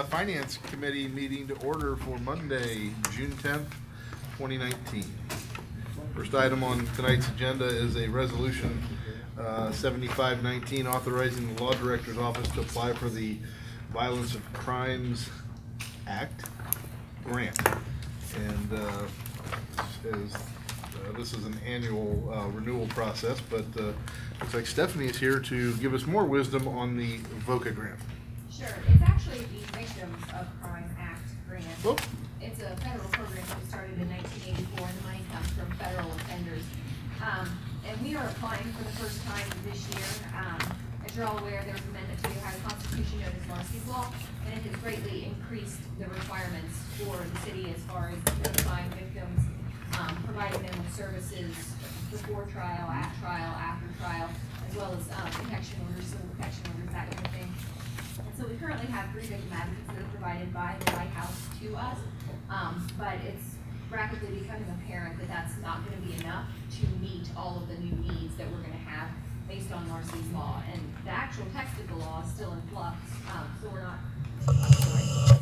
Finance Committee meeting to order for Monday, June 10th, 2019. First item on tonight's agenda is a resolution 7519 authorizing the Law Director's Office to apply for the Violence of Crimes Act grant. And this is an annual renewal process, but looks like Stephanie is here to give us more wisdom on the VOCA grant. Sure. It's actually the Victims of Crime Act grant. Oh. It's a federal program that was started in 1984, and the money comes from federal offenders. And we are applying for the first time this year. As you're all aware, there was an amendment to the Ohio Constitution known as Marcy's Law, and it has greatly increased the requirements for the city as far as notifying victims, providing them with services before trial, after trial, as well as protection orders, civil protection orders, that kind of thing. So we currently have 3 victim advocates that are provided by the White House to us, but it's rapidly becoming apparent that that's not going to be enough to meet all of the new needs that we're going to have based on Marcy's Law. And the actual text of the law is still in flux,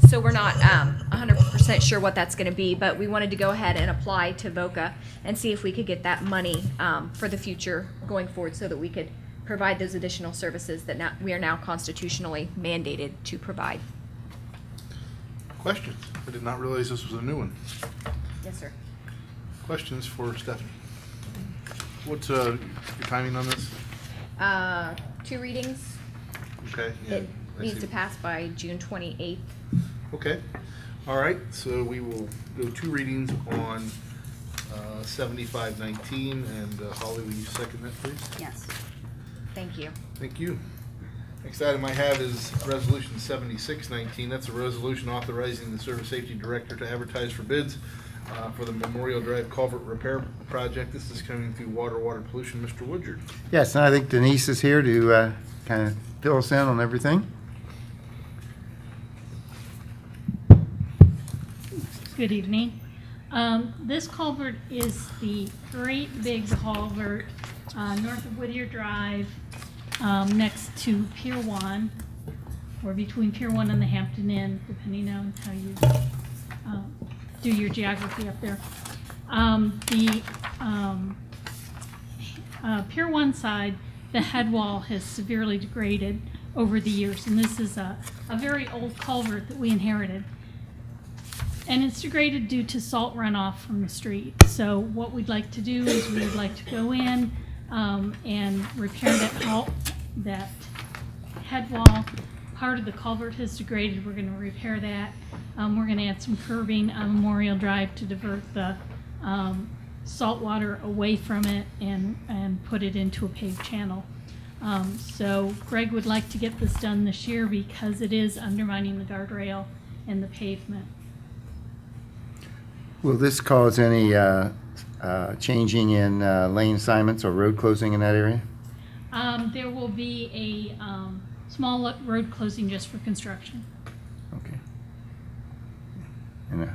so we're not 100% sure what that's going to be, but we wanted to go ahead and apply to VOCA and see if we could get that money for the future going forward so that we could provide those additional services that we are now constitutionally mandated to provide. Questions? I did not realize this was a new one. Yes, sir. Questions for Stephanie? What's your timing on this? 2 readings. Okay. Yeah, It I needs see. to pass by June 28th. Okay. All right. So we will go 2 readings on 7519. And Holly, will you second that, please? Yes. Thank you. Thank you. Next item I have is Resolution 7619. That's a resolution authorizing the Service Safety Director to advertise for bids for the Memorial Drive Culvert Repair Project. This is coming through water pollution. Mr. Woodyard. Yes, and I think Denise is here to kind of fill us in on everything. Good evening. This culvert is the great big culvert north of Whittier Drive, next to Pier 1, or between Pier 1 and the Hampton Inn, depending on how you do your geography up there. The Pier 1 side, the head wall has severely degraded over the years, and this is a very old culvert that we inherited. And it's degraded due to salt runoff from the street. So what we'd like to do is we would like to go in and repair that head wall. Part of the culvert has degraded. We're going to repair that. We're going to add some curbing on Memorial Drive to divert the salt water away from it and put it into a paved channel. So Greg would like to get this done this year because it is undermining the guardrail and the pavement. Will this cause any changing in lane assignments or road closing in that area? There will be a small road closing just for construction. Okay. And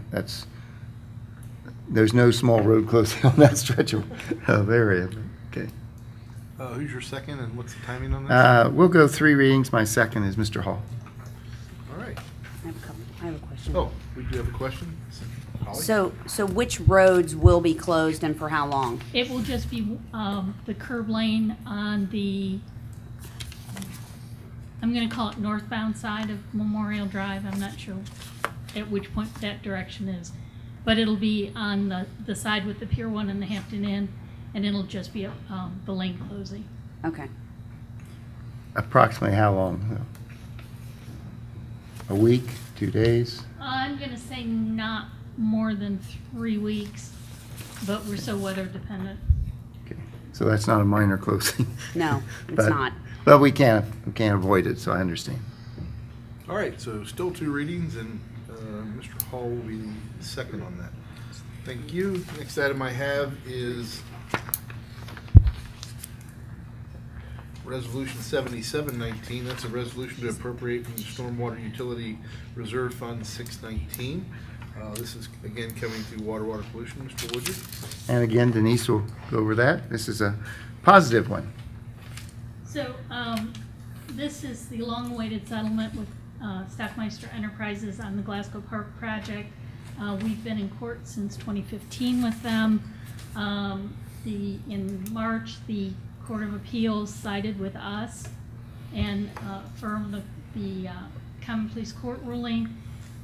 there's no small road closing on that stretch of area. Okay. Who's your second, and what's the timing on this? We'll go 3 readings. My second is Mr. Hall. All right. I have a question. Oh, we do have a question. Holly? So which roads will be closed and for how long? It will just be the curb lane on the, I'm going to call it northbound side of Memorial Drive. I'm not sure at which point that direction is. But it'll be on the side with the Pier 1 and the Hampton Inn, and it'll just be the lane closing. Okay. Approximately how long? A week? 2 days? I'm going to say not more than 3 weeks, but we're so weather dependent. Okay. So that's not a minor closing. No, it's But- not. But we can't avoid it, so I understand. All right, so still 2 readings, and Mr. Hall will be the second on that. Thank you. Next item I have is Resolution 7719. That's a resolution to appropriate from the Stormwater Utility Reserve Fund 619. This is, again, coming through water pollution. Mr. Woodard? And again, Denise will go over that. This is a positive one. So, this is the long-awaited settlement with Stockmeister Enterprises on the Glasgow Park project. We've been in court since 2015 with them. In March, the Court of Appeals sided with us and affirmed the Common Pleas Court ruling,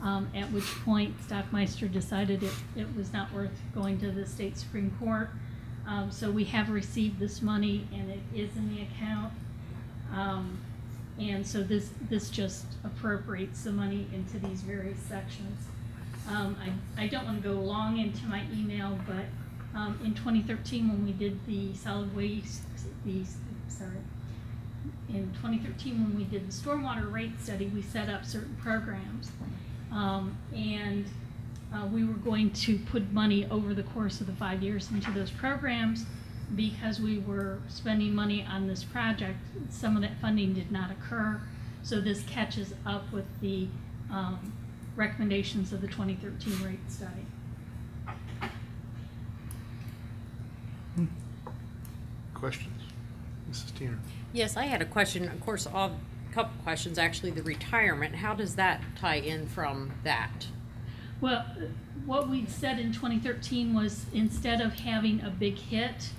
at which point Stockmeister decided it was not worth going to the state Supreme Court. So we have received this money, and it is in the account. And so this just appropriates the money into these various sections. I don't want to go long into my email, but in 2013 when we did the solid waste, in 2013 when we did the stormwater rate study, we set up certain programs. And we were going to put money over the course of the 5 years into those programs. Because we were spending money on this project, some of that funding did not occur. So this catches up with the recommendations of the 2013 rate study. Questions? Mrs. Teener? Yes, I had a question. Of course, a couple questions actually. The retirement, how does that tie in from that? Well, what we said in 2013 was instead of having a big hit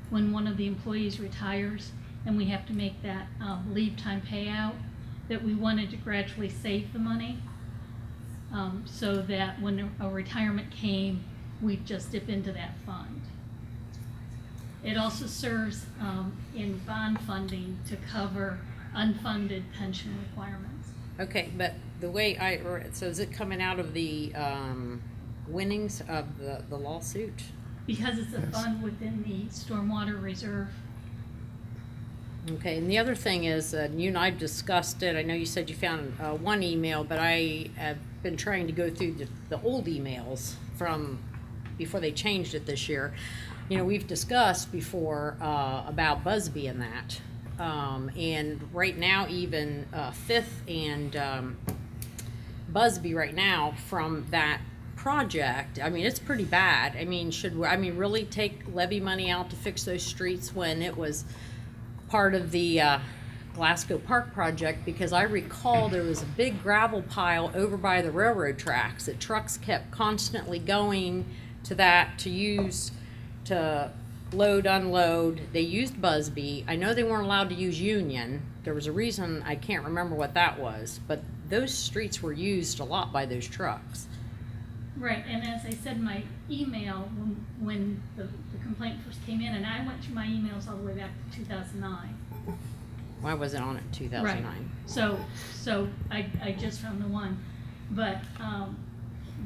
when one of the employees retires and we have to make that leave time payout, that we wanted to gradually save the money so that when a retirement came, we'd just dip into that fund. It also serves in bond funding to cover unfunded pension requirements. Okay, but the way I read it, so is it coming out of the winnings of the lawsuit? Because it's a fund within the stormwater reserve. Okay, and the other thing is, you and I discussed it. I know you said you found one email, but I have been trying to go through the old emails from before they changed it this year. You know, we've discussed before about Busby and that. And right now, even Fifth and Busby right now from that project, I mean, it's pretty bad. I mean, should we, really take levy money out to fix those streets when it was part of the Glasgow Park project? Because I recall there was a big gravel pile over by the railroad tracks that trucks kept constantly going to that to use to load, unload. They used Busby. I know they weren't allowed to use Union. There was a reason, I can't remember what that was, but those streets were used a lot by those trucks. Right, and as I said in my email, when the complaint first came in, and I went through my emails all the way back to 2009. Why wasn't on it in 2009? Right. So I just found the one, but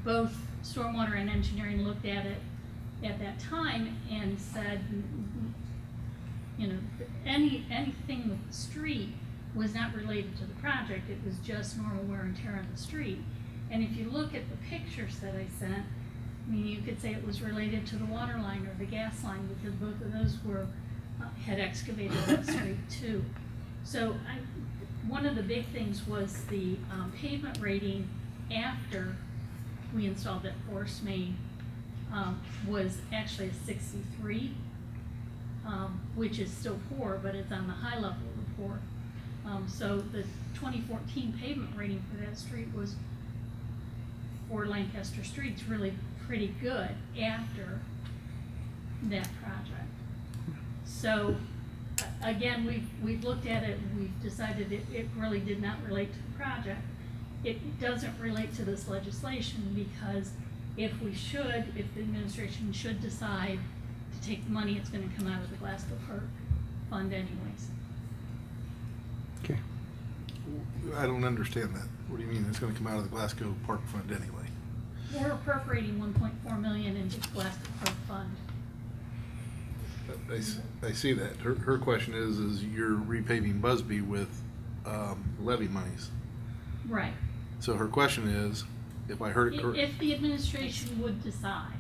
both stormwater and engineering looked at it at that time and said, you know, anything with the street was not related to the project. It was just normal wear and tear on the street. And if you look at the pictures that I sent, I mean, you could say it was related to the water line or the gas line, because both of those were had excavated that street too. So one of the big things was the pavement rating after we installed that force main was actually a 63, which is still poor, but it's on the high level of the poor. So the 2014 pavement rating for that street was, for Lancaster streets, really pretty good after that project. So again, we've looked at it and we've decided it really did not relate to the project. It doesn't relate to this legislation, because if the administration should decide to take the money, it's going to come out of the Glasgow Park fund anyways. Okay. I don't understand that. What do you mean it's going to come out of the Glasgow Park Fund anyway? We're appropriating $1.4 million into the Glasgow Park fund. I see that. Her question is you're repaving Busby with levy monies. Right. So her question is, if I heard it correctly. If the administration would decide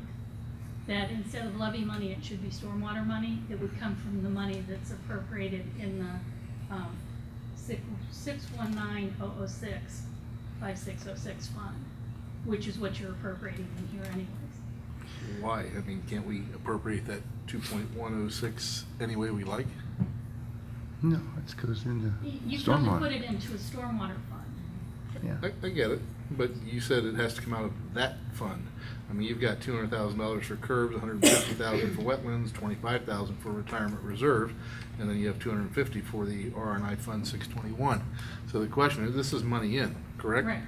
that instead of levy money, it should be stormwater money, it would come from the money that's appropriated in the 619-006, 5606 fund, which is what you're appropriating in here anyways. Why? I mean, can't we appropriate that 2.106 any way we like? No, it goes into You can only put stormwater. it into a stormwater fund. Yeah. I get it, but you said it has to come out of that fund. I mean, you've got $200,000 for curbs, $150,000 for wetlands, $25,000 for retirement reserve, and then you have $250 for the RNI Fund 621. So the question is, this is money in, correct? Right.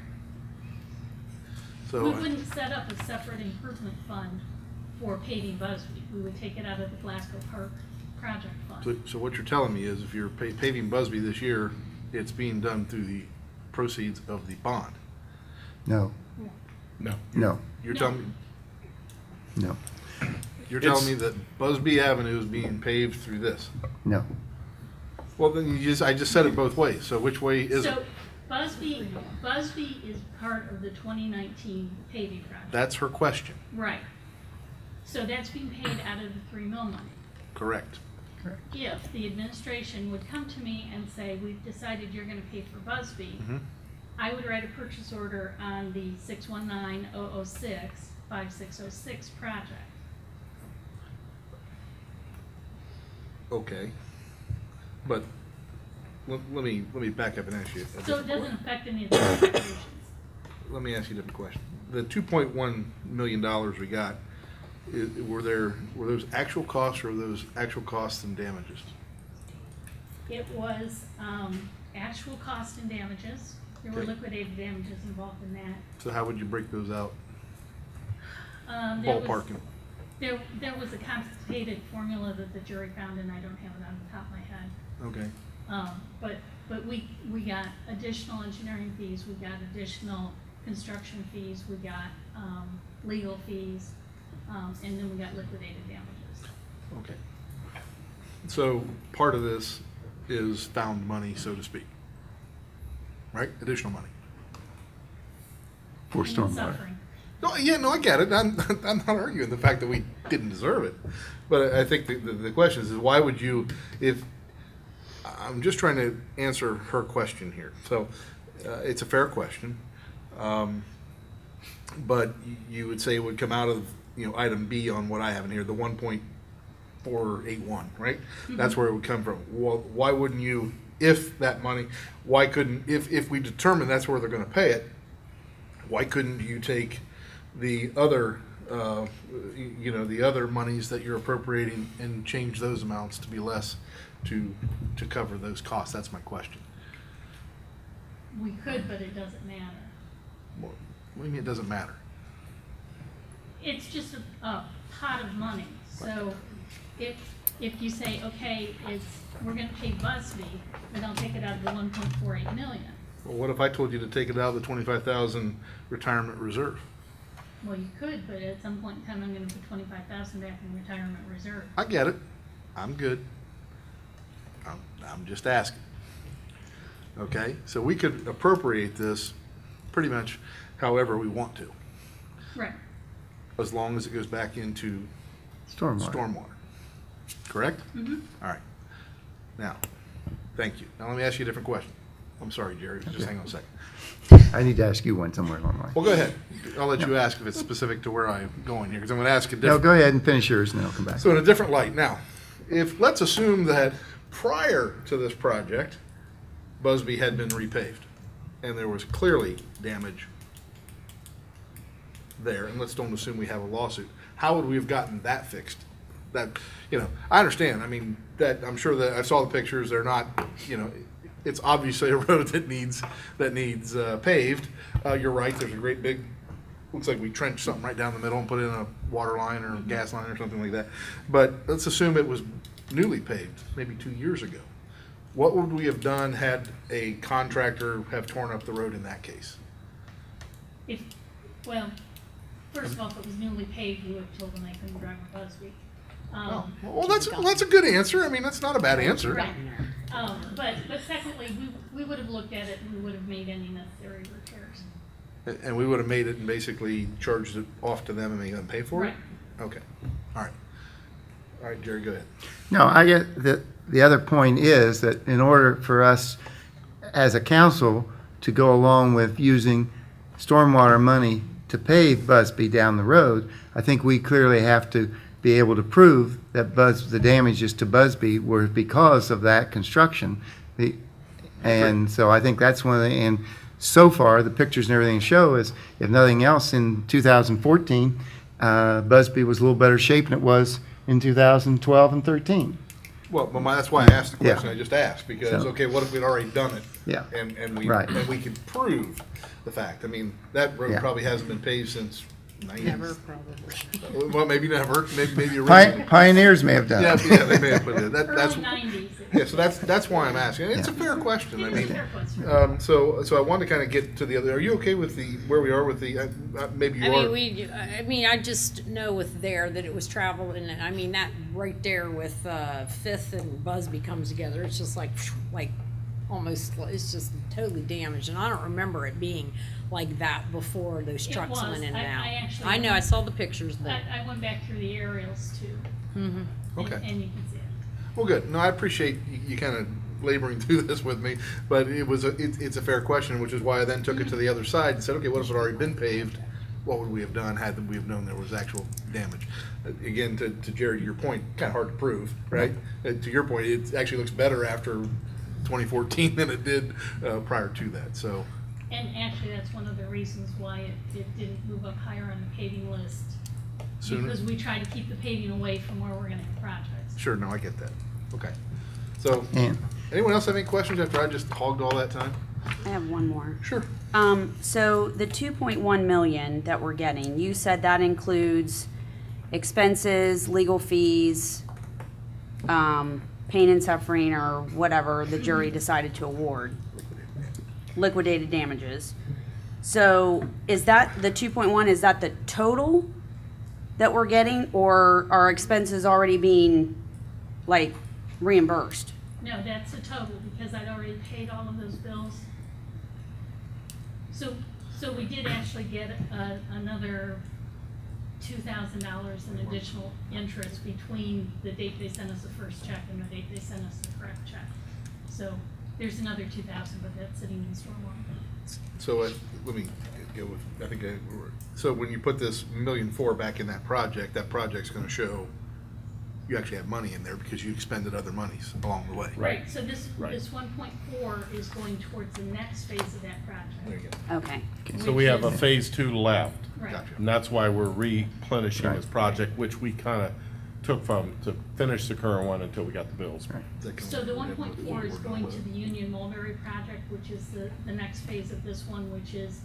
So We wouldn't set up a separate improvement fund for paving Busby. We would take it out of the Glasgow Park project fund. So what you're telling me is if you're paving Busby this year, it's being done through the proceeds of the bond? No, No. no, You're No. telling me, no, you're telling me that Busby Avenue is being paved through this? no. Well, then I just said it both ways, so which way is it? So Busby is part of the 2019 paving project. That's her question, Right. So that's being paid out of the 3 mil money. correct? If the administration would come to me and say, we've decided you're gonna pay for Busby, Mhm. I would write a purchase order on the 619-006, 5606 project. Okay. But let me back up and ask you. So it doesn't affect any of the appropriations. Let me ask you a different question. The $2.1 million we got, were those actual costs or were those actual costs and damages? It was actual cost and damages. There were Okay. liquidated damages involved in that. So how would you break those out? There was- Ballparking. There was a complicated formula that the jury found, and I don't have it on the top of my head. Okay. But we got additional engineering fees, we got additional construction fees, we got legal fees, and then we got liquidated damages. Okay. So part of this is found money, so to speak. Right? Additional money. For And stormwater. suffering. No, yeah, no, I get it. I'm not arguing the fact that we didn't deserve it. But I think the question is why would you, if, I'm just trying to answer her question here. So it's a fair question. But you would say it would come out of, item B on what I have in here, the 1.481, right? That's where it would come from. Well, why wouldn't you, if that money, why couldn't, if we determine that's where they're gonna pay it, why couldn't you take the other, the other monies that you're appropriating and change those amounts to be less to cover those costs? That's my question. We could, but it doesn't matter. What do you mean it doesn't matter? It's just a pot of money. So if you say, okay, we're gonna pay Busby, then I'll take it out of the 1.48 million. Well, what if I told you to take it out of the 25,000 retirement reserve? Well, you could, but at some point in time, I'm gonna put 25,000 back in retirement reserve. I get it. I'm good. I'm just asking. Okay, so we could appropriate this pretty much however we want to, Right. as long as it goes back into Stormwater. stormwater. Correct? Mm-hmm. All right. Now, thank you. Now let me ask you a different question. I'm sorry, Jerry, just hang on a second. I need to ask you one somewhere along the line. Well, go ahead. I'll let you ask if it's specific to where I'm going here, because I'm going to ask a No, different. go ahead and finish yours and then I'll come back. So in a different light, now, let's assume that prior to this project, Busby had been repaved, and there was clearly damage there, and let's don't assume we have a lawsuit. How would we have gotten that fixed? That, I understand, I mean, that, I'm sure that, I saw the pictures, they're not, it's obviously a road that needs paved. You're right, there's a great big, looks like we trenched something right down the middle and put in a water line or a gas line or something like that. But let's assume it was newly paved, maybe 2 years ago. What would we have done had a contractor have torn up the road in that case? Well, first of all, if it was newly paved, you would have told them they couldn't drive on Busby. Oh, well, that's a good answer. I mean, that's not a bad answer. Right. But secondly, we would have looked at it and we would have made any necessary repairs. And we would have made it and basically charged it off to them and made them pay for it? Right. Okay, all right. All right, Jerry, go ahead. No, I get the other point is that in order for us as a council to go along with using stormwater money to pave Busby down the road, I think we clearly have to be able to prove that the damages to Busby were because of that construction. And so I think that's one of the, and so far, the pictures and everything show is, if nothing else, in 2014, Busby was a little better shape than it was in 2012 and 13. Well, that's why I asked the Yeah. question I just asked, because, So- okay, what if we'd already done it? Yeah. And Right. we could prove the fact. I mean, that road Yeah. probably hasn't been paved since 90s. Never, probably. Well, maybe never, maybe originally. Pioneers may have done Yeah, it. yeah, they may have put it. That's, Early 90s. yeah, so that's why I'm asking. It's a fair question. I It's a mean, fair question. so I want to kind of get to the other, are you okay with where we are with the, maybe you are? I just know with there that it was traveled, and I mean, that right there with, Fifth and Busby comes together, it's just like almost, it's just totally damaged, and I don't remember it being like that before those It trucks was. went in and I out. actually- I know, I saw the pictures, but, I went back through the aerials too. mhm. Okay. And you can see it. Well, good. No, I appreciate you kind of laboring through this with me, but it's a fair question, which is why I then took it to the other side and said, okay, what if it had already been paved? What would we have done had we have known there was actual damage? Again, to Jared, your point, kind of hard to prove, right? To your point, it actually looks better after 2014 than it did prior to that. So, And actually, that's one of the reasons why it didn't move up higher on the paving list. Sooner? Because we try to keep the paving away from where we're gonna have projects. sure, no, I get that. Okay. So, And anyone else have any questions after I just hogged all that time? I have one more. Sure. So the 2.1 million that we're getting, you said that includes expenses, legal fees, pain and suffering, or whatever the jury decided to award, liquidated damages. So is that the 2.1, is that the total that we're getting, or are expenses already being, like, reimbursed? No, that's the total, because I'd already paid all of those bills. So we did actually get another $2,000 in additional interest between the date they sent us the first check and the date they sent us the correct check. So there's another 2,000, but that's sitting in stormwater. So let me go with, so when you put this $1.4 million back in that project's gonna show you actually have money in there because you expended other monies along the way. Right, so this Right. 1.4 is going towards the next phase of that project. There you go. Okay. So we have a phase 2 left, Right. Gotcha. and that's why we're replenishing Right. this project, which we kind of took from to finish the current one until we got the bills. That can- So the 1.4 is going to the Union Mulberry project, which is the next phase of this one, which is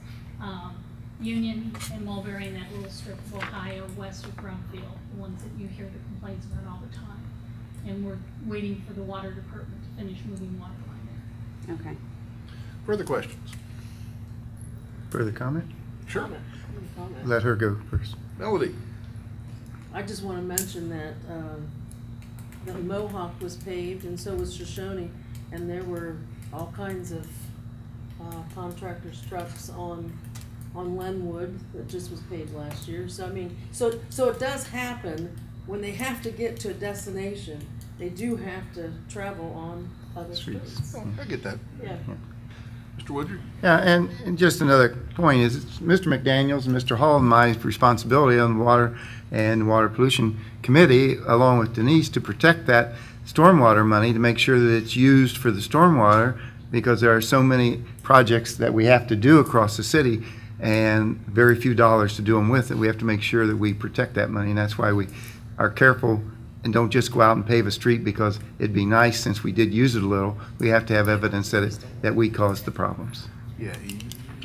Union and Mulberry and that little strip of Ohio west of Brumfield, the ones that you hear the complaints about all the time. And we're waiting for the water department to finish moving water line there. Okay. Further questions? further comment? Sure. Let her go first. Melody? I just want to mention that, that Mohawk was paved and so was Shoshone, and there were all kinds of, contractors' trucks on Lenwood that just was paved last year. So I mean, so it does happen when they have to get to a destination, they do have to travel on other streets. Oh, I get that. Yeah. Mr. Woodard? Yeah, and just another point is, it's Mr. McDaniel's and Mr. Hall and my responsibility on the Water and Water Pollution Committee, along with Denise, to protect that stormwater money, to make sure that it's used for the stormwater, because there are so many projects that we have to do across the city, and very few dollars to do them with, that we have to make sure that we protect that money, and that's why we are careful and don't just go out and pave a street because it'd be nice since we did use it a little. We have to have evidence that we caused the problems. Yeah,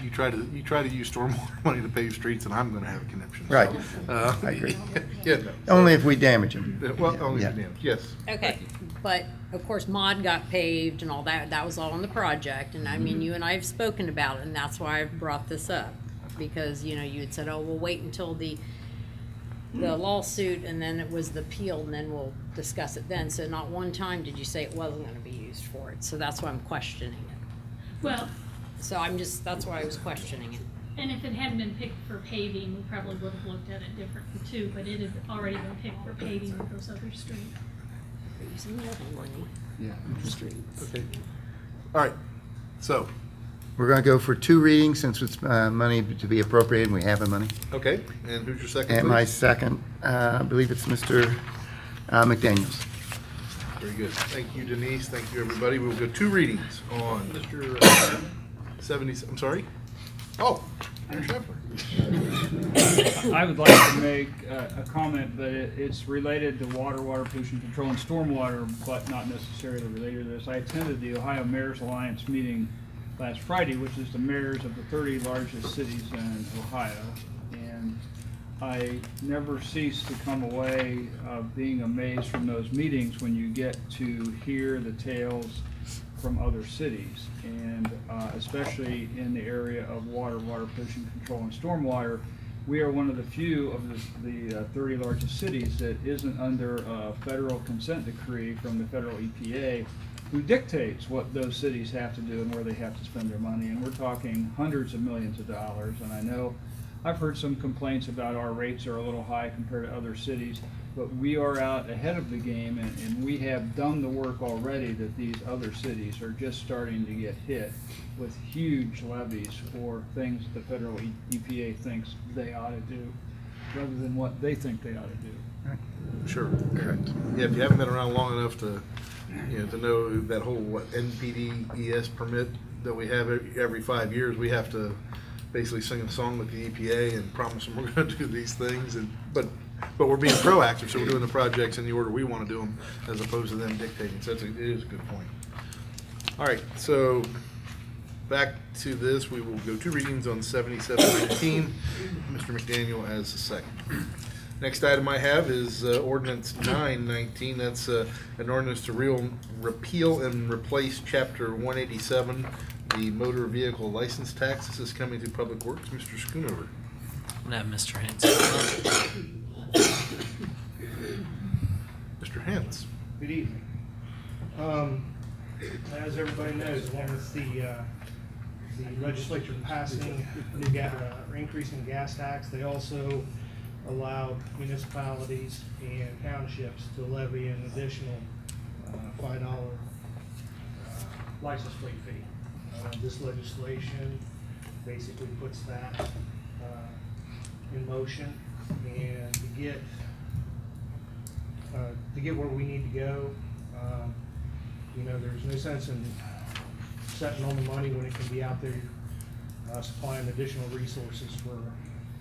you try to use stormwater money to pave streets, and I'm gonna have a conniption. Right. I agree. Yeah. Only if we damage them. Well, only Yeah. if you damage, yes. Okay, but of course, Mod got paved and all that, that was all on the project, and I mean, you and I have spoken about it, and that's why I've brought this up. Because, you know, you had said, oh, we'll wait until the the lawsuit, and then it was the appeal, and then we'll discuss it then. So not one time did you say it wasn't gonna be used for it, so that's why I'm questioning it. Well, So that's why I was questioning it. and if it hadn't been picked for paving, we probably would have looked at it differently too, but it had already been picked for paving with those other streets. Using the other money. Yeah. Streets. Okay. All right, so, We're gonna go for 2 readings since it's money to be appropriated and we have the money. okay, and who's your second, And my please? second, I believe it's Mr. McDaniels. Very good. Thank you, Denise. Thank you, everybody. We'll go 2 readings on Mr. 70, I'm sorry? Oh, Mr. Scheffler. I would like to make a comment, but it's related to water pollution control, and stormwater, but not necessarily related to this. I attended the Ohio Mayor's Alliance meeting last Friday, which is the mayors of the 30 largest cities in Ohio. And I never cease to come away being amazed from those meetings when you get to hear the tales from other cities, and especially in the area of water pollution control and stormwater. We are one of the few of the 30 largest cities that isn't under a federal consent decree from the federal EPA, who dictates what those cities have to do and where they have to spend their money. And we're talking hundreds of millions of dollars. And I know I've heard some complaints about our rates are a little high compared to other cities, but we are out ahead of the game, and we have done the work already that these other cities are just starting to get hit with huge levies for things the federal EPA thinks they ought to do, rather than what they think they ought to do. Sure. Correct. Yeah, if you haven't been around long enough to, to know that whole NPDES permit that we have every 5 years, we have to basically sing a song with the EPA and promise them we're going to do these things, but we're being proactive, so we're doing the projects in the order we want to do them, as opposed to them dictating. So it is a good point. All right, so back to this, we will go 2 readings on 7719. Mr. McDaniel as the second. Next item I have is ordinance 919. That's an ordinance to repeal and replace chapter 187, the motor vehicle license tax. This is coming to Public Works. Mr. Schoonover. I'm gonna have Mr. Hens. Mr. Hens. Good evening. As everybody knows, along with the legislature passing or increasing gas tax, they also allowed municipalities and townships to levy an additional $5 license plate fee. This legislation basically puts that in motion, and to get where we need to go, there's no sense in setting on the money when it can be out there supplying additional resources for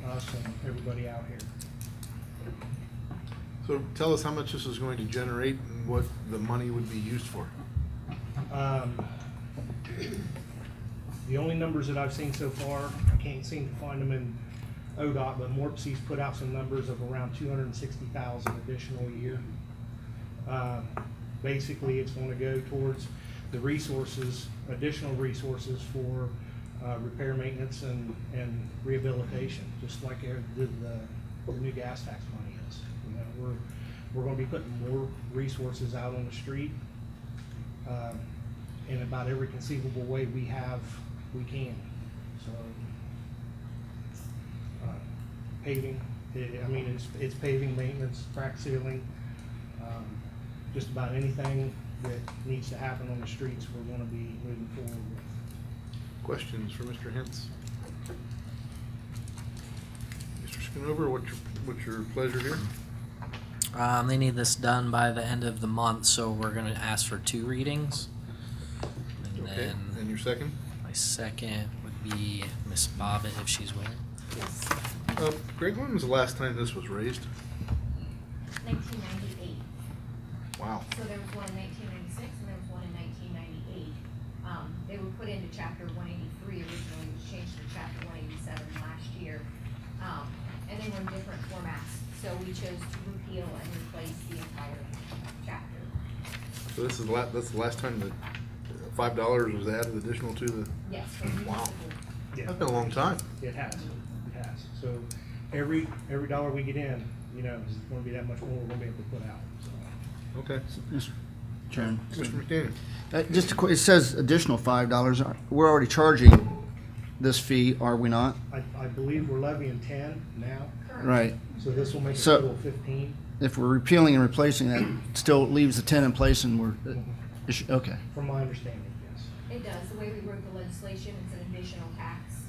us and everybody out here. So tell us how much this is going to generate and what the money would be used for. The only numbers that I've seen so far, I can't seem to find them in ODOT, but Morpsey's put out some numbers of around 260,000 additional a year. Basically, it's going to go towards the resources, additional resources for repair, maintenance, and rehabilitation, just like the new gas tax money is. We're going to be putting more resources out on the street in about every conceivable way we can. So paving, it's paving, maintenance, crack sealing, just about anything that needs to happen on the streets we're going to be moving forward with. Questions for Mr. Hens? Mr. Schoonover, what's your pleasure here? They need this done by the end of the month, so we're gonna ask for 2 readings. And Okay, then and your second? my second would be Miss Bobbitt, if she's willing. Yes, Greg, when was the last time this was raised? 1998. Wow. So there was one in 1996 and there was one in 1998. They were put into chapter 183 originally, it was changed to chapter 187 last year. And they were in different formats, so we chose to repeal and replace the entire chapter. So that's the last time that $5 was added additional to the, Yes. Wow. Yeah. that's been a long time. It has. So every dollar we get in, you know, it's gonna be that much more we're gonna be able to put out, so. Okay. Mr. Chairman. Mr. McDaniel? Just a quick, it says additional $5. We're already charging this fee, are we not? I believe we're levying 10 now, Right. so this will make a So- total of 15 If we're repealing and replacing that, still leaves the 10 in place and we're, okay. from my understanding, yes. It does, the way we wrote the legislation, it's an additional tax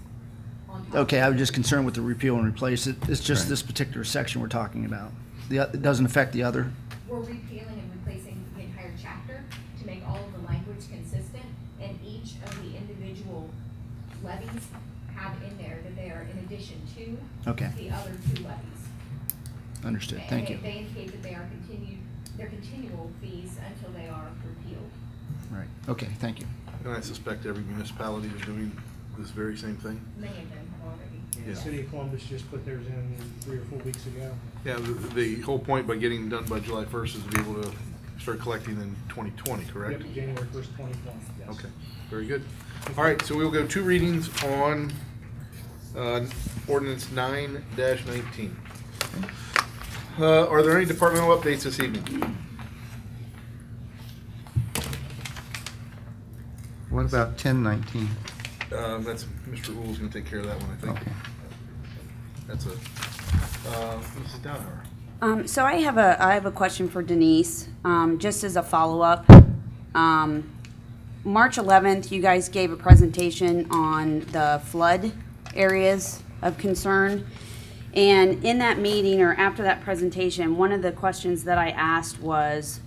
on top. Okay, I was just concerned with the repeal and replace. It's just Right. this particular section we're talking about. It doesn't affect the other? We're repealing and replacing the entire chapter to make all of the language consistent, and each of the individual levies have in there that they are in addition to Okay, the other two levies. understood. And Thank you. They indicate that they are they're continual fees until they are repealed. Right, okay, thank you. And I suspect every municipality is doing this very same thing. Many of them have already. The City of Columbus just put theirs in 3 or 4 weeks ago. Yeah, the whole point by getting done by July 1st is to be able to start collecting in 2020, correct? Yep, January 1st, 2020, yes. Okay, very good. All right, so we'll go 2 readings on ordinance 9-19. Are there any departmental updates this evening? What about 1019? That's, Mr. Rule's gonna take care of that one, I think. Okay. That's Mrs. Downhour. So I have a question for Denise, just as a follow-up. March 11th, you guys gave a presentation on the flood areas of concern. And in that meeting, or after that presentation, one of the questions that I asked was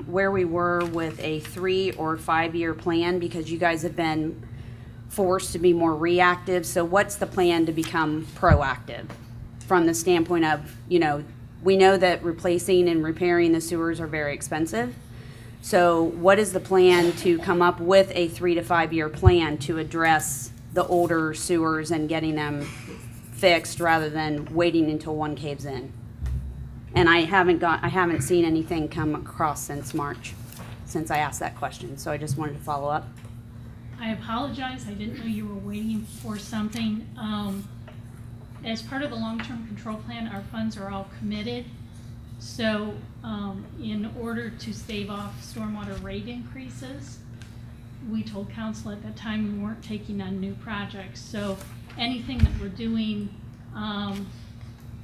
where we were with a 3 or 5 year plan, because you guys have been forced to be more reactive. So what's the plan to become proactive from the standpoint of, you know, we know that replacing and repairing the sewers are very expensive. So what is the plan to come up with a 3 to 5 year plan to address the older sewers and getting them fixed rather than waiting until one caves in? And I haven't seen anything come across since March, since I asked that question. So I just wanted to follow up. I apologize, I didn't know you were waiting for something. As part of the long-term control plan, our funds are all committed. So, in order to stave off stormwater rate increases, we told council at that time we weren't taking on new projects. So anything that we're doing, on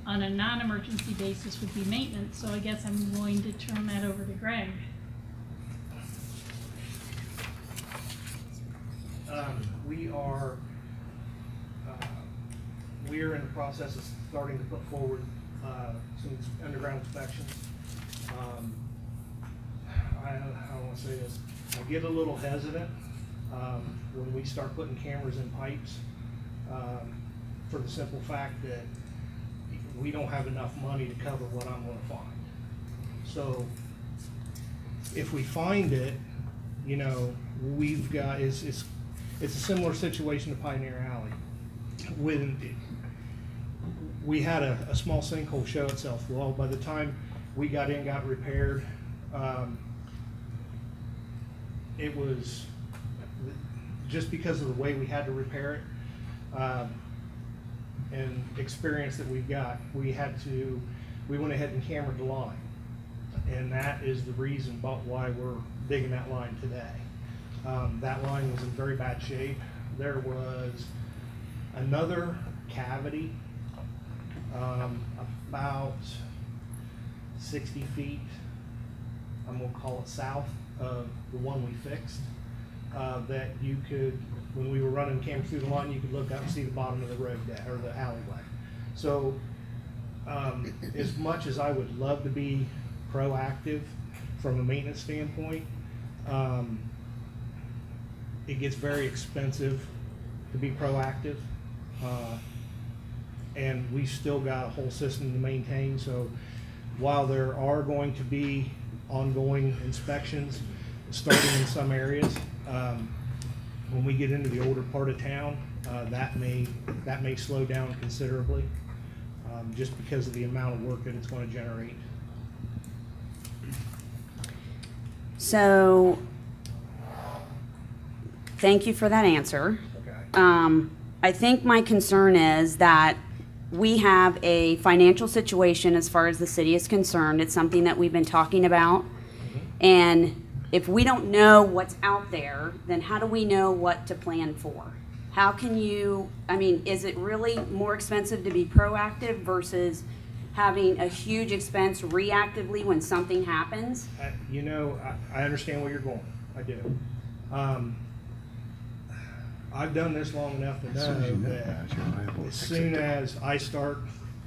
a non-emergency basis would be maintenance. So I guess I'm going to turn that over to Greg. We are in the process of starting to put forward some underground inspections. I don't want to say this, I get a little hesitant when we start putting cameras in pipes for the simple fact that we don't have enough money to cover what I'm going to find. So if we find it, you know, we've got, it's a similar situation to Pioneer Alley. When we had a small sinkhole show itself, well, by the time we got in, got repaired, it was just because of the way we had to repair it, and experience that we've got, we went ahead and cambered the line. And that is the reason about why we're digging that line today. That line was in very bad shape. There was another cavity about 60 feet, I'm gonna call it south of the one we fixed, that you could, when we were running cameras through the line, you could look up and see the bottom of the road or the alleyway. So as much as I would love to be proactive from a maintenance standpoint, it gets very expensive to be proactive, and we still got a whole system to maintain. So while there are going to be ongoing inspections starting in some areas, when we get into the older part of town, that may slow down considerably, just because of the amount of work that it's going to generate. So thank you for that answer. Okay. I think my concern is that we have a financial situation as far as the city is concerned. It's something that we've been talking about. And if we don't know what's out there, then how do we know what to plan for? How can you, I mean, is it really more expensive to be proactive versus having a huge expense reactively when something happens? You know, I understand where you're going. I do. I've done this long enough to know that as soon as I start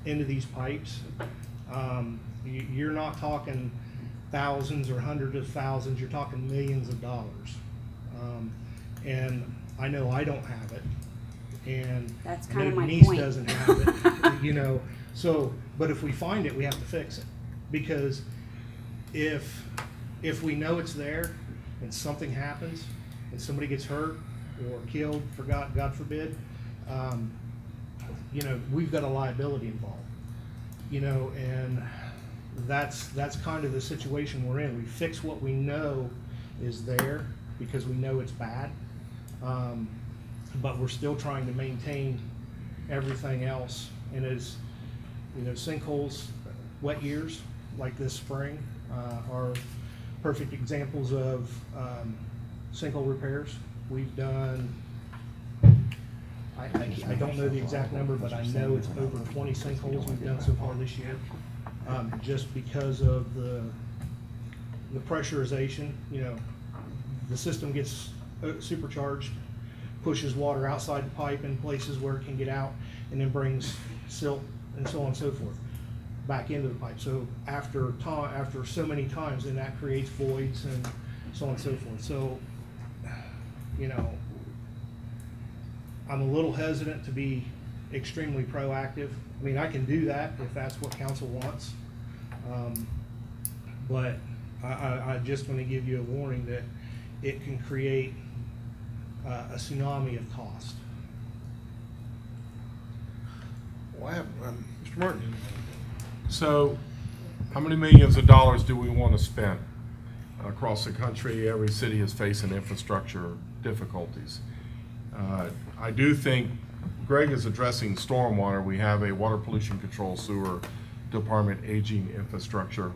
into these pipes, you're not talking thousands or hundreds of thousands, you're talking millions of dollars. And I know I don't have it, and That's kind of my my niece point. doesn't have it, you know. So, but if we find it, we have to fix it, because if we know it's there and something happens and somebody gets hurt or killed, God forbid, you know, we've got a liability involved, you know, and that's kind of the situation we're in. We fix what we know is there because we know it's bad, but we're still trying to maintain everything else. And as you know, sinkholes, wet years like this spring are perfect examples of sinkhole repairs. We've done, I don't know the exact number, but I know it's over 20 sinkholes we've done so far this year, just because of the pressurization. You know, the system gets supercharged, pushes water outside the pipe in places where it can get out, and then brings silt and so on and so forth back into the pipe. So after so many times, then that creates voids and so on and so forth. So, you know, I'm a little hesitant to be extremely proactive. I mean, I can do that if that's what council wants, but I just want to give you a warning that it can create a tsunami of cost. Well, I have, Mr. Martin. So, how many millions of dollars do we want to spend? Across the country, every city is facing infrastructure difficulties. I do think Greg is addressing stormwater. We have a water pollution control sewer department aging infrastructure.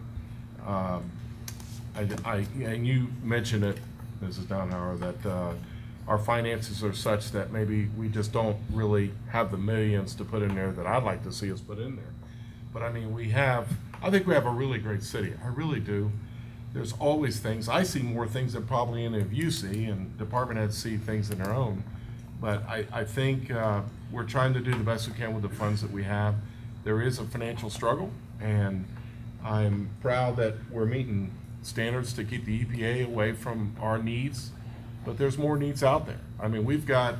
And you mentioned it, Mrs. Downhauer, that our finances are such that maybe we just don't really have the millions to put in there that I'd like to see us put in there. But I mean, I think we have a really great city. I really do. There's always things. I see more things than probably any of you see, and department heads see things in their own. But I think we're trying to do the best we can with the funds that we have. There is a financial struggle, and I'm proud that we're meeting standards to keep the EPA away from our needs, but there's more needs out there. I mean, we've got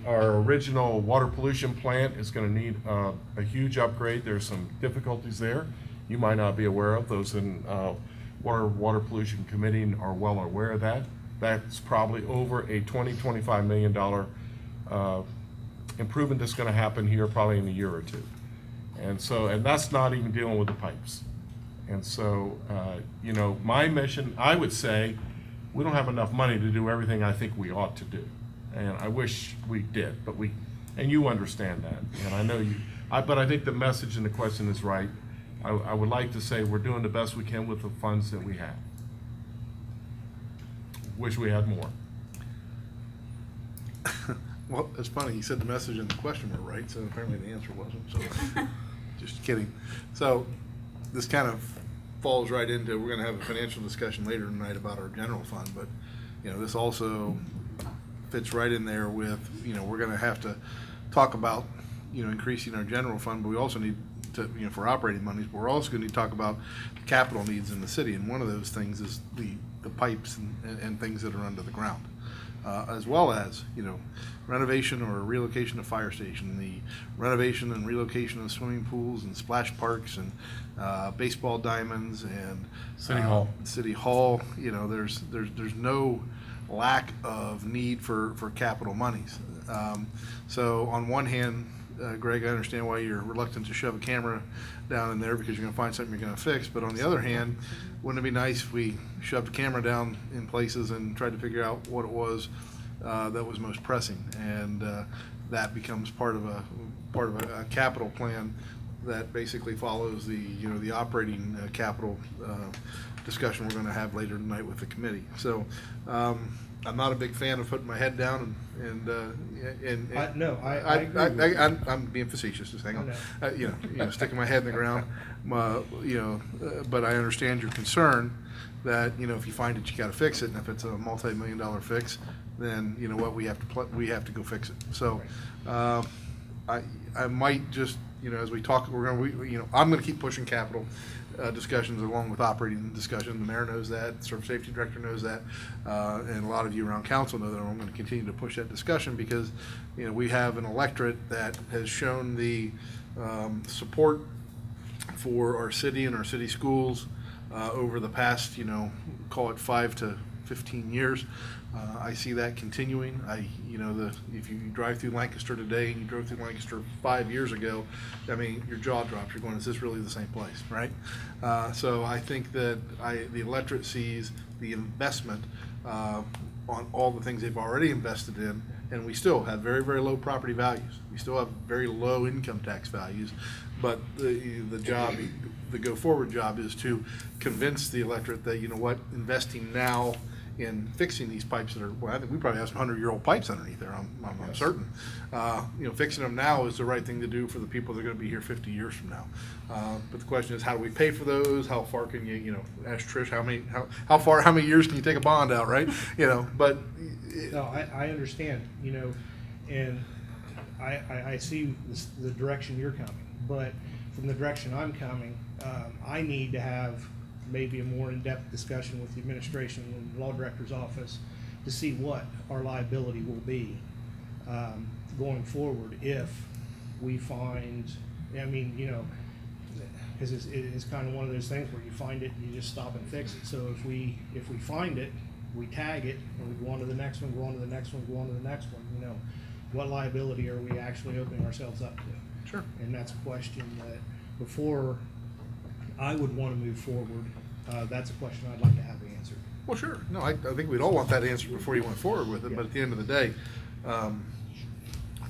our original water pollution plant is going to need a huge upgrade. There's some difficulties there you might not be aware of. Those in water pollution committee are well aware of that. That's probably over a $20–25 million improvement that's going to happen here probably in a year or two. And that's not even dealing with the pipes. And so, you know, my mission, I would say, we don't have enough money to do everything I think we ought to do. And I wish we did, but and you understand that. And I know you, but I think the message and the question is right. I would like to say we're doing the best we can with the funds that we have. Wish we had more. Well, it's funny, you said the message and the question were right, so apparently the answer wasn't, so, just kidding. So, this kind of falls right into, we're gonna have a financial discussion later tonight about our general fund, but, you know, this also fits right in there with, you know, we're gonna have to talk about, you know, increasing our general fund, but we also need to, you know, for operating monies, but we're also gonna need to talk about the capital needs in the city, and one of those things is the pipes and things that are under the ground. As well as, you know, renovation or relocation of fire station, the renovation and relocation of swimming pools and splash parks and baseball diamonds and City Hall. You know, there's no lack of need for capital monies. So on one hand, Greg, I understand why you're reluctant to shove a camera down in there because you're going to find something you're going to fix. But on the other hand, wouldn't it be nice if we shoved a camera down in places and tried to figure out what it was that was most pressing? And that becomes part of part of a capital plan that basically follows the, you know, the operating capital discussion we're gonna have later tonight with the committee. So, I'm not a big fan of putting my head down and No, I agree with you. I'm being facetious, just hang on. I You know, sticking my head in the ground, but I understand your concern that, you know, if you find it, you gotta fix it, and if it's a multi-million-dollar fix, then, you know what, we have to go fix it. So, I might just, you know, as we talk, I'm gonna keep pushing capital discussions along with operating discussion. The mayor knows that, the service safety director knows that, and a lot of you around council know that I'm gonna continue to push that discussion because, you know, we have an electorate that has shown the support for our city and our city schools over the past, you know, call it 5 to 15 years. I see that continuing. If you drive through Lancaster today and you drove through Lancaster 5 years ago, I mean, your jaw drops. You're going, is this really the same place, right? So I think that the electorate sees the investment on all the things they've already invested in, and we still have very, very low property values. We still have very low income tax values, but the go forward job is to convince the electorate that, you know what, investing now in fixing these pipes that are, well, I think we probably have some 100-year-old pipes underneath there, I'm certain. Fixing them now is the right thing to do for the people that are gonna be here 50 years from now. But the question is, how do we pay for those? How far can you ask Trish, how many years can you take a bond out, right? But. No, I understand, and I see the direction you're coming, but from the direction I'm coming, I need to have maybe a more in-depth discussion with the administration and the law director's office to see what our liability will be going forward if we find, because it's kind of one of those things where you find it, you just stop and fix it. So if we find it, we tag it, and we go on to the next one, go on to the next one, go on to the next one, what liability are we actually opening ourselves up to? Sure. And that's a question that before I would want to move forward, that's a question I'd like to have answered. Well, sure. No, I think we'd all want that answered before you went forward with it. But at the end of the day,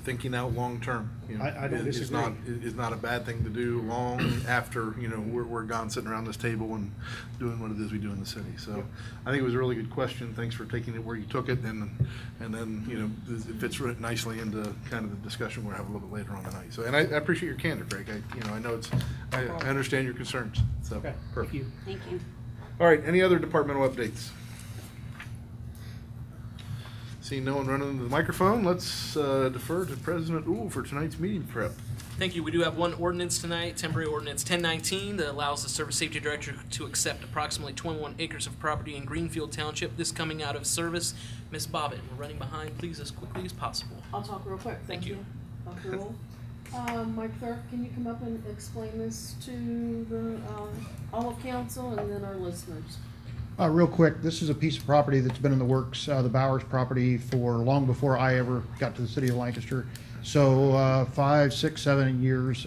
thinking out long term, I don't is disagree. not a bad thing to do long after we're gone sitting around this table and doing what it is we do in the city. So, Yep. I think it was a really good question. Thanks for taking it where you took it, and then it fits nicely into kind of the discussion we'll have a little bit later on tonight. So, and I appreciate your candor, Craig. I know I understand your concerns. So, Okay, perfect. thank you. Thank you. All right, any other departmental updates? Seeing no one running to the microphone, let's defer to President Uhl for tonight's meeting prep. Thank you. We do have one ordinance tonight, temporary ordinance 1019, that allows the Service Safety Director to accept approximately 21 acres of property in Greenfield Township. This coming out of service. Ms. Bobbitt, we're running behind. Please, as quickly as possible. I'll talk real quick. Thank you. Dr. Roll. Mike Clerk, can you come up and explain this to the, all of council and then our listeners? Real quick, this is a piece of property that's been in the works, the Bowers property, for long before I ever got to the city of Lancaster. So 5, 6, 7 years.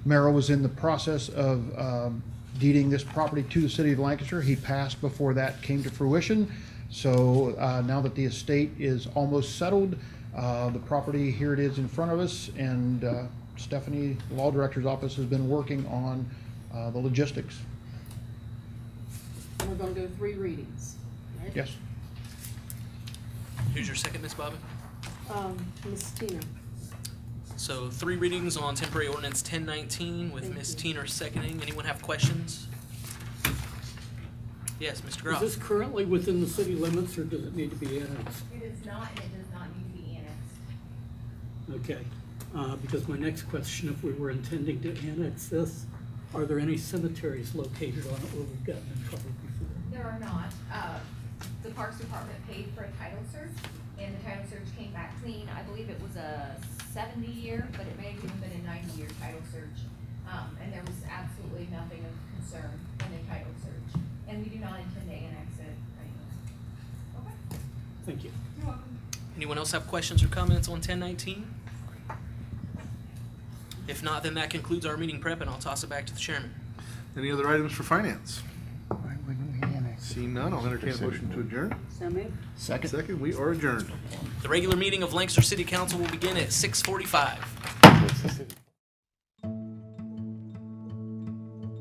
Merrill was in the process of deeding this property to the city of Lancaster. He passed before that came to fruition. So now that the estate is almost settled, the property, here it is in front of us, and Stephanie, the law director's office, has been working on the logistics. And we're gonna go 3 readings, right? Yes. Who's your second, Ms. Bobbitt? Ms. Tina. So 3 readings on temporary ordinance 1019 with Thank Ms. you. Teener seconding. Anyone have questions? Yes, Mr. Is Groff. this currently within the city limits, or does it need to be annexed? It is not, and it does not need to be annexed. Okay, because my next question, if we were intending to annex this, are there any cemeteries located on it where we've gotten in trouble before? There are not. The Parks Department paid for a title search, and the title search came back clean. I believe it was a 70-year, but it may have even been a 90-year title search. And there was absolutely nothing of concern in the title search. And we do not intend to annex it right now. Okay. Thank you. You're welcome. Anyone else have questions or comments on 1019? If not, then that concludes our meeting prep, and I'll toss it back to the chairman. Any other items for finance? Why wouldn't we annex? Seeing none, I'll entertain a motion to adjourn. So moved. Second, we are adjourned. The regular meeting of Lancaster City Council will begin at 6:45.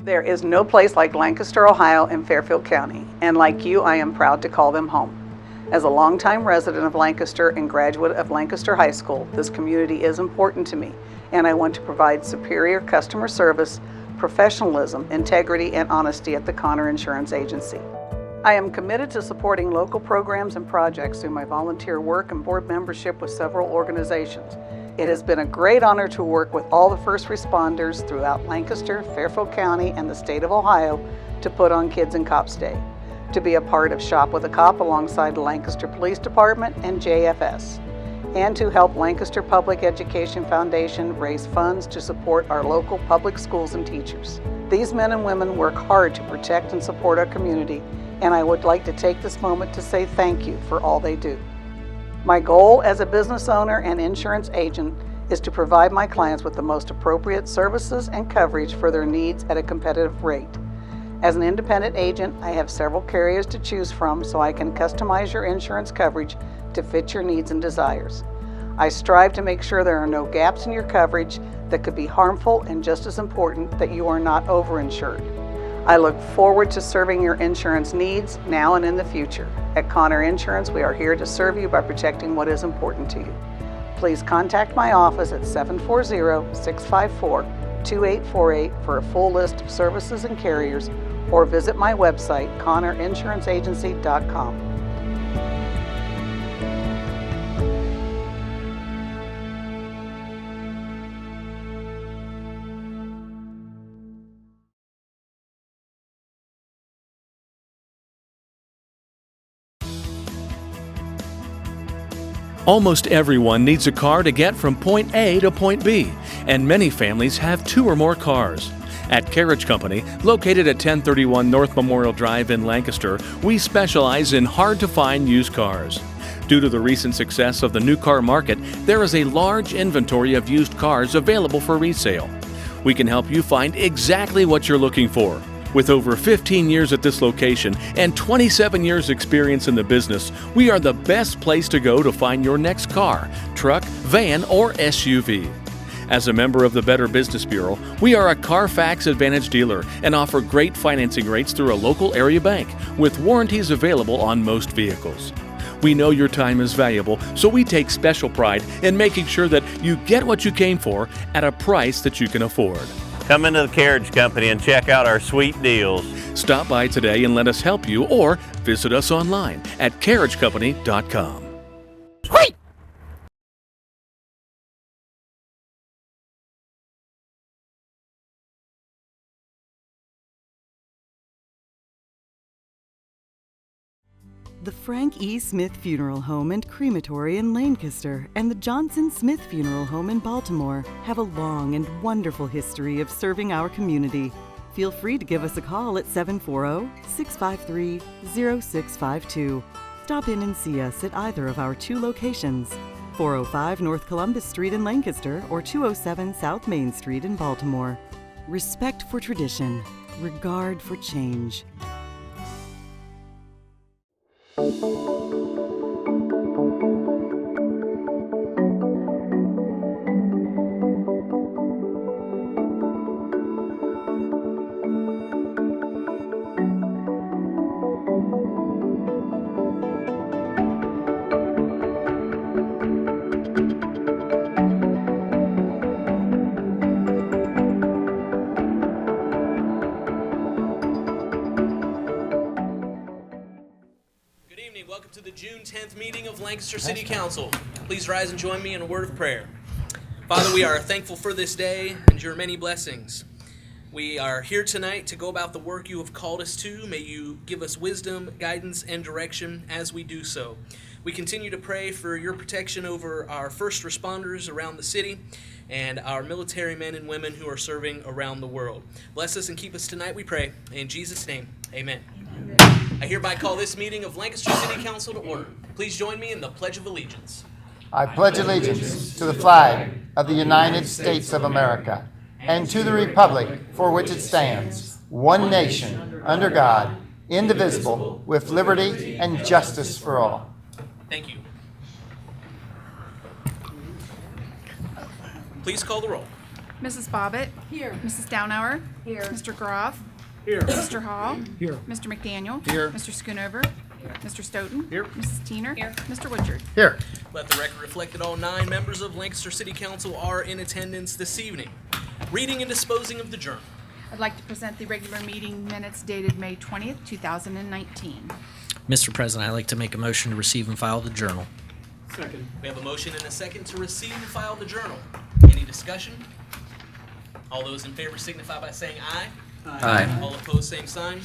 There is no place like Lancaster, Ohio and Fairfield County, and like you, I am proud to call them home. As a longtime resident of Lancaster and graduate of Lancaster High School, this community is important to me, and I want to provide superior customer service, professionalism, integrity, and honesty at the Connor Insurance Agency. I am committed to supporting local programs and projects through my volunteer work and board membership with several organizations. It has been a great honor to work with all the first responders throughout Lancaster, Fairfield County, and the state of Ohio to put on Kids and Cops Day, to be a part of Shop with a Cop alongside the Lancaster Police Department and JFS, and to help Lancaster Public Education Foundation raise funds to support our local public schools and teachers. These men and women work hard to protect and support our community, and I would like to take this moment to say thank you for all they do. My goal as a business owner and insurance agent is to provide my clients with the most appropriate services and coverage for their needs at a competitive rate. As an independent agent, I have several carriers to choose from so I can customize your insurance coverage to fit your needs and desires. I strive to make sure there are no gaps in your coverage that could be harmful, and just as important, that you are not overinsured. I look forward to serving your insurance needs now and in the future. At Connor Insurance, we are here to serve you by protecting what is important to you. Please contact my office at 740-654-2848 for a full list of services and carriers, or visit my website, ConnorInsuranceAgency.com. Almost everyone needs a car to get from point A to point B, and many families have 2 or more cars. At Carriage Company, located at 1031 North Memorial Drive in Lancaster, we specialize in hard-to-find used cars. Due to the recent success of the new car market, there is a large inventory of used cars available for resale. We can help you find exactly what you're looking for. With over 15 years at this location and 27 years experience in the business, we are the best place to go to find your next car, truck, van, or SUV. As a member of the Better Business Bureau, we are a Carfax Advantage dealer and offer great financing rates through a local area bank, with warranties available on most vehicles. We know your time is valuable, so we take special pride in making sure that you get what you came for at a price that you can afford. Come into the Carriage Company and check out our sweet deals. Stop by today and let us help you, or visit us online at carriagecompany.com. Sweet! The Frank E. Smith Funeral Home and Crematory in Lancaster and the Johnson Smith Funeral Home in Baltimore have a long and wonderful history of serving our community. Feel free to give us a call at 740-653-0652. Stop in and see us at either of our 2 locations, 405 North Columbus Street in Lancaster or 207 South Main Street in Baltimore. Respect for tradition, regard for change. Welcome to the June 10th meeting of Lancaster City Council. Please rise and join me in a word of prayer. Father, we are thankful for this day and your many blessings. We are here tonight to go about the work you have called us to. May you give us wisdom, guidance, and direction as we do so. We continue to pray for your protection over our first responders around the city and our military men and women who are serving around the world. Bless us and keep us tonight, we pray. In Jesus' name, amen. I hereby call this meeting of Lancaster City Council to order. Please join me in the Pledge of Allegiance. I pledge allegiance to the flag of the United States of America and to the republic for which it stands, one nation, under God, indivisible, with liberty and justice for all. Thank you. Please call the roll. Mrs. Bobbitt. Here. Mrs. Downhour. Here. Mr. Groff. Here. Mr. Hall. Here. Mr. McDaniel. Here. Mr. Schoonover. Mr. Stoughton. Here. Mrs. Teener. Here. Mr. Woodyard. Here. Let the record reflect that all 9 members of Lancaster City Council are in attendance this evening. Reading and disposing of the journal. I'd like to present the regular meeting minutes dated May 20th, 2019. Mr. President, I'd like to make a motion to receive and file the journal. Second. We have a motion and a second to receive and file the journal. Any discussion? All those in favor signify by saying aye. Aye. All opposed, same sign.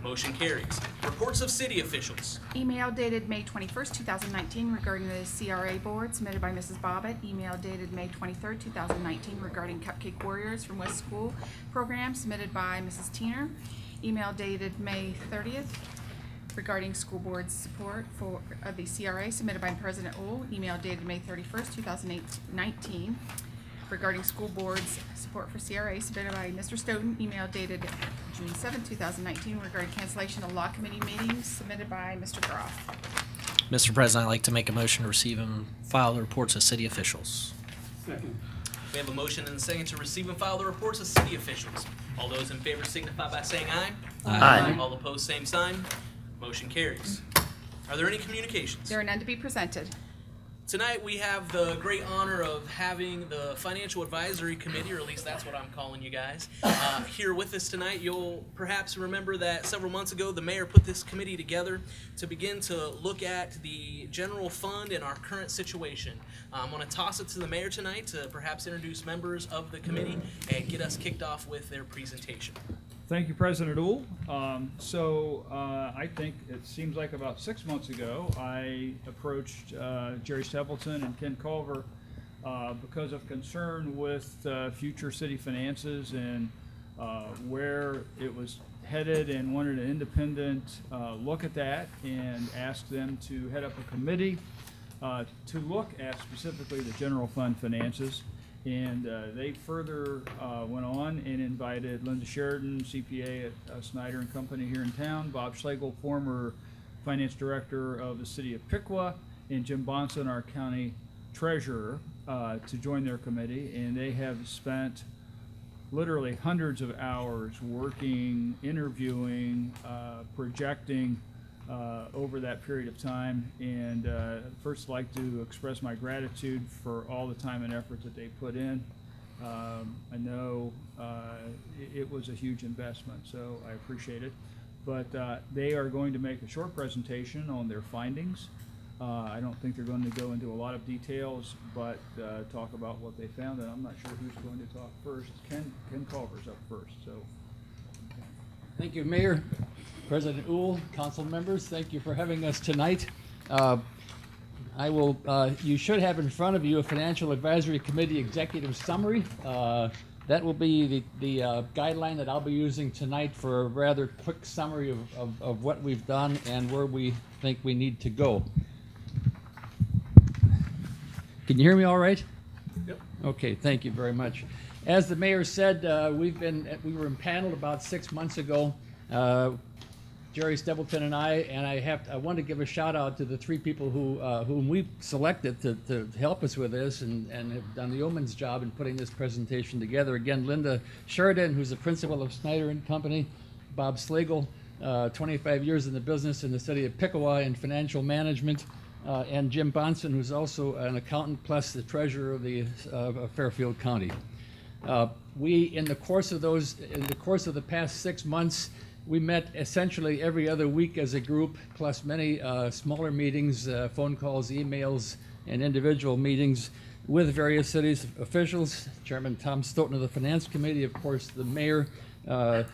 Motion carries. Reports of city officials. Email dated May 21st, 2019 regarding the CRA board submitted by Mrs. Bobbitt. Email dated May 23rd, 2019 regarding Cupcake Warriors from West School program submitted by Mrs. Teener. Email dated May 30th regarding school board support for the CRA submitted by President Uhl. Email dated May 31st, 2019 regarding school board's support for CRA submitted by Mr. Stoughton. Email dated June 7, 2019 regarding cancellation of law committee meetings submitted by Mr. Groff. Mr. President, I'd like to make a motion to receive and file the reports of city officials. Second. We have a motion and a second to receive and file the reports of city officials. All those in favor signify by saying aye. Aye. All opposed, same sign. Motion carries. Are there any communications? There are none to be presented. Tonight we have the great honor of having the Financial Advisory Committee, or at least that's what I'm calling you guys, here with us tonight. You'll perhaps remember that several months ago the mayor put this committee together to begin to look at the general fund and our current situation. I'm going to toss it to the mayor tonight to perhaps introduce members of the committee and get us kicked off with their presentation. Thank you, President Uhl. I think it seems like about 6 months ago, I approached Jerry Stapleton and Ken Culver because of concern with future city finances and where it was headed, and wanted an independent look at that, and asked them to head up a committee to look at specifically the general fund finances. And they further went on and invited Linda Sheridan, CPA at Snyder and Company here in town, Bob Schlegel, former finance director of the city of Piqua, and Jim Bonson, our county treasurer, to join their committee. And they have spent literally hundreds of hours working, interviewing, projecting over that period of time. And first, I'd like to express my gratitude for all the time and effort that they put in. I know it was a huge investment, so I appreciate it. But they are going to make a short presentation on their findings. I don't think they're going to go into a lot of details, but talk about what they found. And I'm not sure who's going to talk first. Ken Culver's up first. So. Thank you, Mayor, President Uhl, council members. Thank you for having us tonight. You should have in front of you a Financial Advisory Committee Executive Summary. That will be the guideline that I'll be using tonight for a rather quick summary of what we've done and where we think we need to go. Can you hear me all right? Yep. Okay, thank you very much. As the mayor said, we were impaneled about 6 months ago. Jerry Stapleton and I want to give a shout out to the 3 people whom we selected to help us with this and have done the yeoman's job in putting this presentation together. Again, Linda Sheridan, who's the principal of Snyder and Company, Bob Schlegel, 25 years in the business in the city of Piqua in financial management, and Jim Bonson, who's also an accountant plus the treasurer of Fairfield County. In the course of the past 6 months, we met essentially every other week as a group, plus many smaller meetings, phone calls, emails, and individual meetings with various city officials. Chairman Tom Stoughton of the Finance Committee, of course, the mayor, Bob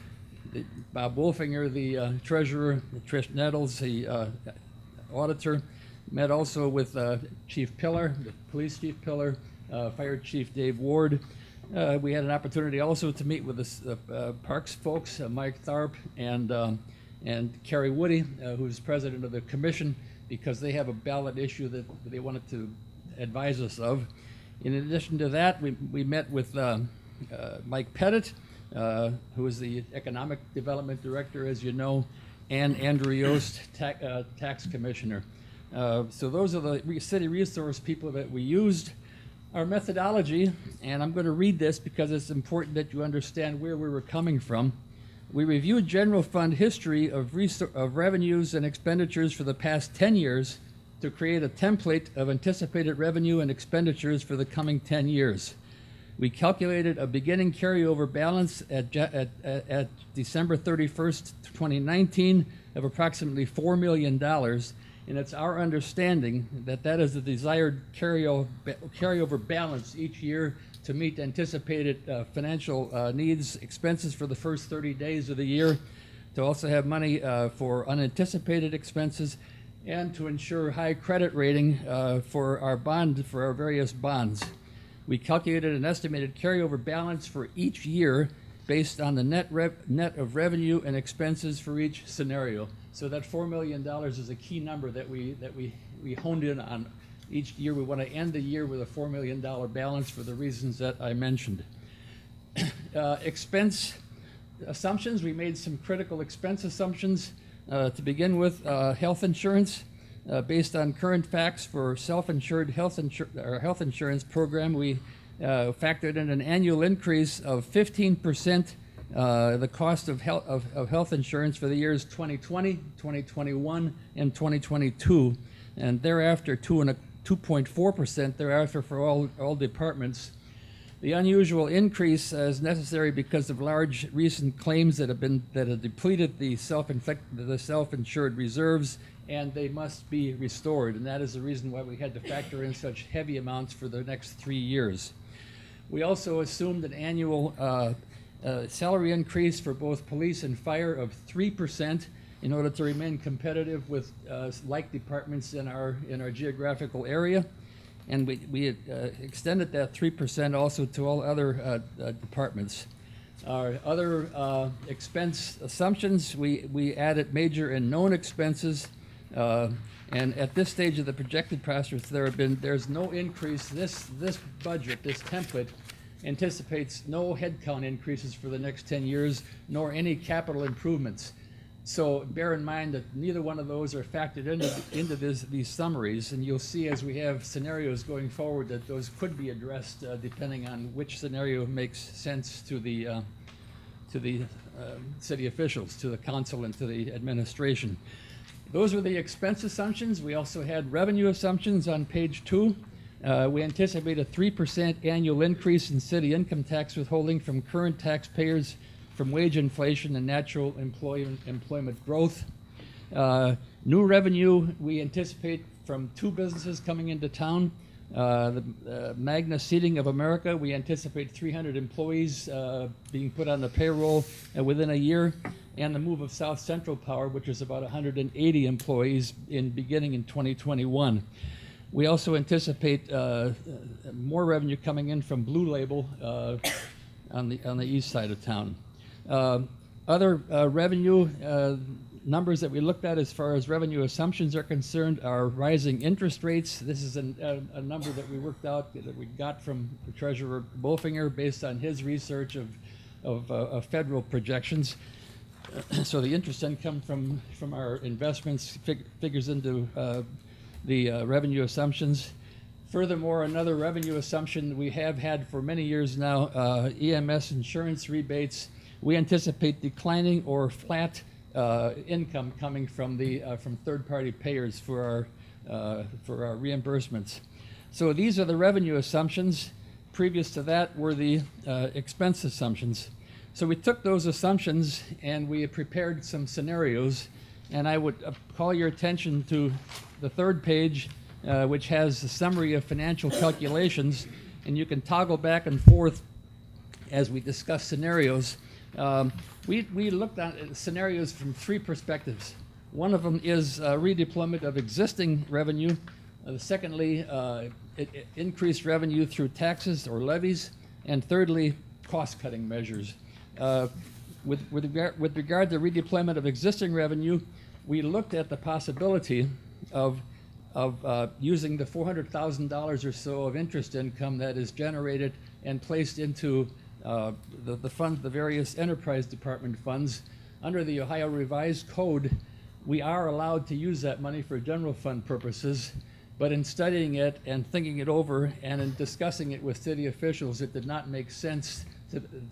Wolfinger, the treasurer, Trish Nettles, the auditor. Met also with Chief Pillar, the police chief Pillar, Fire Chief Dave Ward. We had an opportunity also to meet with the Parks folks, Mike Tharp and Kerry Woody, who's president of the commission, because they have a ballot issue that they wanted to advise us of. In addition to that, we met with Mike Pettit, who is the economic development director, as you know, and Andrew Yost, tax commissioner. So those are the city resource people that we used. Our methodology, and I'm going to read this because it's important that you understand where we were coming from. We reviewed general fund history of revenues and expenditures for the past 10 years to create a template of anticipated revenue and expenditures for the coming 10 years. We calculated a beginning carryover balance at December 31st, 2019 of approximately $4 million, and it's our understanding that that is the desired carryover balance each year to meet anticipated financial needs, expenses for the first 30 days of the year, to also have money for unanticipated expenses, and to ensure high credit rating for our various bonds. We calculated an estimated carryover balance for each year based on the net of revenue and expenses for each scenario. So that $4 million is a key number that we honed in on. Each year we want to end the year with a $4 million balance for the reasons that I mentioned. Expense assumptions, we made some critical expense assumptions. To begin with, health insurance. Based on current facts for self-insured health insurance program, we factored in an annual increase of 15%, the cost of health insurance for the years 2020, 2021, and 2022, and thereafter 2.4% thereafter for all departments. The unusual increase is necessary because of large recent claims that have depleted the self-insured reserves, and they must be restored, and that is the reason why we had to factor in such heavy amounts for the next 3 years. We also assumed an annual salary increase for both police and fire of 3% in order to remain competitive with like departments in our geographical area, and we extended that 3% also to all other departments. Our other expense assumptions, we added major and known expenses. And at this stage of the projected process, there's no increase. This budget, this template, anticipates no headcount increases for the next 10 years, nor any capital improvements. So bear in mind that neither one of those are factored into these summaries, and you'll see as we have scenarios going forward that those could be addressed depending on which scenario makes sense to the city officials, to the council, and to the administration. Those were the expense assumptions. We also had revenue assumptions on page 2. We anticipate a 3% annual increase in city income tax withholding from current taxpayers from wage inflation and natural employment growth. New revenue we anticipate from 2 businesses coming into town. The Magna Seating of America, we anticipate 300 employees being put on the payroll within a year, and the move of South Central Power, which is about 180 employees beginning in 2021. We also anticipate more revenue coming in from Blue Label on the east side of town. Other revenue numbers that we looked at as far as revenue assumptions are concerned are rising interest rates. This is a number that we worked out, that we got from Treasurer Bolfinger based on his research of federal projections. So the interest income from our investments figures into the revenue assumptions. Furthermore, another revenue assumption we have had for many years now, EMS insurance rebates. We anticipate declining or flat income coming from third-party payers for our reimbursements. So these are the revenue assumptions. Previous to that were the expense assumptions. So we took those assumptions and we prepared some scenarios, and I would call your attention to the 3rd page, which has a summary of financial calculations, and you can toggle back and forth as we discuss scenarios. We looked at scenarios from 3 perspectives. One of them is redeployment of existing revenue. Secondly, increased revenue through taxes or levies. And thirdly, cost-cutting measures. With regard to redeployment of existing revenue, we looked at the possibility of using the $400,000 or so of interest income that is generated and placed into the various enterprise department funds. Under the Ohio Revised Code, we are allowed to use that money for general fund purposes, But in studying it and thinking it over and in discussing it with city officials, it did not make sense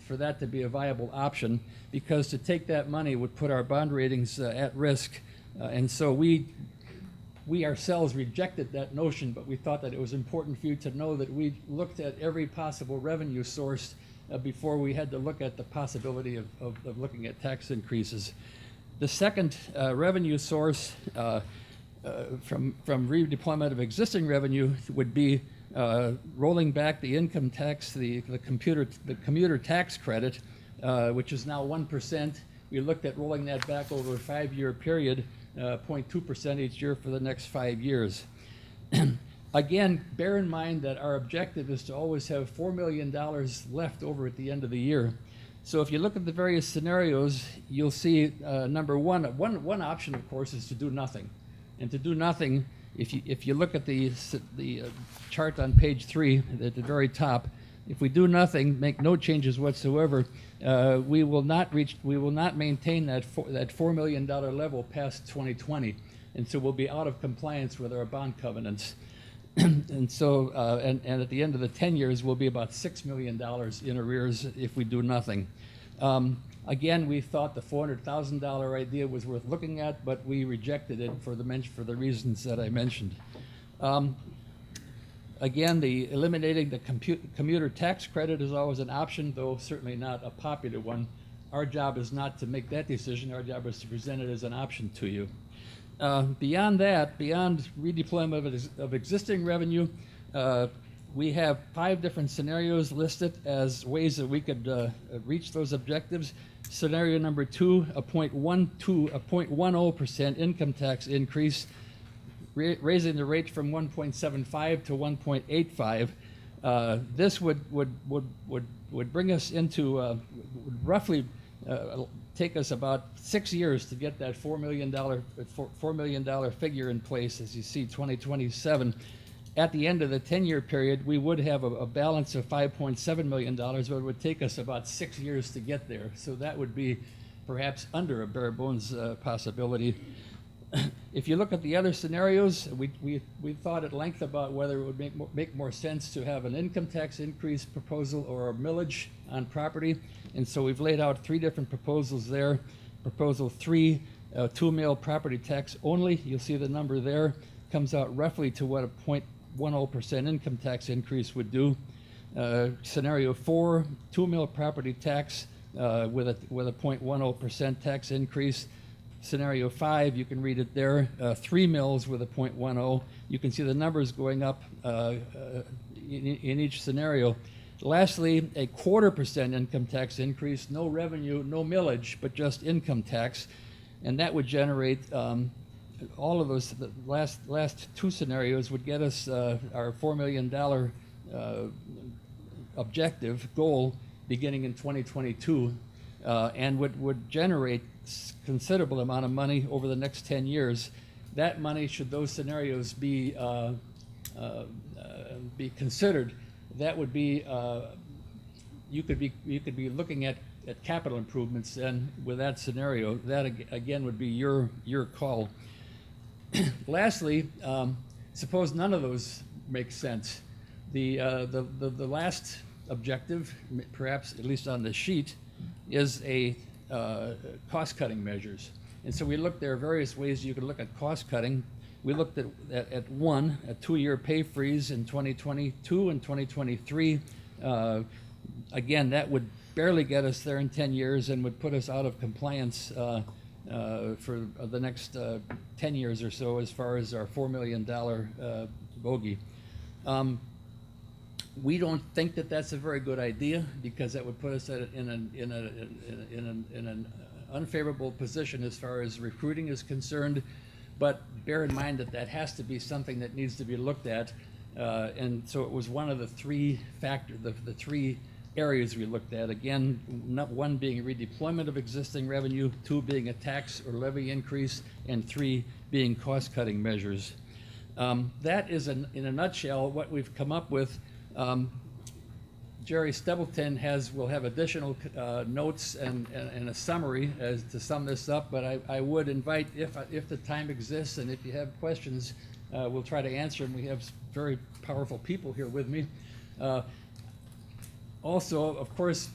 for that to be a viable option, because to take that money would put our bond ratings at risk. And so we ourselves rejected that notion, but we thought that it was important for you to know that we looked at every possible revenue source before we had to look at the possibility of looking at tax increases. The second revenue source from redeployment of existing revenue would be rolling back the income tax, the commuter tax credit, which is now 1%. We looked at rolling that back over a 5-year period, 0.2% each year for the next 5 years. Again, bear in mind that our objective is to always have $4 million left over at the end of the year. So if you look at the various scenarios, you'll see number one option, of course, is to do nothing. And to do nothing, if you look at the chart on page 3 at the very top, if we do nothing, make no changes whatsoever, we will not maintain that $4 million level past 2020, and so we'll be out of compliance with our bond covenants. And so, and at the end of the 10 years, we'll be about $6 million in arrears if we do nothing. Again, we thought the $400,000 idea was worth looking at, but we rejected it for the reasons that I mentioned. Again, eliminating the commuter tax credit is always an option, though certainly not a popular one. Our job is not to make that decision. Our job is to present it as an option to you. Beyond that, beyond redeployment of existing revenue, we have 5 different scenarios listed as ways that we could reach those objectives. Scenario number 2, a 0.10% income tax increase, raising the rate from 1.75 to 1.85. This would bring us into would roughly take us about 6 years to get that $4 million figure in place. As you see, 2027. At the end of the 10-year period, we would have a balance of $5.7 million, but it would take us about 6 years to get there. So that would be perhaps under a bare bones possibility. If you look at the other scenarios, we thought at length about whether it would make more sense to have an income tax increase proposal or a millage on property. And so we've laid out 3 different proposals there. Proposal 3, 2-mil property tax only. You'll see the number there. Comes out roughly to what a 0.10% income tax increase would do. Scenario 4, 2-mil property tax with a 0.10% tax increase. Scenario 5, you can read it there, 3 mills with a 0.10. You can see the numbers going up in each scenario. Lastly, a 0.25% income tax increase, no revenue, no millage, but just income tax. And that would generate all of those, the last 2 scenarios would get us our $4 million objective goal beginning in 2022 and would generate considerable amount of money over the next 10 years. That money, should those scenarios be considered, that would be you could be looking at capital improvements then with that scenario. That again would be your call. Lastly, suppose none of those make sense. The last objective, perhaps at least on the sheet, is a cost-cutting measures. And so we looked, there are various ways you could look at cost-cutting. We looked at a 2-year pay freeze in 2022 and 2023. Again, that would barely get us there in 10 years and would put us out of compliance for the next 10 years or so as far as our $4 million bogey. We don't think that that's a very good idea, because that would put us in an unfavorable position as far as recruiting is concerned. But bear in mind that that has to be something that needs to be looked at. And so it was one of the 3 factors, the 3 areas we looked at. Again, 1 being redeployment of existing revenue, 2 being a tax or levy increase, and 3 being cost-cutting measures. That is, in a nutshell, what we've come up with. Jerry Stebleton will have additional notes and a summary as to sum this up, but I would invite, if the time exists and if you have questions, we'll try to answer them. We have very powerful people here with me. Also, of course,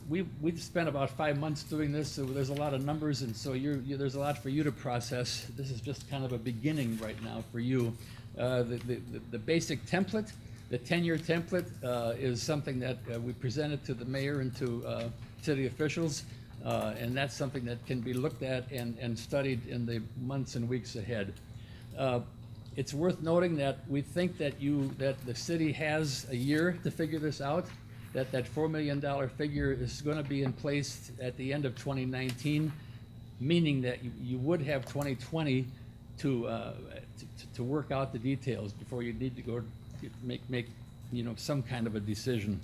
we've spent about 5 months doing this, so there's a lot of numbers, and so there's a lot for you to process. This is just kind of a beginning right now for you. The basic template, the 10-year template, is something that we presented to the mayor and to city officials, and that's something that can be looked at and studied in the months and weeks ahead. It's worth noting that we think that the city has a year to figure this out, that $4 million figure is going to be in place at the end of 2019, meaning that you would have 2020 to work out the details before you need to go make some kind of a decision.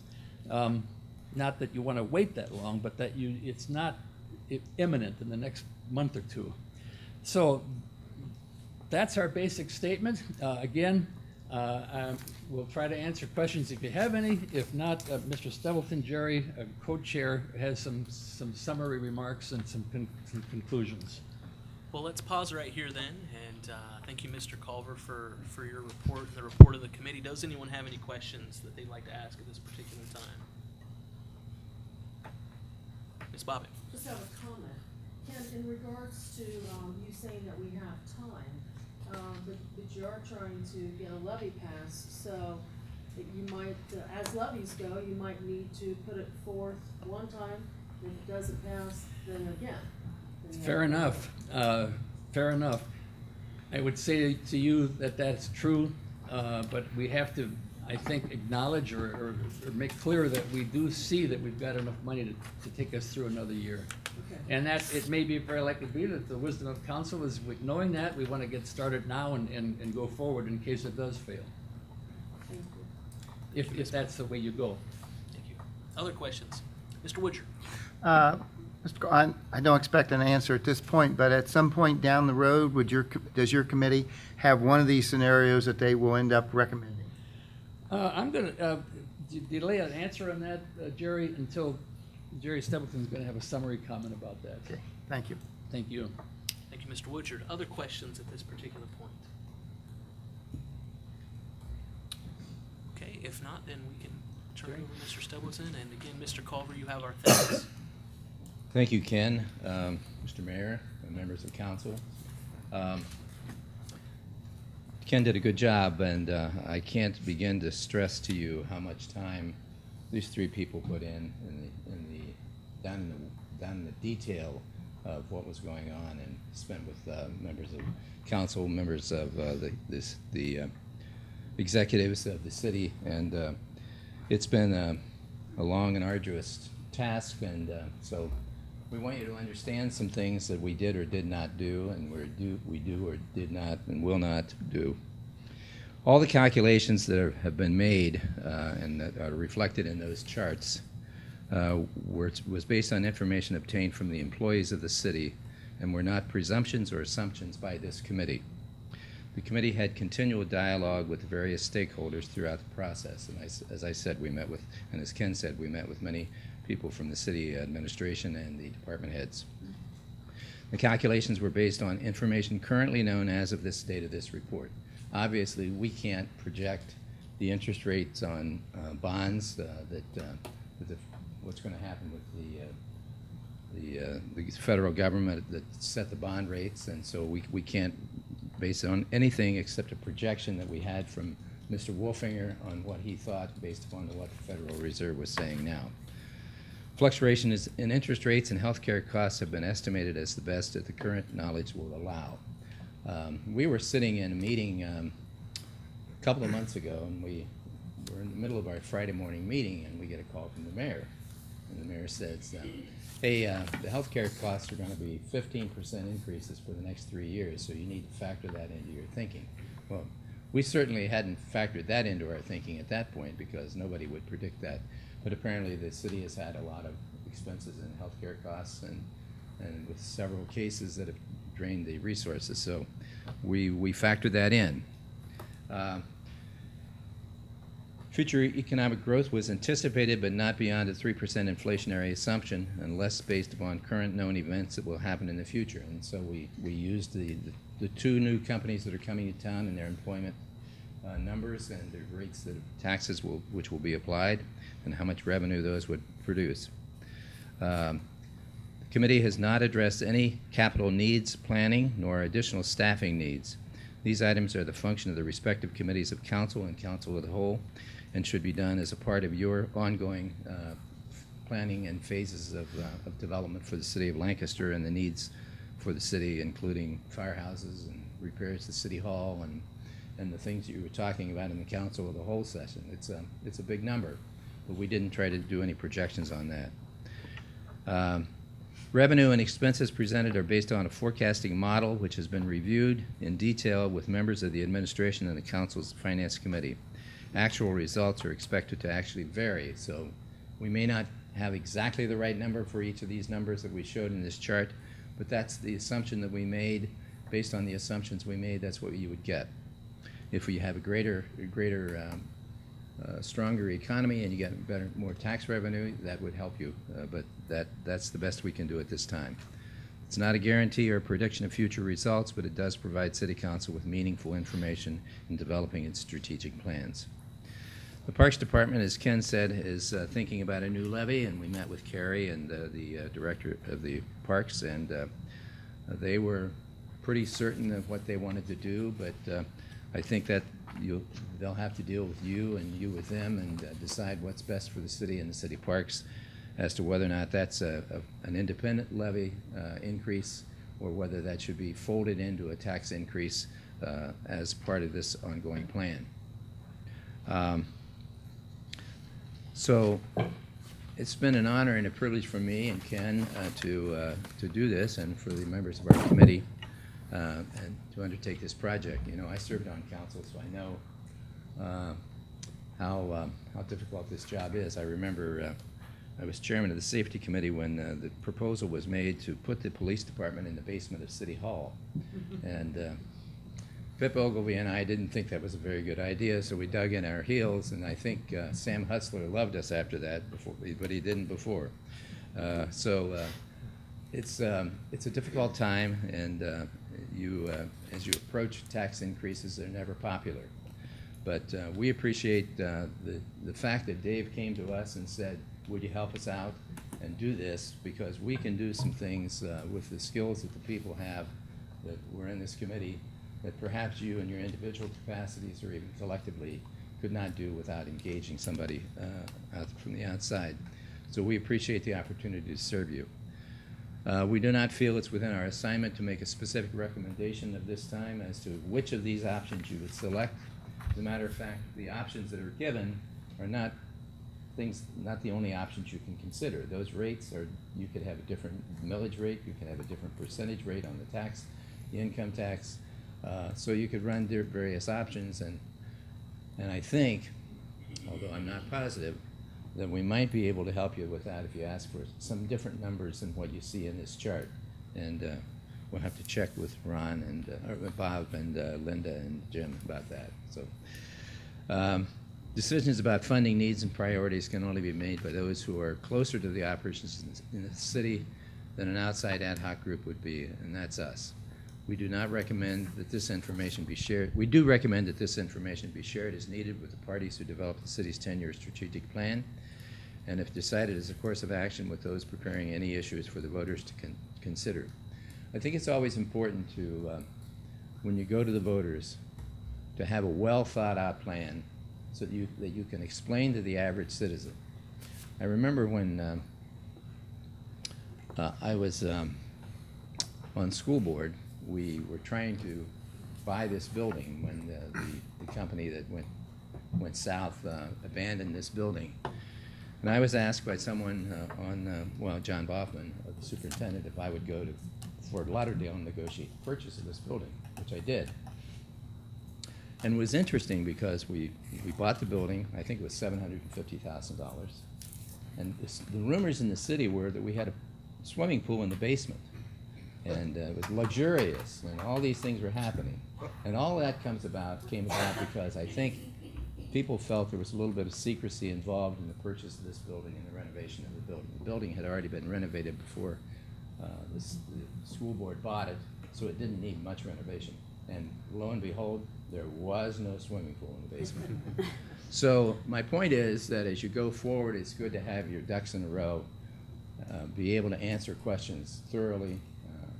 Not that you want to wait that long, but that it's not imminent in the next month or two. So that's our basic statement. Again, we'll try to answer questions if you have any. If not, Mr. Stubbleton, Jerry, co-chair, has some summary remarks and some conclusions. Well, let's pause right here then, and thank you, Mr. Culver, for your report and the report of the committee. Does anyone have any questions that they'd like to ask at this particular time? Ms. Bobbitt. Just have a comment. Ken, in regards to you saying that we have time, but you are trying to get a levy passed, so that you might, as levies go, you might need to put it forth one time. If it doesn't pass, then again. Fair enough. Fair enough. I would say to you that that's true, but we have to, I think, acknowledge or make clear that we do see that we've got enough money to take us through another year. Okay. And that it may be very likely to be that the wisdom of council is, knowing that, we want to get started now and go forward in case it does fail. Thank you. If that's the way you go. Thank you. Other questions? Mr. Woodger. I don't expect an answer at this point, but at some point down the road, does your committee have one of these scenarios that they will end up recommending? I'm going to delay an answer on that, Jerry, until Jerry Stubbleton's going to have a summary comment about that. Okay. Thank you. Thank you. Thank you, Mr. Woodger. Other questions at this particular point? Okay, if not, then we can turn it over to Mr. Stubbleton. And again, Mr. Culver, you have our thanks. Thank you, Ken, Mr. Mayor, and members of council. Ken did a good job, and I can't begin to stress to you how much time these three people put down in the detail of what was going on, and spent with members of council, members of the executives of the city, and it's been a long and arduous task, and so we want you to understand some things that we did or did not do, and we do or did not and will not do. All the calculations that have been made and that are reflected in those charts was based on information obtained from the employees of the city and were not presumptions or assumptions by this committee. The committee had continual dialogue with the various stakeholders throughout the process, and as I said, we met with, and as Ken said, we met with many people from the city administration and the department heads. The calculations were based on information currently known as of this date of this report. Obviously, we can't project the interest rates on bonds, what's going to happen with the federal government that set the bond rates, and so we can't base it on anything except a projection that we had from Mr. Wolfinger on what he thought based upon what the Federal Reserve was saying now. Fluctuations in interest rates and healthcare costs have been estimated as the best that the current knowledge will allow. We were sitting in a meeting a couple of months ago, and we were in the middle of our Friday morning meeting, and we get a call from the mayor. And the mayor says, hey, the healthcare costs are going to be 15% increases for the next 3 years, so you need to factor that into your thinking. Well, we certainly hadn't factored that into our thinking at that point because nobody would predict that. But apparently the city has had a lot of expenses in healthcare costs and with several cases that have drained the resources. So we factored that in. Future economic growth was anticipated, but not beyond a 3% inflationary assumption, unless based upon current known events that will happen in the future. And so we used the two new companies that are coming to town and their employment numbers and the rates of taxes which will be applied and how much revenue those would produce. The committee has not addressed any capital needs planning nor additional staffing needs. These items are the function of the respective committees of council and council as a whole, and should be done as a part of your ongoing planning and phases of development for the city of Lancaster and the needs for the city, including firehouses and repairs to City Hall and the things that you were talking about in the council of the whole session. It's a big number, but we didn't try to do any projections on that. Revenue and expenses presented are based on a forecasting model which has been reviewed in detail with members of the administration and the council's finance committee. Actual results are expected to actually vary, so we may not have exactly the right number for each of these numbers that we showed in this chart, but that's the assumption that we made. Based on the assumptions we made, that's what you would get. If we have a stronger economy and you get more tax revenue, that would help you, but that's the best we can do at this time. It's not a guarantee or a prediction of future results, but it does provide City Council with meaningful information in developing its strategic plans. The Parks Department, as Ken said, is thinking about a new levy, and we met with Carrie and the director of the parks, and they were pretty certain of what they wanted to do, but I think that they'll have to deal with you and you with them and decide what's best for the city and the city parks as to whether or not that's an independent levy increase or whether that should be folded into a tax increase as part of this ongoing plan. So it's been an honor and a privilege for me and Ken to do this, and for the members of our committee and to undertake this project. You know, I served on council, so I know how difficult this job is. I remember I was chairman of the safety committee when the proposal was made to put the police department in the basement of City Hall, and Pip Ogilvy and I didn't think that was a very good idea, so we dug in our heels, and I think Sam Hutzler loved us after that, but he didn't before. It's a difficult time, and as you approach tax increases, they're never popular. But we appreciate the fact that Dave came to us and said, would you help us out and do this, because we can do some things with the skills that the people have that were in this committee that perhaps you in your individual capacities or even collectively could not do without engaging somebody out from the outside. So we appreciate the opportunity to serve you. We do not feel it's within our assignment to make a specific recommendation at this time as to which of these options you would select. As a matter of fact, the options that are given are not the only options you can consider. Those rates are, you could have a different millage rate, you can have a different percentage rate on the tax, the income tax. So you could run various options, and I think, although I'm not positive, that we might be able to help you with that if you ask for some different numbers than what you see in this chart. And we'll have to check with Ron and or Bob and Linda and Jim about that. So decisions about funding needs and priorities can only be made by those who are closer to the operations in the city than an outside ad hoc group would be, and that's us. We do not recommend that this information be shared. We do recommend that this information be shared as needed with the parties who develop the city's 10-year strategic plan, and if decided as a course of action with those preparing any issues for the voters to consider. I think it's always important to, when you go to the voters, to have a well thought out plan so that you can explain to the average citizen. I remember when I was on school board, we were trying to buy this building when the company that went south abandoned this building. And I was asked by someone John Boffman, the superintendent, if I would go to Fort Lauderdale and negotiate the purchase of this building, which I did. And it was interesting because we bought the building. I think it was $750,000. And the rumors in the city were that we had a swimming pool in the basement. And it was luxurious, and all these things were happening. And all that came about because I think people felt there was a little bit of secrecy involved in the purchase of this building and the renovation of the building. The building had already been renovated before the school board bought it, so it didn't need much renovation. And lo and behold, there was no swimming pool in the basement. So my point is that as you go forward, it's good to have your ducks in a row, be able to answer questions thoroughly,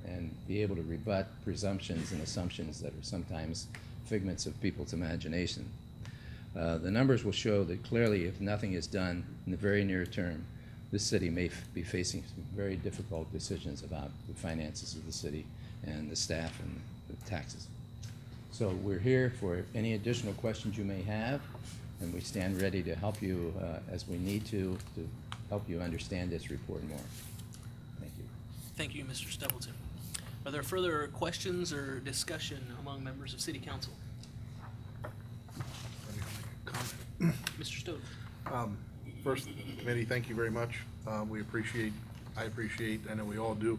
and be able to rebut presumptions and assumptions that are sometimes figments of people's imagination. The numbers will show that clearly if nothing is done in the very near term, this city may be facing some very difficult decisions about the finances of the city and the staff and the taxes. So we're here for any additional questions you may have, and we stand ready to help you as we need to help you understand this report more. Thank you. Thank you, Mr. Stubbleton. Are there further questions or discussion among members of City Council? Mr. Stoughton. First, committee, thank you very much. I appreciate, I know we all do,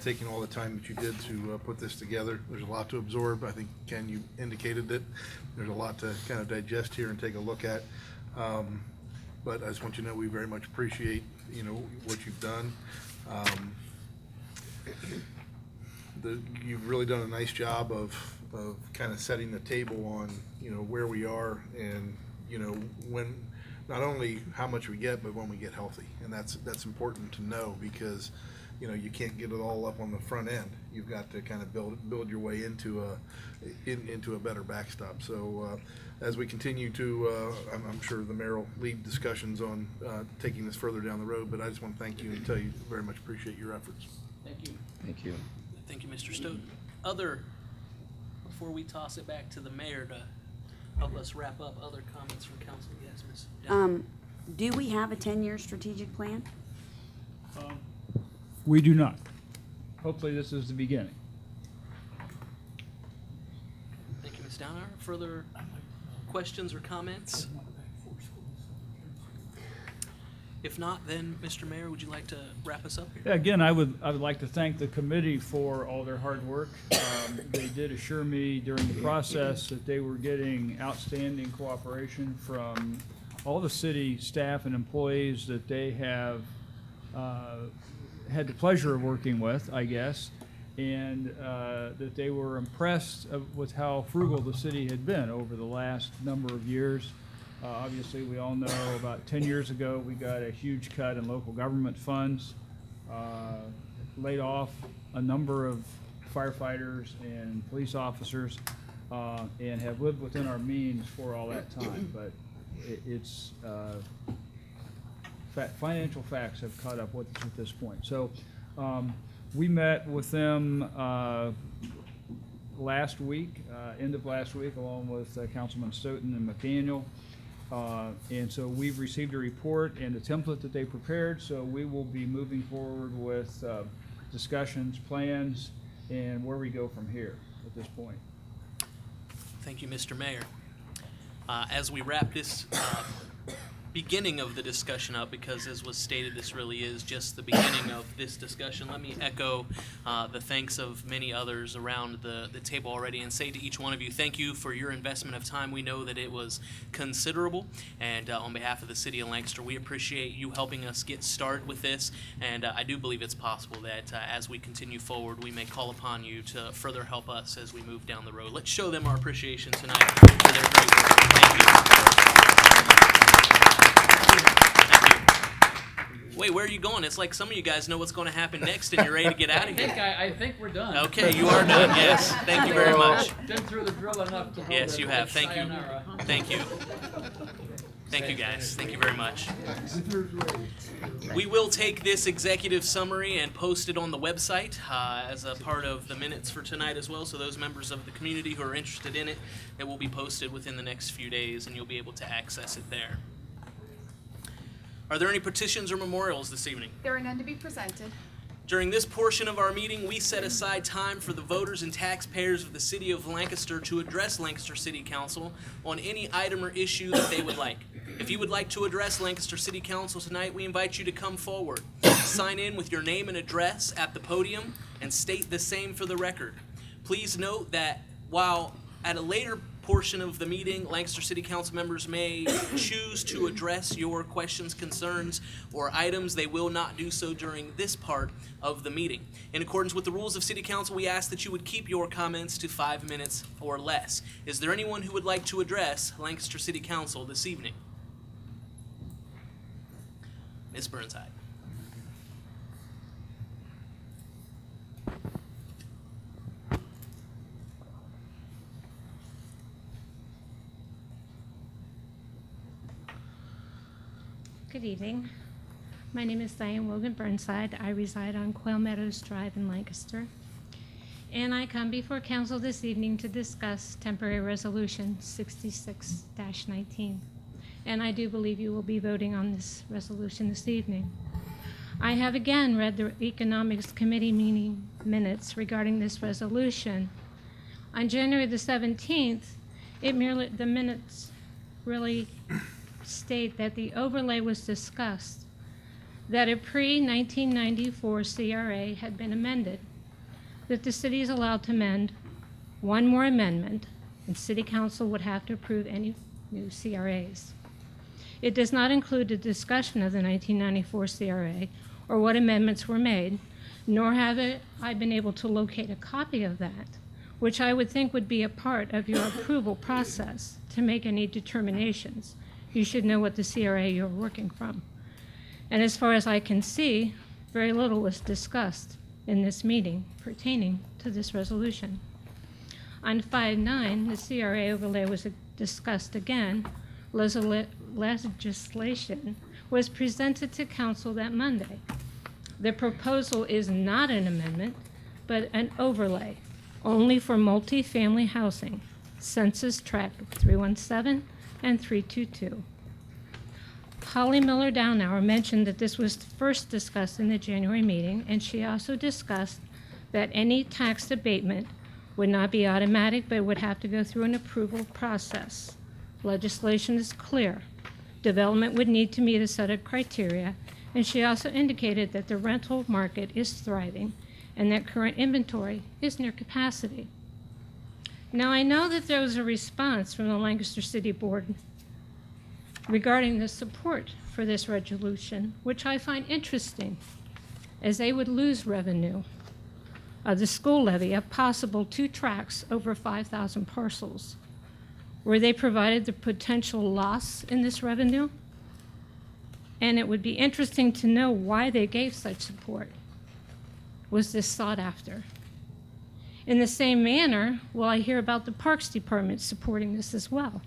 taking all the time that you did to put this together. There's a lot to absorb. I think, Ken, you indicated that there's a lot to kind of digest here and take a look at. But I just want you to know we very much appreciate, what you've done. You've really done a nice job of kind of setting the table on, where we are and, when, not only how much we get, but when we get healthy. And that's important to know because, you can't get it all up on the front end. You've got to kind of build your way into a better backstop. So as we continue to, I'm sure the mayor will lead discussions on taking this further down the road, but I just want to thank you and tell you very much appreciate your efforts. Thank you. Thank you. Thank you, Mr. Stoughton. Before we toss it back to the mayor to help us wrap up, other comments from council? Yes, Ms. Downing. Do we have a 10-year strategic plan? We do not. Hopefully this is the beginning. Thank you, Ms. Downer. Further questions or comments? If not, then, Mr. Mayor, would you like to wrap us up here? Yeah, again, I would like to thank the committee for all their hard work. They did assure me during the process that they were getting outstanding cooperation from all the city staff and employees that they have had the pleasure of working with, I guess, and that they were impressed with how frugal the city had been over the last number of years. Obviously, we all know about 10 years ago, we got a huge cut in local government funds, laid off a number of firefighters and police officers, and have lived within our means for all that time. But financial facts have caught up with us at this point. So we met with them last week, end of last week, along with Councilman Stoughton and McDaniel. And so we've received a report and a template that they prepared, so we will be moving forward with discussions, plans, and where we go from here at this point. Thank you, Mr. Mayor. As we wrap this beginning of the discussion up, because as was stated, this really is just the beginning of this discussion, let me echo the thanks of many others around the table already and say to each one of you, thank you for your investment of time. We know that it was considerable, and on behalf of the city of Lancaster, we appreciate you helping us get started with this, and I do believe it's possible that as we continue forward, we may call upon you to further help us as we move down the road. Let's show them our appreciation tonight for their great work. Thank you. Wait, where are you going? It's like some of you guys know what's going to happen next and you're ready to get out of here. I think we're done. Okay, you are done, yes. Thank you very much. Been through the drill enough to know Yes, that you have. it's Thank you. sayonara. Thank you. Thank you, guys. Thank you very much. We will take this executive summary and post it on the website as a part of the minutes for tonight as well. So those members of the community who are interested in it, it will be posted within the next few days and you'll be able to access it there. Are there any petitions or memorials this evening? There are none to be presented. During this portion of our meeting, we set aside time for the voters and taxpayers of the city of Lancaster to address Lancaster City Council on any item or issue that they would like. If you would like to address Lancaster City Council tonight, we invite you to come forward. Sign in with your name and address at the podium and state the same for the record. Please note that while at a later portion of the meeting, Lancaster City Council members may choose to address your questions, concerns, or items. They will not do so during this part of the meeting. In accordance with the rules of City Council, we ask that you would keep your comments to 5 minutes or less. Is there anyone who would like to address Lancaster City Council this evening? Ms. Burnside. Good evening. My name is Diane Wogan Burnside. I reside on Quail Meadows Drive in Lancaster. And I come before council this evening to discuss temporary resolution 66-19. And I do believe you will be voting on this resolution this evening. I have again read the Economics Committee meeting minutes regarding this resolution. On January the 17th, the minutes really state that the overlay was discussed, that a pre-1994 CRA had been amended, that the city is allowed to amend one more amendment, and City Council would have to approve any new CRAs. It does not include a discussion of the 1994 CRA or what amendments were made, nor have I been able to locate a copy of that, which I would think would be a part of your approval process to make any determinations. You should know what the CRA you're working from. And as far as I can see, very little was discussed in this meeting pertaining to this resolution. On 5/9, the CRA overlay was discussed again. Legislation was presented to council that Monday. The proposal is not an amendment, but an overlay, only for multifamily housing, Census Tract 317 and 322. Holly Miller Downhour mentioned that this was first discussed in the January meeting, and she also discussed that any tax abatement would not be automatic, but would have to go through an approval process. Legislation is clear. Development would need to meet a set of criteria, and she also indicated that the rental market is thriving and that current inventory is near capacity. Now, I know that there was a response from the Lancaster City Board regarding the support for this resolution, which I find interesting, as they would lose revenue of the school levy of possible 2 tracts over 5,000 parcels. Were they provided the potential loss in this revenue? And it would be interesting to know why they gave such support. Was this sought after? In the same manner, will I hear about the Parks Department supporting this as well?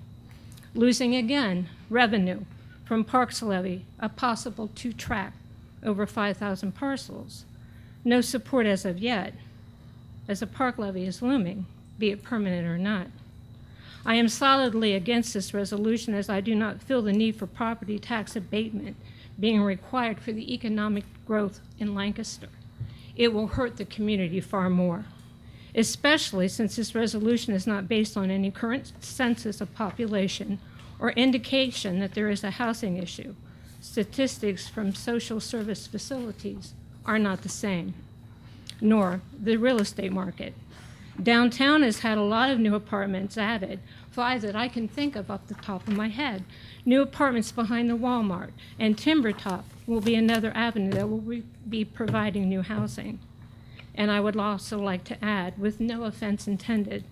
Losing again revenue from Parks levy, a possible 2 tract over 5,000 parcels. No support as of yet, as a park levy is looming, be it permanent or not. I am solidly against this resolution, as I do not feel the need for property tax abatement being required for the economic growth in Lancaster. It will hurt the community far more, especially since this resolution is not based on any current census of population or indication that there is a housing issue. Statistics from social service facilities are not the same, nor the real estate market. Downtown has had a lot of new apartments added, 5 that I can think of off the top of my head. New apartments behind the Walmart, and Timbertop will be another avenue that will be providing new housing. And I would also like to add, with no offense intended,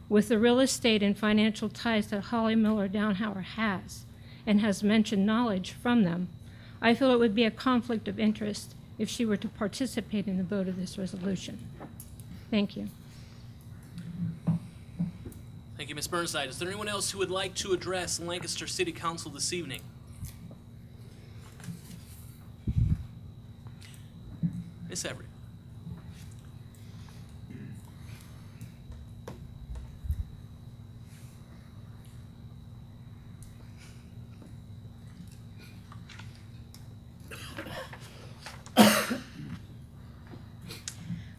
with the real estate and financial ties that Holly Miller Downhour has, and has mentioned knowledge from them, I feel it would be a conflict of interest if she were to participate in the vote of this resolution. Thank you. Thank you, Ms. Burnside. Is there anyone else who would like to address Lancaster City Council this evening? Ms. Everett.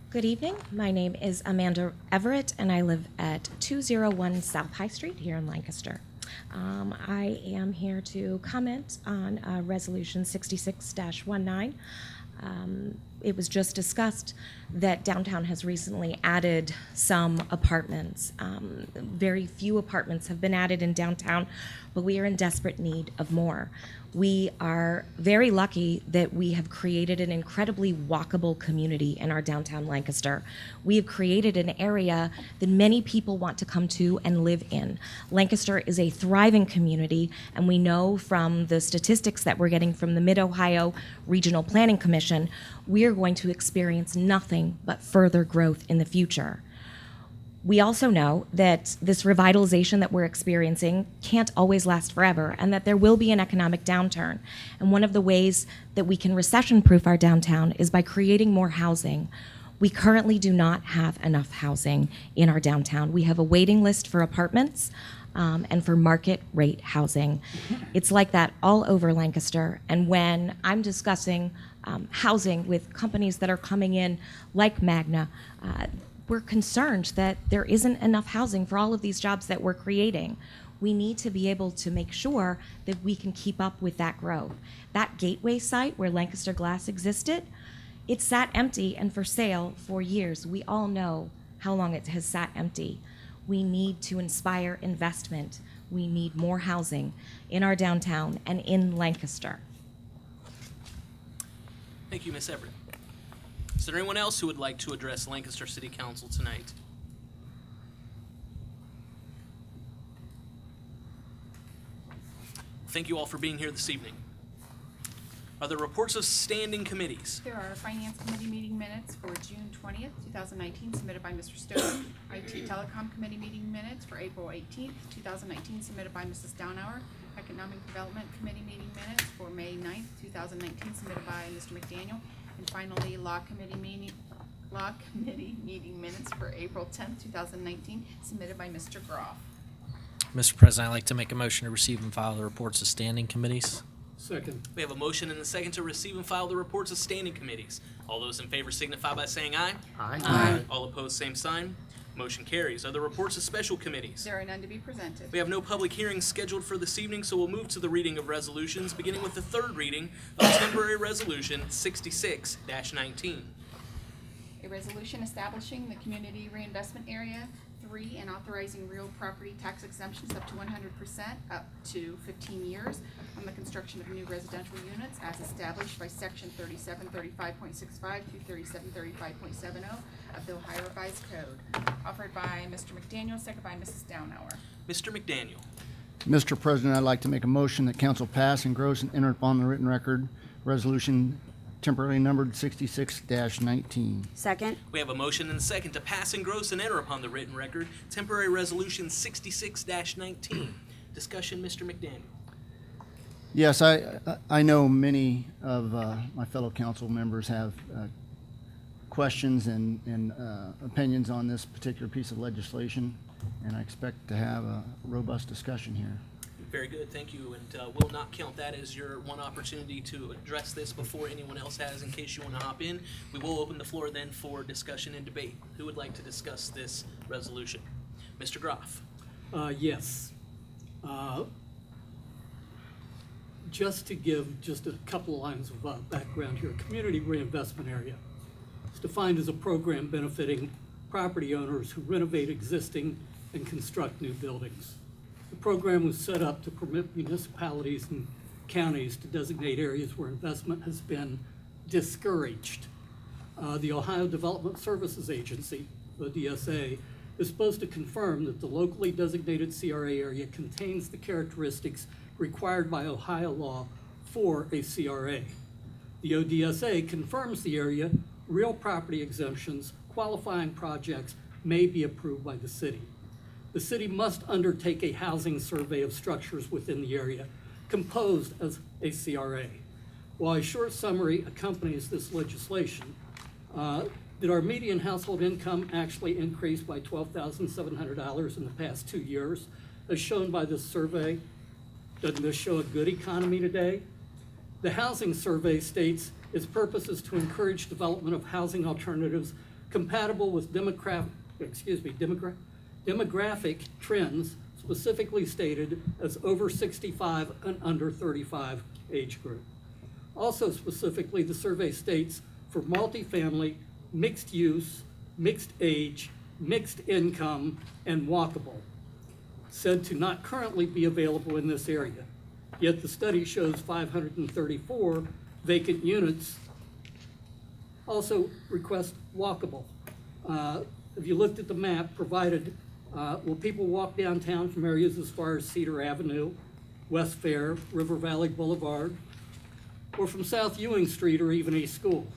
Good evening. My name is Amanda Everett, and I live at 201 South High Street here in Lancaster. I am here to comment on Resolution 66-19. It was just discussed that downtown has recently added some apartments. Very few apartments have been added in downtown, but we are in desperate need of more. We are very lucky that we have created an incredibly walkable community in our downtown Lancaster. We have created an area that many people want to come to and live in. Lancaster is a thriving community, and we know from the statistics that we're getting from the Mid-Ohio Regional Planning Commission, we are going to experience nothing but further growth in the future. We also know that this revitalization that we're experiencing can't always last forever, and that there will be an economic downturn. And one of the ways that we can recession-proof our downtown is by creating more housing. We currently do not have enough housing in our downtown. We have a waiting list for apartments and for market rate housing. It's like that all over Lancaster. And when I'm discussing housing with companies that are coming in like Magna, we're concerned that there isn't enough housing for all of these jobs that we're creating. We need to be able to make sure that we can keep up with that growth. That Gateway site where Lancaster Glass existed, it sat empty and for sale for years. We all know how long it has sat empty. We need to inspire investment. We need more housing in our downtown and in Lancaster. Thank you, Ms. Everett. Is there anyone else who would like to address Lancaster City Council tonight? Thank you all for being here this evening. Are there reports of standing committees? There are Finance Committee meeting minutes for June 20th, 2019, submitted by Mr. Stone. IT Telecom Committee meeting minutes for April 18th, 2019, submitted by Mrs. Downhour. Economic Development Committee meeting minutes for May 9th, 2019, submitted by Mr. McDaniel. And finally, Law Committee meeting minutes for April 10th, 2019, submitted by Mr. Groff. Mr. President, I'd like to make a motion to receive and file the reports of standing committees. Second. We have a motion and a second to receive and file the reports of standing committees. All those in favor signify by saying aye. Aye. Aye. All opposed, same sign. Motion carries. Are there reports of special committees? There are none to be presented. We have no public hearings scheduled for this evening, so we'll move to the reading of resolutions, beginning with the third reading of temporary resolution 66-19. A resolution establishing the Community Reinvestment Area 3 and authorizing real property tax exemptions up to 100% up to 15 years on the construction of new residential units as established by Section 3735.65 through 3735.70 of the Ohio Revised Code. Offered by Mr. McDaniel, second by Mrs. Downhour. Mr. McDaniel. Mr. President, I'd like to make a motion that council pass, engross, and enter upon the written record resolution temporarily numbered 66-19. Second. We have a motion and a second to pass, engross, and enter upon the written record temporary resolution 66-19. Discussion, Mr. McDaniel. Yes, I know many of my fellow council members have questions and opinions on this particular piece of legislation, and I expect to have a robust discussion here. Very good, thank you, and we'll not count that as your one opportunity to address this before anyone else has, in case you want to hop in. We will open the floor then for discussion and debate. Who would like to discuss this resolution? Mr. Groff. Yes. Just to give just a couple lines of background here, Community Reinvestment Area is defined as a program benefiting property owners who renovate existing and construct new buildings. The program was set up to permit municipalities and counties to designate areas where investment has been discouraged. The Ohio Development Services Agency, ODSA, is supposed to confirm that the locally designated CRA area contains the characteristics required by Ohio law for a CRA. The ODSA confirms the area, real property exemptions, qualifying projects may be approved by the city. The city must undertake a housing survey of structures within the area, composed as a CRA. While a short summary accompanies this legislation, did our median household income actually increase by $12,700 in the past 2 years, as shown by this survey? Doesn't this show a good economy today? The housing survey states its purpose is to encourage development of housing alternatives compatible with demographic trends, specifically stated as over 65 and under 35 age group. Also specifically, the survey states for multifamily, mixed use, mixed age, mixed income, and walkable, said to not currently be available in this area. Yet the study shows 534 vacant units also request walkable. If you looked at the map provided, will people walk downtown from areas as far as Cedar Avenue, West Fair, River Valley Boulevard, or from South Ewing Street or even East School?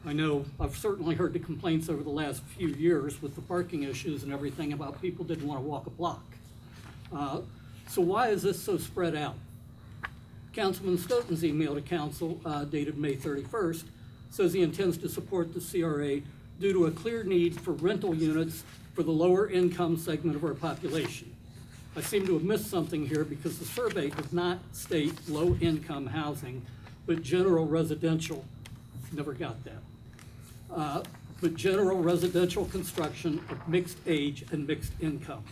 I know I've certainly heard the complaints over the last few years with the parking issues and everything about people didn't want to walk a block. So why is this so spread out? Councilman Stoughton's email to council dated May 31st says he intends to support the CRA due to a clear need for rental units for the lower income segment of our population. I seem to have missed something here because the survey does not state low income housing, but general residential. Never got that. But general residential construction of mixed age and mixed income.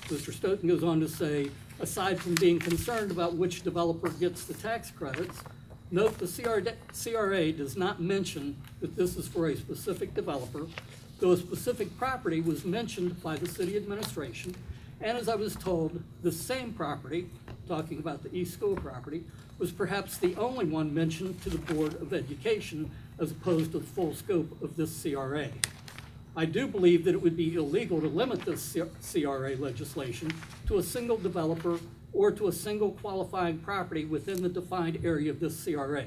Mr. Stoughton goes on to say, aside from being concerned about which developer gets the tax credits, note the CRA does not mention that this is for a specific developer, though a specific property was mentioned by the city administration. And as I was told, the same property, talking about the East School property, was perhaps the only one mentioned to the Board of Education as opposed to the full scope of this CRA. I do believe that it would be illegal to limit this CRA legislation to a single developer or to a single qualifying property within the defined area of this CRA.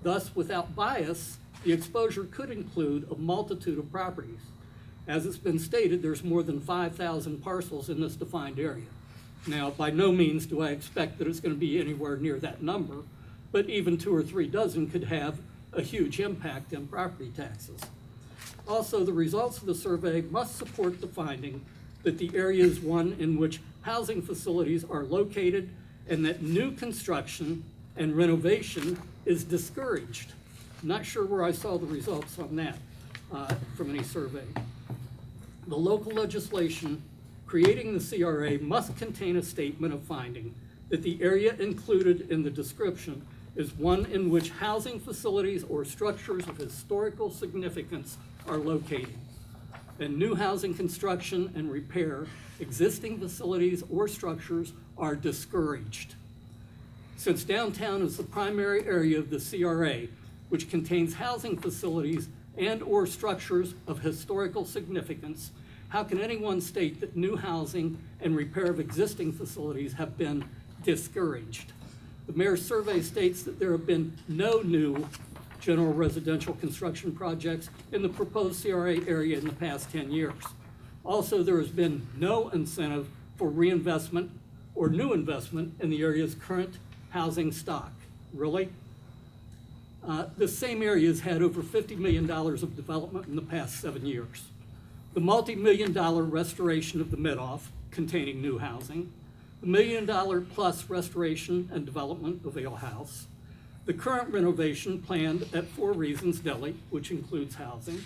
Thus, without bias, the exposure could include a multitude of properties. As it's been stated, there's more than 5,000 parcels in this defined area. Now, by no means do I expect that it's going to be anywhere near that number, but even 2 or 3 dozen could have a huge impact on property taxes. Also, the results of the survey must support the finding that the area is one in which housing facilities are located and that new construction and renovation is discouraged. I'm not sure where I saw the results on that from any survey. The local legislation creating the CRA must contain a statement of finding that the area included in the description is one in which housing facilities or structures of historical significance are located, and new housing construction and repair existing facilities or structures are discouraged. Since downtown is the primary area of the CRA, which contains housing facilities and or structures of historical significance, how can anyone state that new housing and repair of existing facilities have been discouraged? The mayor's survey states that there have been no new general residential construction projects in the proposed CRA area in the past 10 years. Also, there has been no incentive for reinvestment or new investment in the area's current housing stock. Really? This same area has had over $50 million of development in the past 7 years. The multi-million-dollar restoration of the Mid-Off, containing new housing, the $1 million plus restoration and development of Ale House, the current renovation planned at 4 Reasons Deli, which includes housing,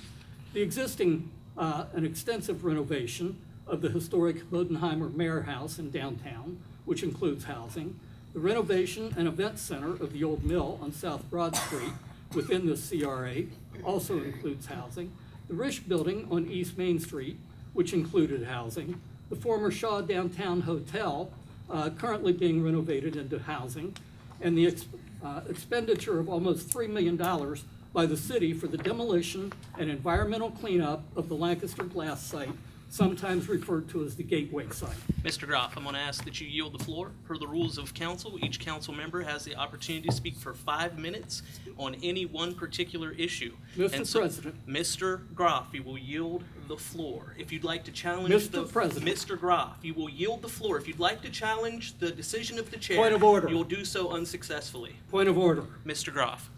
the existing an extensive renovation of the historic Bodenheimer Mayor House in downtown, which includes housing, the renovation and event center of the old mill on South Broad Street within the CRA also includes housing, the Risch Building on East Main Street, which included housing, the former Shaw Downtown Hotel currently being renovated into housing, and the expenditure of almost $3 million by the city for the demolition and environmental cleanup of the Lancaster glass site, sometimes referred to as the Gateway site. Mr. Groff, I'm going to ask that you yield the floor. Per the rules of council, each council member has the opportunity to speak for 5 minutes on any one particular issue. Mr. President. Mr. Groff, you will yield the floor. If you'd like to challenge Mr. President. Mr. Groff, you will yield the floor. If you'd like to challenge the decision of the chair, Point of order. you will do so unsuccessfully. Point of order. Mr. Groff.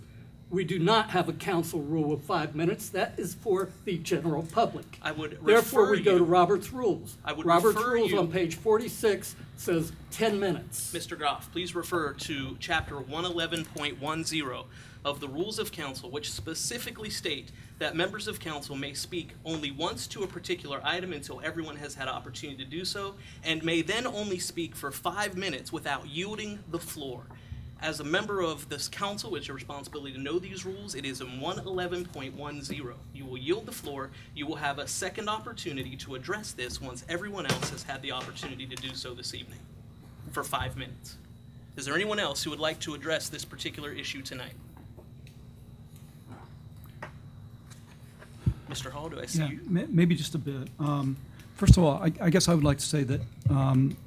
We do not have a council rule of 5 minutes. That is for the general public. I would Therefore, refer we go you- to Robert's rules. I would Robert's refer rules you- on page 46 says 10 minutes. Mr. Groff, please refer to chapter 111.10 of the Rules of Council, which specifically state that members of council may speak only once to a particular item until everyone has had opportunity to do so, and may then only speak for 5 minutes without yielding the floor. As a member of this council, it's your responsibility to know these rules. It is in 111.10. You will yield the floor. You will have a second opportunity to address this once everyone else has had the opportunity to do so this evening for 5 minutes. Is there anyone else who would like to address this particular issue tonight? Mr. Hall, do I see you? Maybe just a bit. First of all, I guess I would like to say that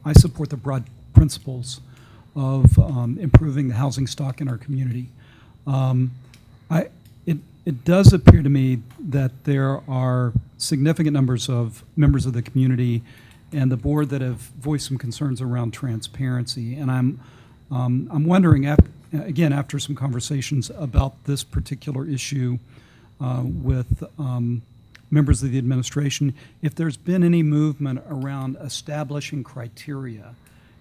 I support the broad principles of improving the housing stock in our community. It does appear to me that there are significant numbers of members of the community and the board that have voiced some concerns around transparency, and I'm wondering, again, after some conversations about this particular issue with members of the administration, if there's been any movement around establishing criteria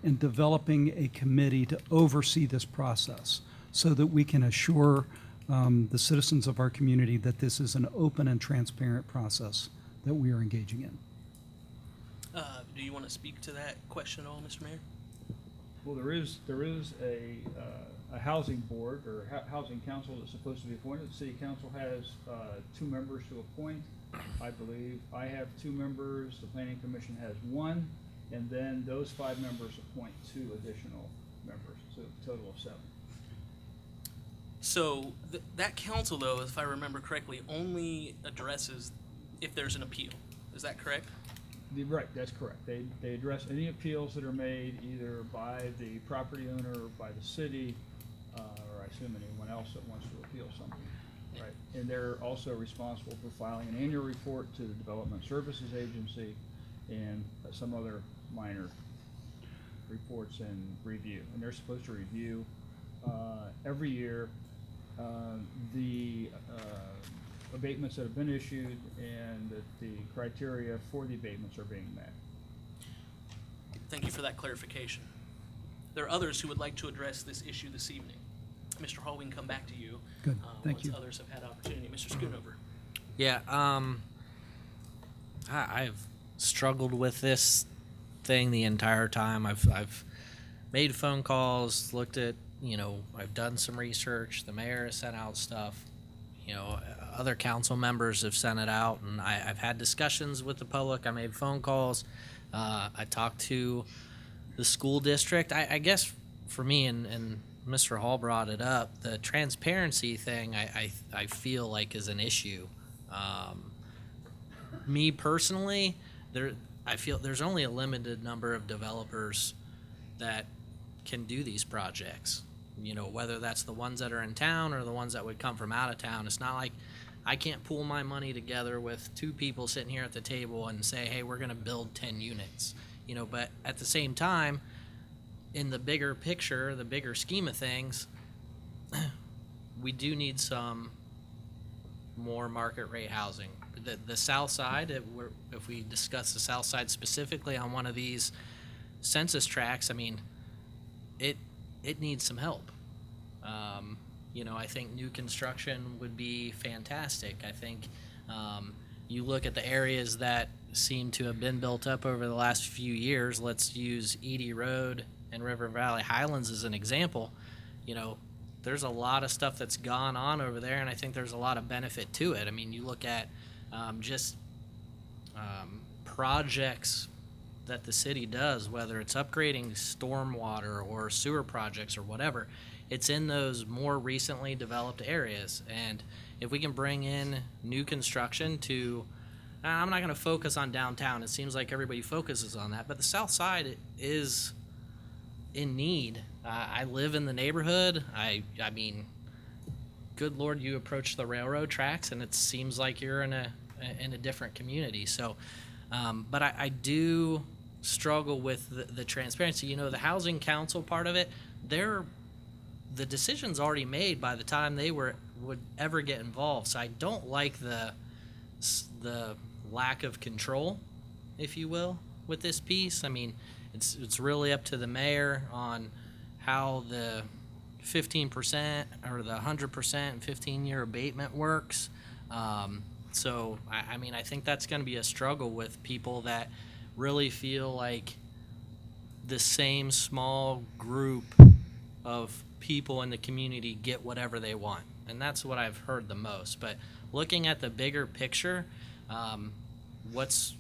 and developing a committee to oversee this process so that we can assure the citizens of our community that this is an open and transparent process that we are engaging in. Do you want to speak to that question at all, Mr. Mayor? Well, there is a housing board or housing council that's supposed to be appointed. The city council has 2 members to appoint. I believe I have 2 members. The planning commission has 1, and then those 5 members appoint 2 additional members, so a total of 7. So that council, though, if I remember correctly, only addresses if there's an appeal. Is that correct? Right, that's correct. They address any appeals that are made either by the property owner or by the city, or I assume anyone else that wants to appeal something. Right, and they're also responsible for filing an annual report to the Development Services Agency and some other minor reports and review. And they're supposed to review every year the abatements that have been issued and that the criteria for the abatements are being met. Thank you for that clarification. There are others who would like to address this issue this evening. Mr. Hall, we can come back to you. Good, thank you. Once others have had opportunity. Mr. Schoonover. Yeah, I've struggled with this thing the entire time. I've made phone calls, looked at, I've done some research. The mayor has sent out stuff. Other council members have sent it out, and I've had discussions with the public. I made phone calls. I talked to the school district. I guess for me, and Mr. Hall brought it up, the transparency thing I feel like is an issue. Me personally, I feel there's only a limited number of developers that can do these projects. Whether that's the ones that are in town or the ones that would come from out of town. It's not like I can't pool my money together with 2 people sitting here at the table and say, hey, we're going to build 10 units. But at the same time, in the bigger picture, the bigger scheme of things, we do need some more market rate housing. The south side, if we discuss the south side specifically on one of these census tracts, I mean, it needs some help. I think new construction would be fantastic. I think you look at the areas that seem to have been built up over the last few years. Let's use Edie Road and River Valley Highlands as an example. There's a lot of stuff that's gone on over there, and I think there's a lot of benefit to it. I mean, you look at projects that the city does, whether it's upgrading stormwater or sewer projects or whatever, it's in those more recently developed areas. And if we can bring in new construction to, I'm not going to focus on downtown. It seems like everybody focuses on that, but the south side is in need. I live in the neighborhood. I mean, good Lord, you approach the railroad tracks and it seems like you're in a different community. So, but I do struggle with the transparency. The housing council part of it, the decision's already made by the time they would ever get involved. So I don't like the lack of control, if you will, with this piece. I mean, it's really up to the mayor on how the 15% or the 100% 15-year abatement works. So I think that's going to be a struggle with people that really feel like the same small group of people in the community get whatever they want. And that's what I've heard the most. But looking at the bigger picture, what's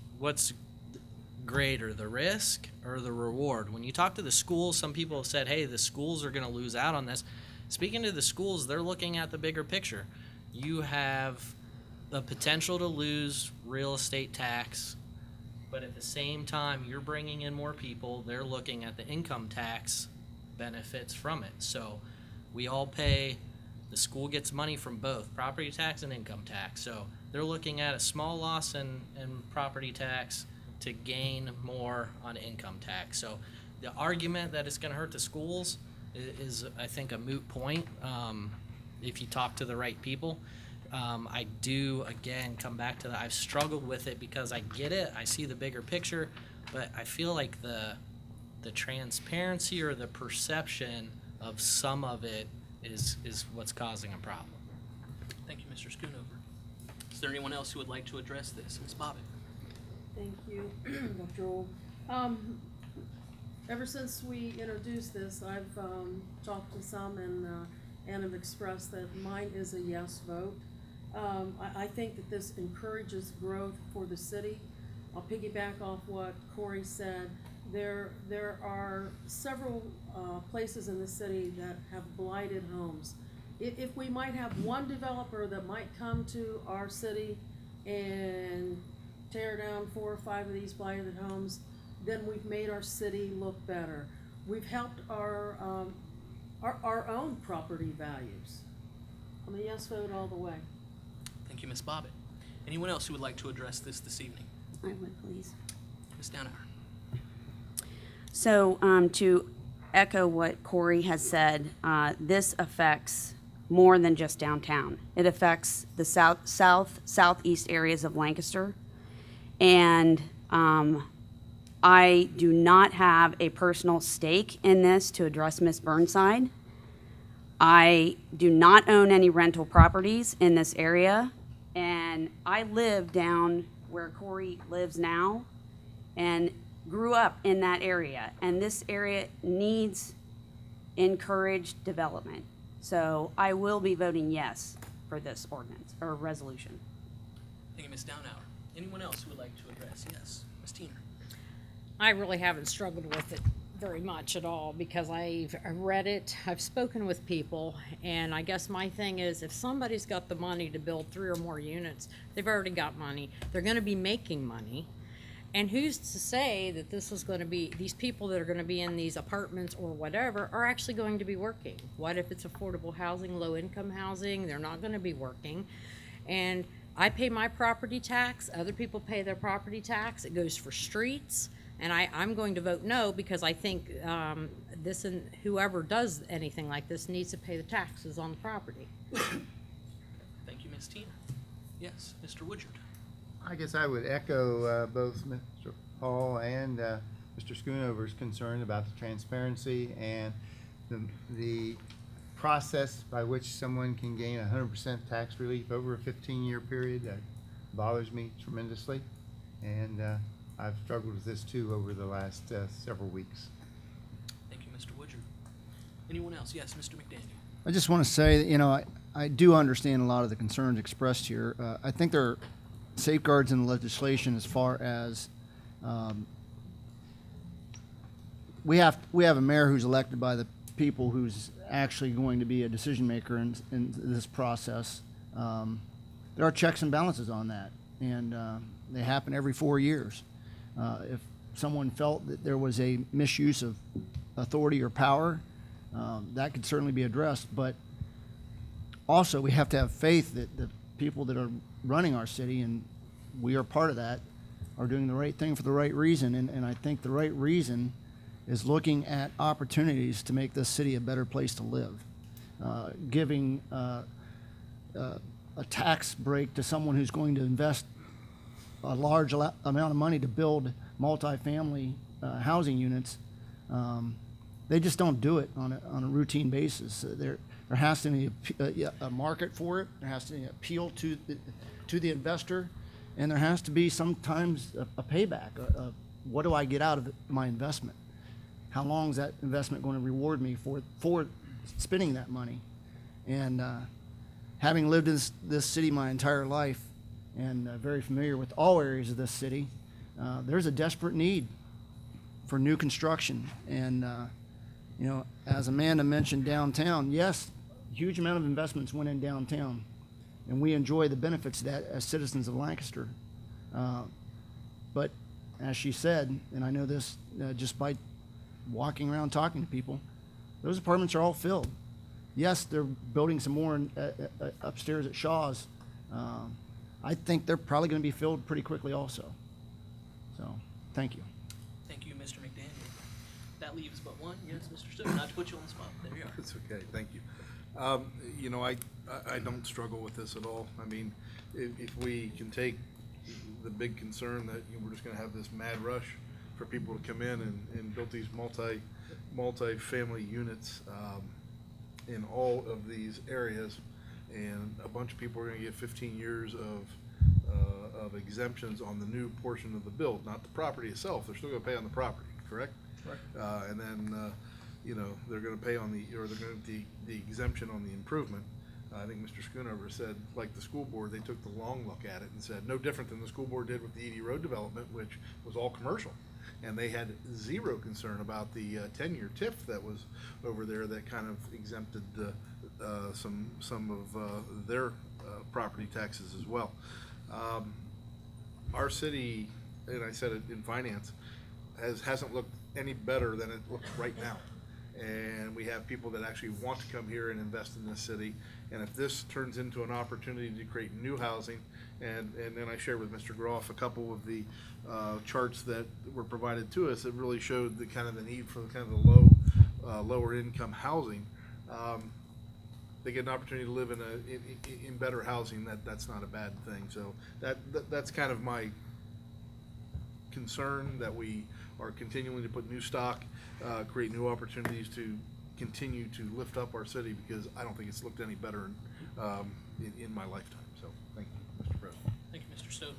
greater, the risk or the reward? When you talk to the schools, some people have said, hey, the schools are going to lose out on this. Speaking to the schools, they're looking at the bigger picture. You have the potential to lose real estate tax, but at the same time, you're bringing in more people. They're looking at the income tax benefits from it. So we all pay, the school gets money from both property tax and income tax. So they're looking at a small loss in property tax to gain more on income tax. So the argument that it's going to hurt the schools is, I think, a moot point if you talk to the right people. I do, again, come back to that. I've struggled with it because I get it. I see the bigger picture, but I feel like the transparency or the perception of some of it is what's causing a problem. Thank you, Mr. Schoonover. Is there anyone else who would like to address this? Ms. Bobbitt. Thank you, Dr. Old. Ever since we introduced this, I've talked to some and have expressed that mine is a yes vote. I think that this encourages growth for the city. I'll piggyback off what Corey said. There are several places in the city that have blighted homes. If we might have one developer that might come to our city and tear down 4 or 5 of these blighted homes, then we've made our city look better. We've helped our own property values. I'm a yes vote all the way. Thank you, Ms. Bobbitt. Anyone else who would like to address this evening? I would, please. Ms. Downhour. So to echo what Corey has said, this affects more than just downtown. It affects the southeast areas of Lancaster. And I do not have a personal stake in this to address Ms. Burnside. I do not own any rental properties in this area. And I live down where Corey lives now and grew up in that area. And this area needs encouraged development. So I will be voting yes for this ordinance or resolution. Thank you, Ms. Downhour. Anyone else who would like to address? Yes, Ms. Teener. I really haven't struggled with it very much at all because I've read it, I've spoken with people, and I guess my thing is if somebody's got the money to build 3 or more units, they've already got money, they're going to be making money, and who's to say that this is going to be, these people that are going to be in these apartments or whatever are actually going to be working? What if it's affordable housing, low income housing? They're not going to be working. And I pay my property tax, other people pay their property tax, it goes for streets. And I'm going to vote no because I think this and whoever does anything like this needs to pay the taxes on the property. Thank you, Ms. Teener. Yes, Mr. Woodyard. I guess I would echo both Mr. Hall and Mr. Schoonover's concern about the transparency and the process by which someone can gain 100% tax relief over a 15-year period. That bothers me tremendously. And I've struggled with this too over the last several weeks. Thank you, Mr. Woodyard. Anyone else? Yes, Mr. McDaniel. I just want to say that, you know, I do understand a lot of the concerns expressed here. I think there are safeguards in the legislation as far as we have a mayor who's elected by the people who's actually going to be a decision maker in this process. There are checks and balances on that, and they happen every 4 years. If someone felt that there was a misuse of authority or power, that could certainly be addressed. But also, we have to have faith that the people that are running our city, and we are part of that, are doing the right thing for the right reason. And I think the right reason is looking at opportunities to make this city a better place to live. Giving a tax break to someone who's going to invest a large amount of money to build multifamily housing units, they just don't do it on a routine basis. There has to be a market for it. There has to be an appeal to the investor, and there has to be sometimes a payback. What do I get out of my investment? How long is that investment going to reward me for spending that money. And having lived in this city my entire life and very familiar with all areas of this city, there's a desperate need for new construction. And, you know, as Amanda mentioned downtown, yes, huge amount of investments went in downtown, and we enjoy the benefits of that as citizens of Lancaster. But as she said, and I know this just by walking around talking to people, those apartments are all filled. Yes, they're building some more upstairs at Shaw's. I think they're probably going to be filled pretty quickly also. So, thank you. Thank you, Mr. McDaniel. That leaves but one. Yes, Mr. Stone, not to put you on the spot. There you are. It's okay, thank you. You know, I don't struggle with this at all. I mean, if we can take the big concern that we're just gonna have this mad rush for people to come in and build these multi-family units in all of these areas, and a bunch of people are gonna get 15 years of exemptions on the new portion of the build, not the property itself. They're still gonna pay on the property, correct? Correct. And then, you know, they're gonna pay on the exemption on the improvement. I think Mr. Schoonover said, like the school board, they took the long look at it and said, no different than the school board did with the Edie Road development, which was all commercial. And they had zero concern about the 10-year TIF that was over there that kind of exempted some of their property taxes as well. Our city, and I said it in finance, hasn't looked any better than it looks right now. And we have people that actually want to come here and invest in this city. And if this turns into an opportunity to create new housing, and then I shared with Mr. Groff a couple of the charts that were provided to us that really showed the kind of the need for the kind of the lower income housing. They get an opportunity to live in better housing. That's not a bad thing. So that's kind of my concern, that we are continuing to put new stock, create new opportunities to continue to lift up our city, because I don't think it's looked any better in my lifetime. So thank you, Mr. President. Thank you, Mr. Stoughton.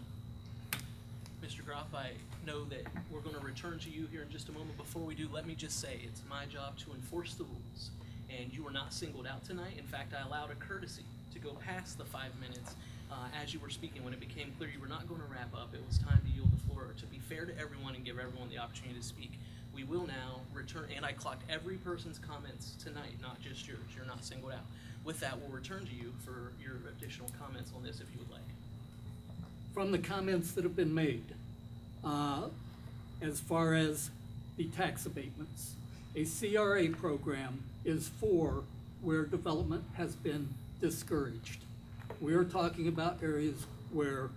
Mr. Groff, I know that we're going to return to you here in just a moment. Before we do, let me just say it's my job to enforce the rules, and you were not singled out tonight. In fact, I allowed a courtesy to go past the 5 minutes as you were speaking. When it became clear you were not going to wrap up, it was time to yield the floor to be fair to everyone and give everyone the opportunity to speak. We will now return, and I clocked every person's comments tonight, not just yours. You're not singled out. With that, we'll return to you for your additional comments on this if you would like. From the comments that have been made, as far as the tax abatements, a CRA program is for where development has been discouraged. We are talking about areas where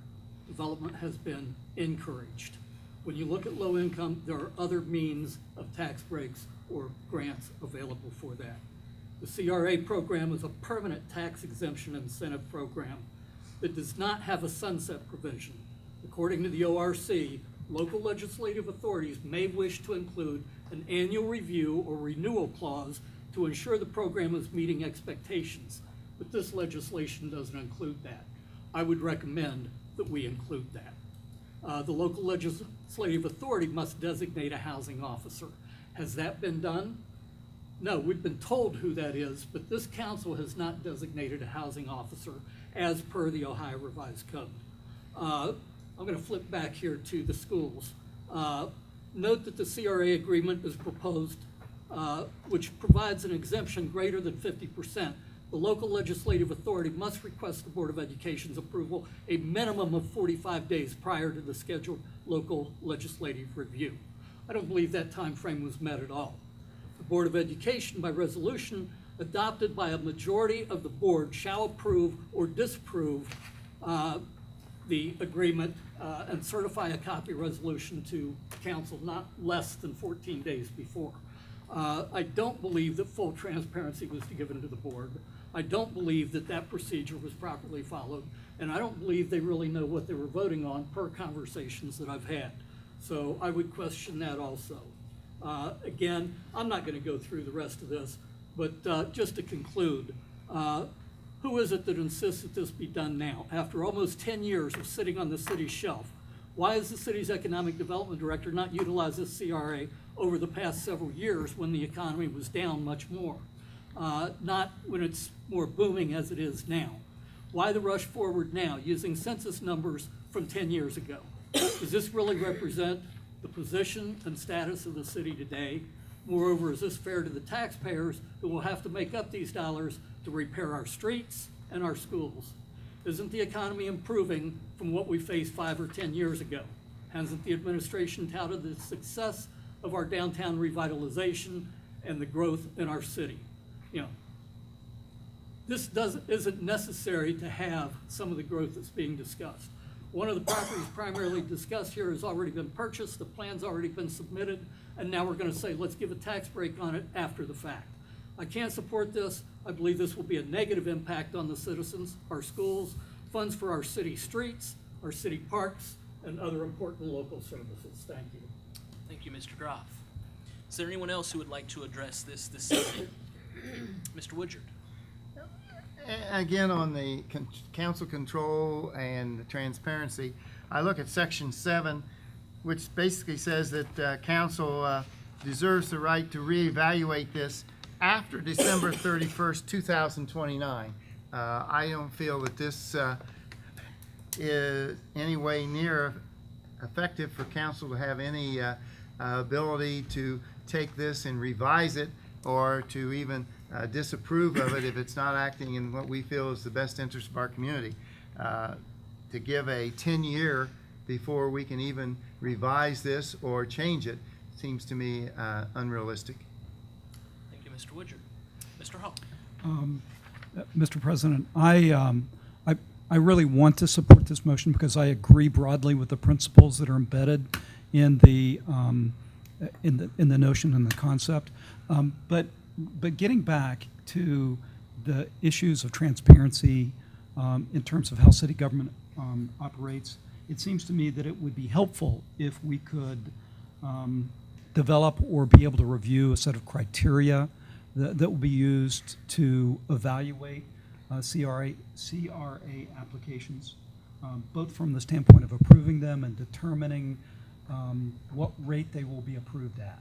development has been encouraged. When you look at low income, there are other means of tax breaks or grants available for that. The CRA program is a permanent tax exemption incentive program that does not have a sunset provision. According to the ORC, local legislative authorities may wish to include an annual review or renewal clause to ensure the program is meeting expectations, but this legislation doesn't include that. I would recommend that we include that. The local legislative authority must designate a housing officer. Has that been done? No, we've been told who that is, but this council has not designated a housing officer as per the Ohio Revised Code. I'm going to flip back here to the schools. Note that the CRA agreement is proposed, which provides an exemption greater than 50%. The local legislative authority must request the Board of Education's approval a minimum of 45 days prior to the scheduled local legislative review. I don't believe that time frame was met at all. The Board of Education, by resolution adopted by a majority of the board, shall approve or disapprove the agreement and certify a copy resolution to council not less than 14 days before. I don't believe that full transparency was given to the board. I don't believe that that procedure was properly followed, and I don't believe they really know what they were voting on per conversations that I've had. So I would question that also. Again, I'm not going to go through the rest of this, but just to conclude, who is it that insists that this be done now? After almost 10 years of sitting on the city's shelf, why has the city's economic development director not utilized this CRA over the past several years when the economy was down much more? not when it's more booming as it is now. Why the rush forward now, using census numbers from 10 years ago? Does this really represent the position and status of the city today? Moreover, is this fair to the taxpayers who will have to make up these dollars to repair our streets and our schools? Isn't the economy improving from what we faced 5 or 10 years ago? Hasn't the administration touted the success of our downtown revitalization and the growth in our city? You know, this isn't necessary to have some of the growth that's being discussed. One of the properties primarily discussed here has already been purchased, the plan's already been submitted, and now we're gonna say, let's give a tax break on it after the fact. I can't support this. I believe this will be a negative impact on the citizens, our schools, funds for our city streets, our city parks, and other important local services. Thank you. Thank you, Mr. Groff. Is there anyone else who would like to address this evening? Mr. Woodyard. Again, on the council control and the transparency, I look at section 7, which basically says that council deserves the right to reevaluate this after December 31st, 2029. I don't feel that this is any way near effective for council to have any ability to take this and revise it, or to even disapprove of it if it's not acting in what we feel is the best interest of our community. To give a 10-year before we can even revise this or change it seems to me unrealistic. Thank you, Mr. Woodyard. Mr. Hall. Mr. President, I really want to support this motion because I agree broadly with the principles that are embedded in the notion and the concept. But getting back to the issues of transparency in terms of how city government operates, it seems to me that it would be helpful if we could develop or be able to review a set of criteria that will be used to evaluate CRA applications, both from the standpoint of approving them and determining what rate they will be approved at.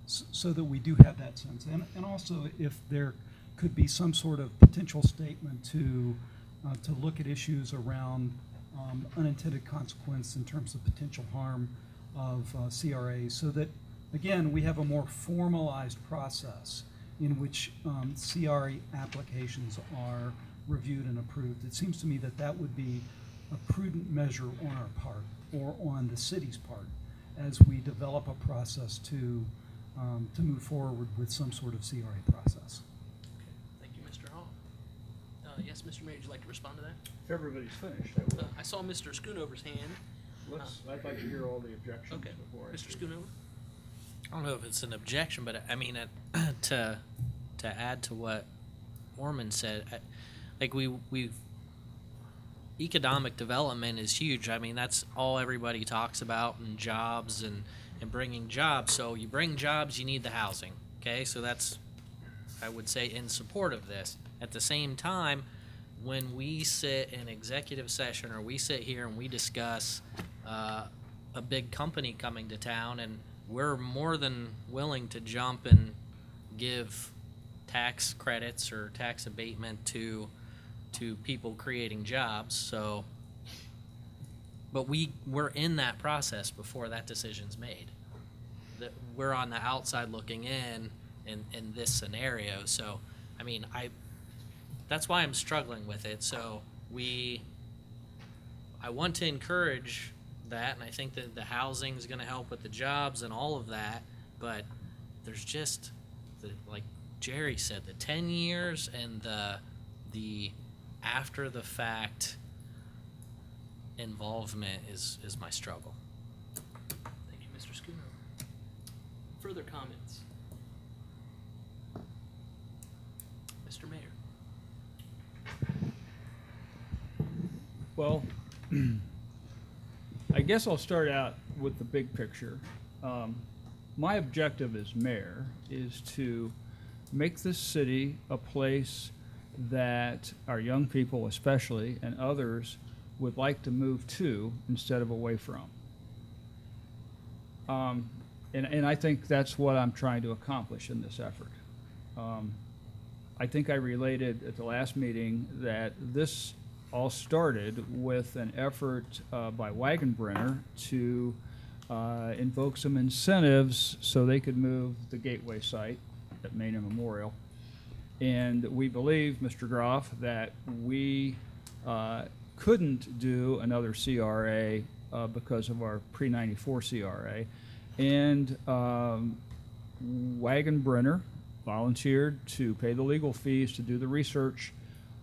So that we do have that sense. And also if there could be some sort of potential statement to look at issues around unintended consequence in terms of potential harm of CRAs, so that, again, we have a more formalized process in which CRA applications are reviewed and approved. It seems to me that that would be a prudent measure on our part, or on the city's part, as we develop a process to move forward with some sort of CRA process. Thank you, Mr. Hall. Yes, Mr. Mayor, would you like to respond to that? If everybody's finished, I will. I saw Mr. Schoonover's hand. I'd like to hear all the objections Okay. before I Mr. speak. Schoonover? I don't know if it's an objection, but I mean, to add to what Orman said, we've economic development is huge. I mean, that's all everybody talks about, and jobs and bringing jobs. So you bring jobs, you need the housing. Okay, so that's, I would say, in support of this. At the same time, when we sit in executive session, or we sit here and we discuss a big company coming to town, and we're more than willing to jump and give tax credits or tax abatement to people creating jobs. So, but we're in that process before that decision's made. That we're on the outside looking in this scenario. So, I mean, that's why I'm struggling with it. So I want to encourage that, and I think that the housing is going to help with the jobs and all of that, but there's just, like Jerry said, the 10 years and the after the fact involvement is my struggle. Thank you, Mr. Schoonover. Further comments? Mr. Mayor. Well, I guess I'll start out with the big picture. My objective as mayor is to make this city a place that our young people especially, and others, would like to move to instead of away from. And I think that's what I'm trying to accomplish in this effort. I think I related at the last meeting that this all started with an effort by Wagenbrenner to invoke some incentives so they could move the Gateway site at Main and Memorial. And we believe, Mr. Groff, that we couldn't do another CRA because of our pre-94 CRA. And Wagenbrenner volunteered to pay the legal fees to do the research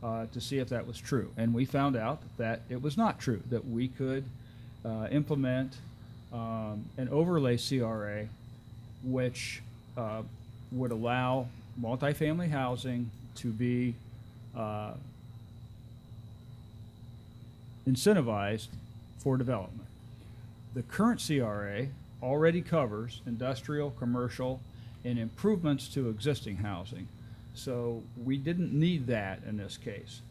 to see if that was true. And we found out that it was not true, that we could implement an overlay CRA which would allow multifamily housing to be incentivized for development. The current CRA already covers industrial, commercial, and improvements to existing housing. So we didn't need that in this case.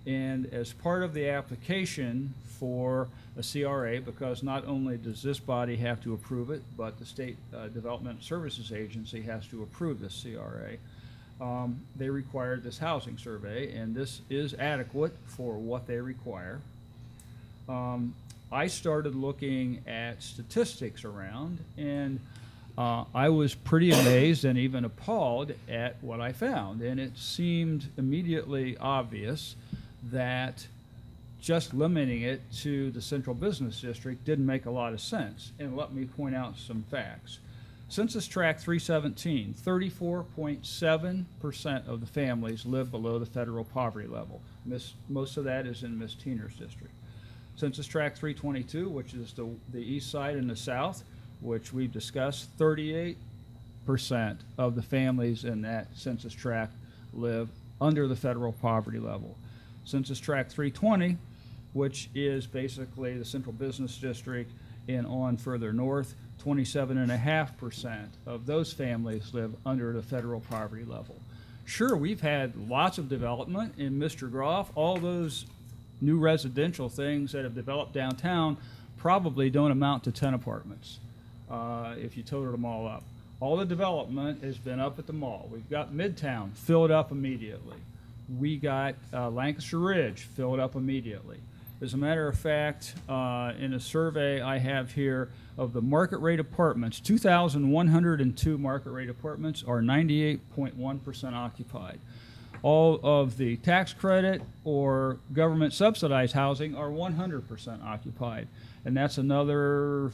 And as part of the application for a CRA, because not only does this body have to approve it, but the State Development Services Agency has to approve this CRA, they required this housing survey, and this is adequate for what they require. I started looking at statistics around, and I was pretty amazed and even appalled at what I found. And it seemed immediately obvious that just limiting it to the central business district didn't make a lot of sense. And let me point out some facts. Census Tract 317, 34.7% of the families live below the federal poverty level. Most of that is in Ms. Teener's district. Census Tract 322, which is the east side and the south, which we've discussed, 38% of the families in that census tract live under the federal poverty level. Census Tract 320, which is basically the central business district and on further north, 27.5% of those families live under the federal poverty level. Sure, we've had lots of development in Mr. Groff. All those new residential things that have developed downtown probably don't amount to 10 apartments if you totaled them all up. All the development has been up at the mall. We've got Midtown filled up immediately. We got Lancaster Ridge filled up immediately. As a matter of fact, in a survey I have here of the market rate apartments, 2,102 market rate apartments are 98.1% occupied. All of the tax credit or government subsidized housing are 100% occupied. And that's another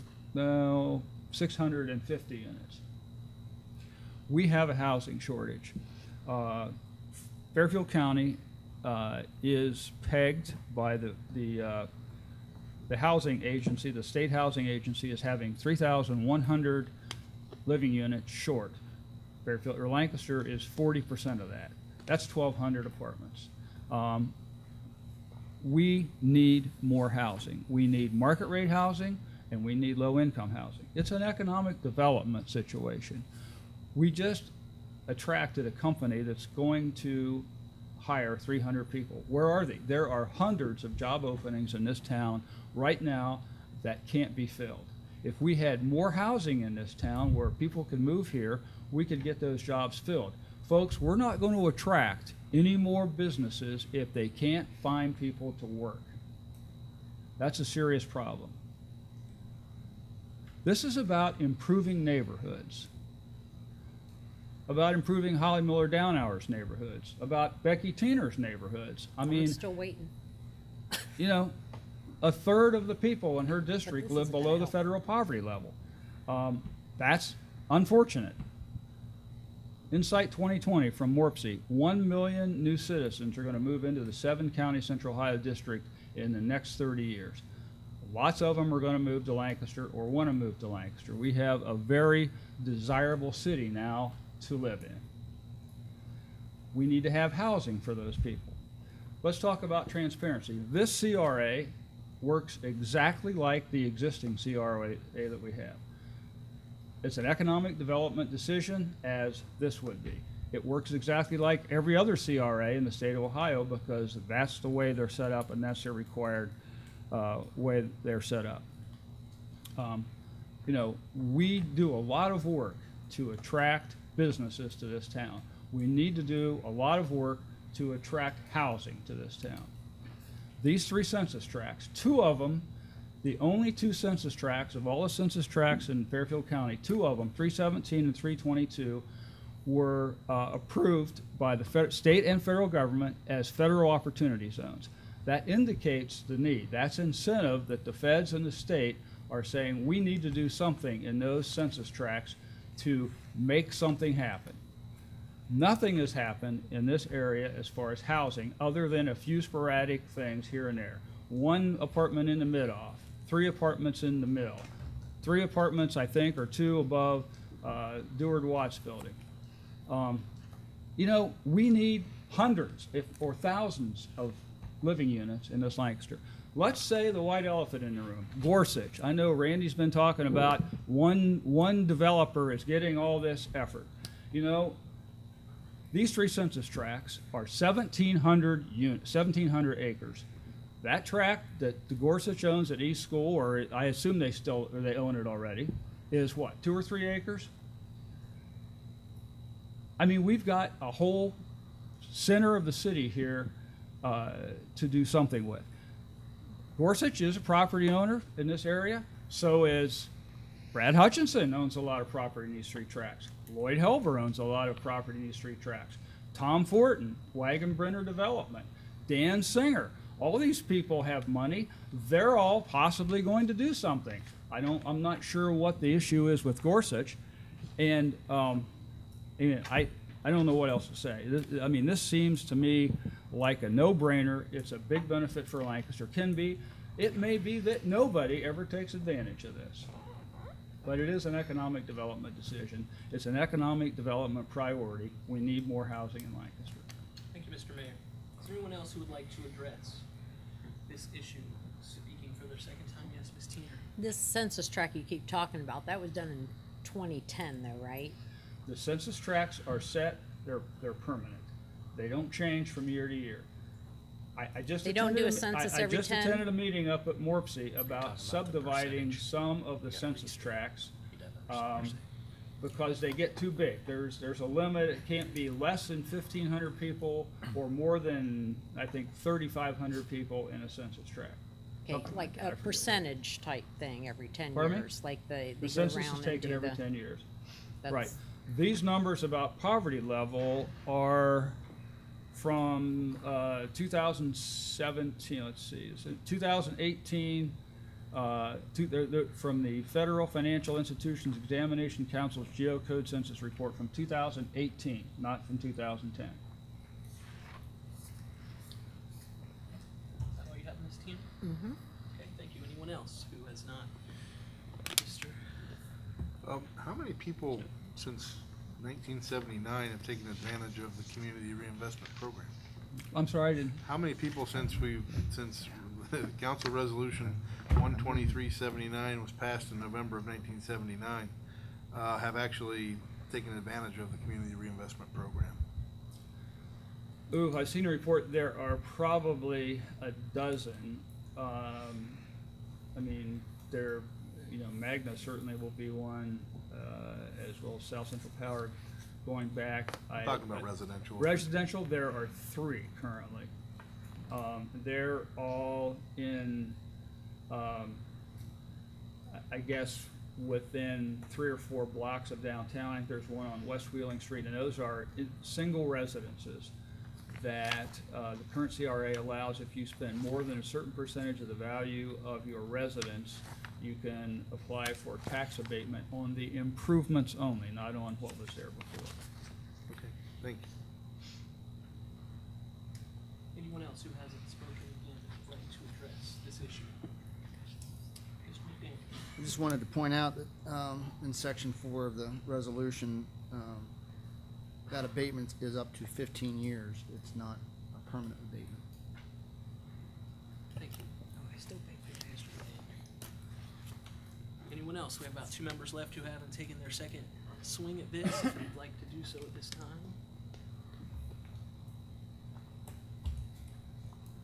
650 units. We have a housing shortage. Fairfield County is pegged by the housing agency, the state housing agency, is having 3,100 living units short. Fairfield or Lancaster is 40% of that. That's 1,200 apartments. We need more housing. We need market rate housing, and we need low income housing. It's an economic development situation. We just attracted a company that's going to hire 300 people. Where are they? There are hundreds of job openings in this town right now that can't be filled. If we had more housing in this town where people could move here, we could get those jobs filled. Folks, we're not going to attract any more businesses if they can't find people to work. That's a serious problem. This is about improving neighborhoods, about improving Holly Miller Downhour's neighborhoods, about Becky Teener's neighborhoods. I mean, I'm still waiting. you know, a third of the people in her district live below the federal poverty level. That's unfortunate. Insight 2020 from Morpsey, 1 million new citizens are going to move into the 7-county Central Ohio district in the next 30 years. Lots of them are going to move to Lancaster or want to move to Lancaster. We have a very desirable city now to live in. We need to have housing for those people. Let's talk about transparency. This CRA works exactly like the existing CRA that we have. It's an economic development decision, as this would be. It works exactly like every other CRA in the state of Ohio because that's the way they're set up and that's their required way they're set up. You know, we do a lot of work to attract businesses to this town. We need to do a lot of work to attract housing to this town. These 3 census tracts, 2 of them, the only 2 census tracts of all the census tracts in Fairfield County, 2 of them, 317 and 322, were approved by the state and federal government as federal opportunity zones. That indicates the need. That's incentive that the feds and the state are saying we need to do something in those census tracts to make something happen. Nothing has happened in this area as far as housing other than a few sporadic things here and there. 1 apartment in the mid-off, 3 apartments in the mill, 3 apartments, I think, or 2 above Deward Watts building. You know, we need hundreds or thousands of living units in this Lancaster. Let's say the white elephant in the room, Gorsuch. I know Randy's been talking about one developer is getting all this effort. You know, these 3 census tracts are 1,700 units, 1,700 acres. That tract that the Gorsuch owns at East School, or I assume they own it already, is what, 2 or 3 acres? I mean, we've got a whole center of the city here to do something with. Gorsuch is a property owner in this area. So is Brad Hutchinson, owns a lot of property in these 3 tracts. Lloyd Helber owns a lot of property in these 3 tracts. Tom Fortin, Wagon Brenner Development. Dan Singer. All these people have money. They're all possibly going to do something. I'm not sure what the issue is with Gorsuch. And I don't know what else to say. I mean, this seems to me like a no-brainer. It's a big benefit for Lancaster. Can be. It may be that nobody ever takes advantage of this. But it is an economic development decision. It's an economic development priority. We need more housing in Lancaster. Thank you, Mr. Mayor. Is there anyone else who would like to address this issue? Speaking for their second time, yes, Ms. Teener. This census tract you keep talking about, that was done in 2010 though, right? The census tracts are set, they're permanent. They don't change from year to year. I just They don't do a census every 10? I just attended a meeting up at Morpsey about subdividing some of the census tracts because they get too big. There's a limit. It can't be less than 1,500 people or more than, I think, 3,500 people in a census tract. Okay, like a percentage type thing every 10 Pardon me? years, like they The go census around is and taken do every the- 10 years. that's- Right. These numbers about poverty level are from 2017, let's see, so 2018, they're from the Federal Financial Institutions Examination Council's Geocode Census Report from 2018, not from 2010. Is that all you have, Ms. Teener? Mm-hmm. Okay, thank you. Anyone else who has not? Mr. How many people since 1979 have taken advantage of the Community Reinvestment Program? I'm sorry, I didn't. How many people since Council Resolution 12379 was passed in November of 1979 have actually taken advantage of the Community Reinvestment Program? Ooh, I've seen a report. There are probably a dozen. I mean, Magna certainly will be one, as well as South Central Power going back. I'm talking about residential. Residential, there are 3 currently. They're all in, I guess, within 3 or 4 blocks of downtown. I think there's one on West Wheeling Street, and those are single residences that the current CRA allows if you spend more than a certain percentage of the value of your residence, you can apply for tax abatement on the improvements only, not on what was there before. Okay, thank you. Anyone else who hasn't spoken again would like to address this issue? Mr. McDaniel. I just wanted to point out that in section 4 of the resolution, that abatement is up to 15 years. It's not a permanent abatement. Thank you. Anyone else? We have about 2 members left who haven't taken their second swing at this. If you'd like to do so at this time.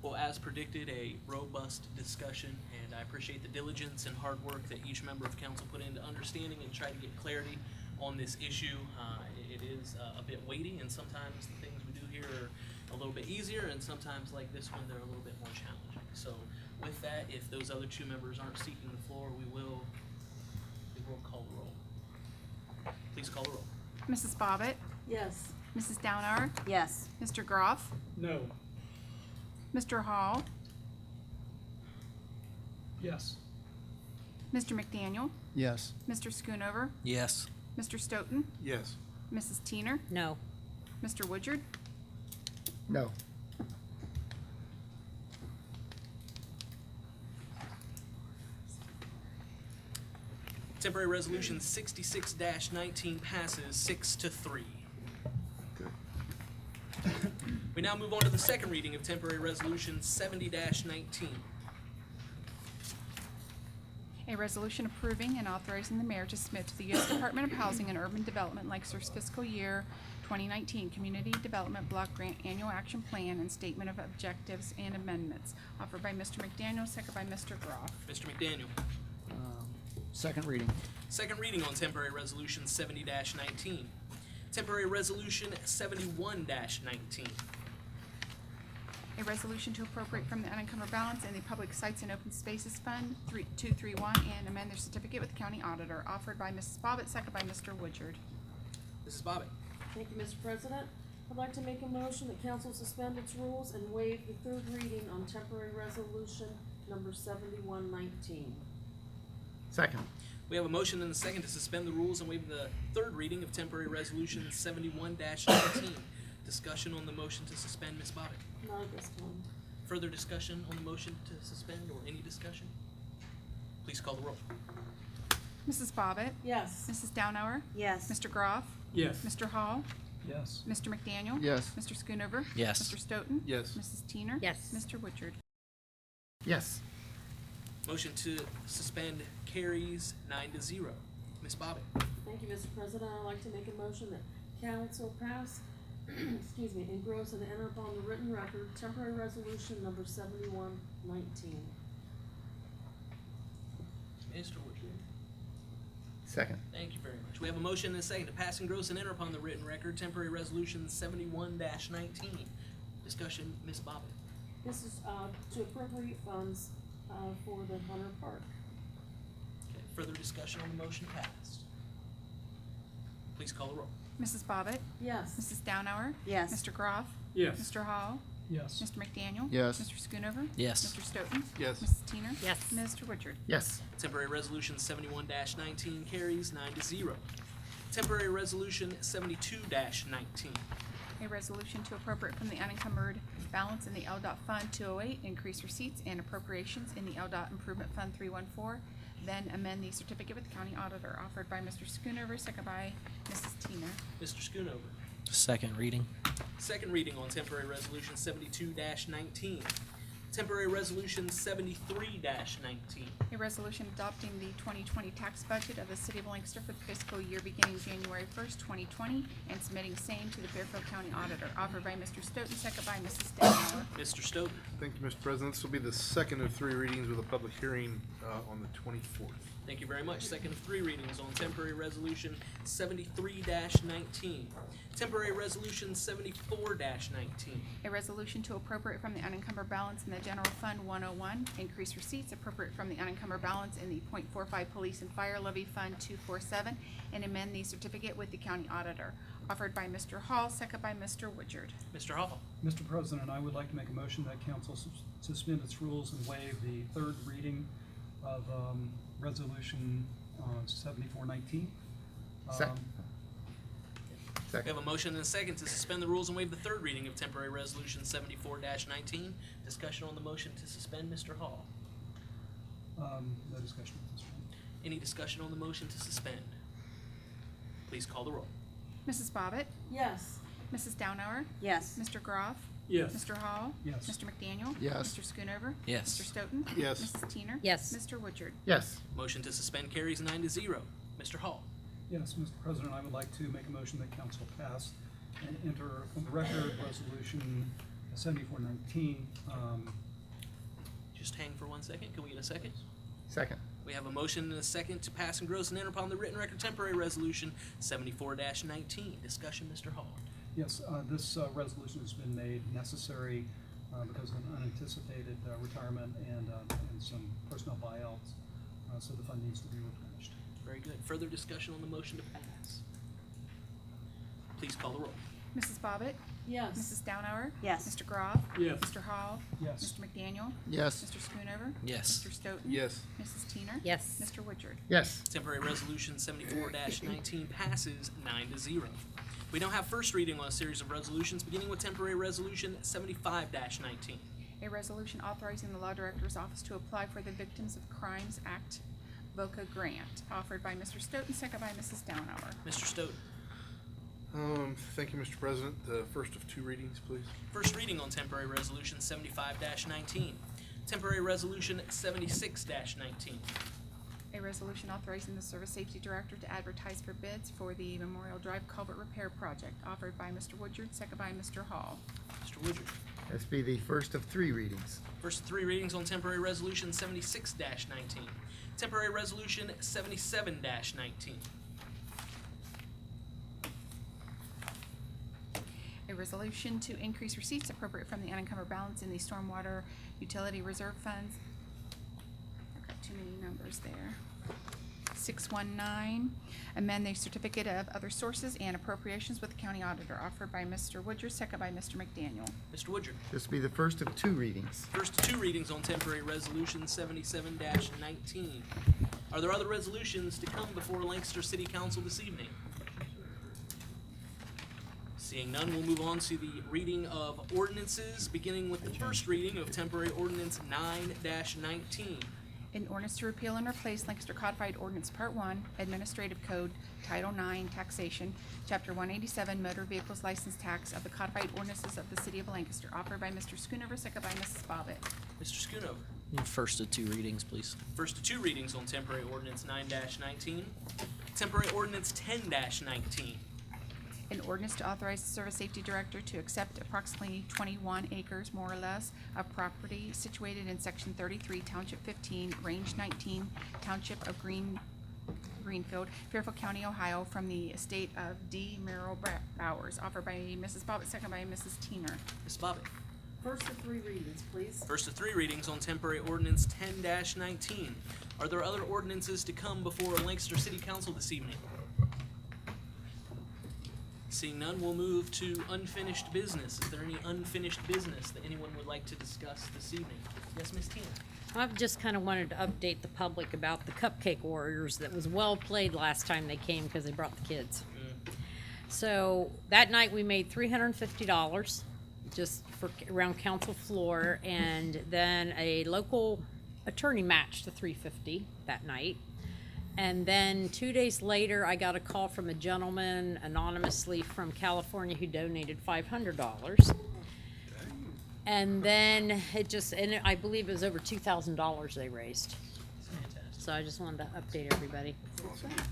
Well, as predicted, a robust discussion, and I appreciate the diligence and hard work that each member of council put into understanding and try to get clarity on this issue. It is a bit weighty, and sometimes the things we do here are a little bit easier, and sometimes like this one, they're a little bit more challenging. So with that, if those other two members aren't seeking the floor, we will call the roll. Please call the roll. Mrs. Bobbitt, Yes. Mrs. Downhour, Yes. Mr. Groff, No. Mr. Hall, Yes. Mr. McDaniel, Yes. Mr. Schoonover, Yes. Mr. Stoughton, Yes. Mrs. Teener, No. Mr. Woodard, No. Temporary resolution 66-19 passes 6-3. We now move on to the second reading of temporary resolution 70-19. a resolution approving and authorizing the mayor to submit to the U.S. Department of Housing and Urban Development Lancaster's fiscal year 2019 Community Development Block Grant Annual Action Plan and Statement of Objectives and Amendments, offered by Mr. McDaniel, second by Mr. Groff. Mr. McDaniel. Second reading. Second reading on temporary resolution 70-19. Temporary resolution 71-19. A resolution to appropriate from the unencumbered balance in the Public Sites and Open Spaces Fund 231 and amend their certificate with the county auditor, offered by Mrs. Bobbitt, second by Mr. Woodard. Mrs. Bobbitt. Thank you, Mr. President. I'd like to make a motion that council suspend its rules and waive the third reading on temporary resolution number 7119. Second. We have a motion and a second to suspend the rules and waive the third reading of temporary resolution 71-19. Discussion on the motion to suspend, Ms. Bobbitt. Not at this time. Further discussion on the motion to suspend or any discussion? Please call the roll. Mrs. Bobbitt, Yes. Mrs. Downhour, Yes. Mr. Groff, Yes. Mr. Hall, Yes. Mr. McDaniel, Yes. Mr. Schoonover, Yes. Mr. Stoughton, Yes. Mrs. Teener, Yes. Mr. Woodard. Yes. Motion to suspend carries 9-0. Ms. Bobbitt. Thank you, Mr. President. I'd like to make a motion that council pass, excuse me, engross and enter upon the written record temporary resolution number 7119. Mr. Woodard. Second. Thank you very much. We have a motion and a second to pass, engross, and enter upon the written record temporary resolution 71-19. Discussion, Ms. Bobbitt. This is, to appropriate funds, for the Hunter Park. Okay, further discussion on the motion passed. Please call the roll. Mrs. Bobbitt, Yes. Mrs. Downhour, Yes. Mr. Groff, Yes. Mr. Hall, Yes. Mr. McDaniel, Yes. Mr. Schoonover, Yes. Mr. Stoughton, Yes. Mrs. Teener, Yes. Mr. Woodard. Yes. Temporary resolution 71-19 carries 9-0. Temporary resolution 72-19. A resolution to appropriate from the unencumbered balance in the LDOT Fund 208, increase receipts and appropriations in the LDOT Improvement Fund 314, then amend the certificate with the county auditor, offered by Mr. Schoonover, second by Mrs. Teener. Mr. Schoonover. Second reading. Second reading on temporary resolution 72-19. Temporary resolution 73-19. A resolution adopting the 2020 tax budget of the city of Lancaster for the fiscal year beginning January 1st, 2020, and submitting same to the Fairfield County Auditor, offered by Mr. Stoughton, second by Mrs. Downhour. Mr. Stoughton. Thank you, Mr. President. This will be the second of three readings with a public hearing on the 24th. Thank you very much. Second of three readings on temporary resolution 73-19. Temporary resolution 74-19. A resolution to appropriate from the unencumbered balance in the General Fund 101, increase receipts, appropriate from the unencumbered balance in the .45 Police and Fire Levy Fund 247, and amend the certificate with the county auditor, offered by Mr. Hall, second by Mr. Woodard. Mr. Hall. Mr. President, I would like to make a motion that council suspend its rules and waive the third reading of resolution 7419. Second. We have a motion and a second to suspend the rules and waive the third reading of temporary resolution 74-19. Discussion on the motion to suspend, Mr. Hall. No discussion at this point. Any discussion on the motion to suspend? Please call the roll. Mrs. Bobbitt, Yes. Mrs. Downhour, Yes. Mr. Groff, Yes. Mr. Hall, Yes. Mr. McDaniel, Yes. Mr. Schoonover, Yes. Mr. Stoughton, Yes. Mrs. Teener, Yes. Mr. Woodard. Yes. Motion to suspend carries 9-0. Mr. Hall. Yes, Mr. President, I would like to make a motion that council pass and enter on the record resolution 7419. Just hang for 1 second. Can we get a second? Second. We have a motion and a second to pass, engross, and enter upon the written record temporary resolution 74-19. Discussion, Mr. Hall. Yes, this resolution has been made necessary because of an unanticipated retirement and some personnel buyouts, so the fund needs to be replenished. Very good. Further discussion on the motion to pass. Please call the roll. Mrs. Bobbitt? Yes. Mrs. Downauer? Yes. Mr. Groff? Yes. Mr. Hall? Yes. Mr. McDaniel? Yes. Mr. Schoonover? Yes. Mr. Stoughton? Yes. Mrs. Teener? Yes. Mr. Woodard? Yes. Temporary resolution 74-19 passes 9-0. We now have first reading on a series of resolutions, beginning with temporary resolution 75-19. A resolution authorizing the Law Director's Office to apply for the Victims of Crimes Act VOCA grant, offered by Mr. Stoughton, second by Mrs. Downauer. Mr. Stoughton. Thank you, Mr. President. First of two readings, please. First reading on temporary resolution 75-19. Temporary resolution 76-19. A resolution authorizing the Service Safety Director to advertise for bids for the Memorial Drive Culvert Repair Project, offered by Mr. Woodard, second by Mr. Hall. Mr. Woodard. This be the first of three readings. First three readings on temporary resolution 76-19. Temporary resolution 77-19. A resolution to increase receipts appropriate from the unencumbered balance in the Stormwater Utility Reserve Funds. I've got too many numbers there. 619, amend the certificate of other sources and appropriations with the county auditor, offered by Mr. Woodard, second by Mr. McDaniel. Mr. Woodard. This be the first of two readings. First two readings on temporary resolution 77-19. Are there other resolutions to come before Lancaster City Council this evening? Seeing none, we'll move on to the reading of ordinances, beginning with the first reading of temporary ordinance 9-19. An ordinance to repeal and replace Lancaster Codified Ordinance Part 1, Administrative Code, Title 9, Taxation, Chapter 187, Motor Vehicles License Tax of the Codified Ordinances of the City of Lancaster, offered by Mr. Schoonover, second by Mrs. Bobbitt. Mr. Schoonover. First of two readings, please. First of two readings on temporary ordinance 9-19. Temporary ordinance 10-19. An ordinance to authorize the Service Safety Director to accept approximately 21 acres, more or less, of property situated in Section 33, Township 15, Range 19, Township of Greenfield, Fairfield County, Ohio, from the estate of D. Merrill Bowers, offered by Mrs. Bobbitt, second by Mrs. Teener. Ms. Bobbitt. First of three readings, please. First of three readings on temporary ordinance 10-19. Are there other ordinances to come before Lancaster City Council this evening? Seeing none, we'll move to unfinished business. Is there any unfinished business that anyone would like to discuss this evening? Yes, Ms. Tina. I've just kind of wanted to update the public about the Cupcake Warriors that was well played last time they came because they brought the kids. So that night we made $350 just for around council floor, and then a local attorney matched the $350 that night. And then 2 days later, I got a call from a gentleman anonymously from California who donated $500. And then I believe it was over $2,000 they raised. Fantastic. So I just wanted to update everybody.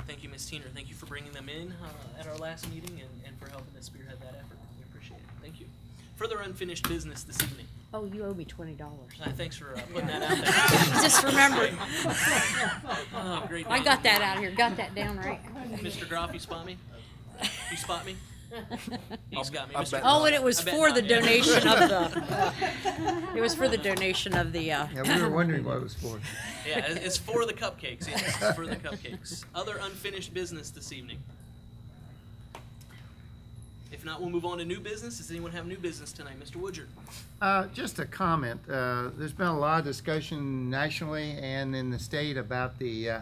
Thank you, Ms. Teener. Thank you for bringing them in at our last meeting and for helping us spearhead that effort. We appreciate it. Thank you. Further unfinished business this evening. Oh, you owe me $20. Thanks for putting that out there. Just remembered. Oh, great. I got that out of here. Got that down right. Mr. Groff, you spot me? You spot me? He's got me. Oh, and it was for the donation of the. It was for the donation of the. Yeah, we were wondering what it was for. Yeah, it's for the cupcakes. Yes, it's for the cupcakes. Other unfinished business this evening. If not, we'll move on to new business. Does anyone have new business tonight? Mr. Woodard. Just a comment. There's been a lot of discussion nationally and in the state about the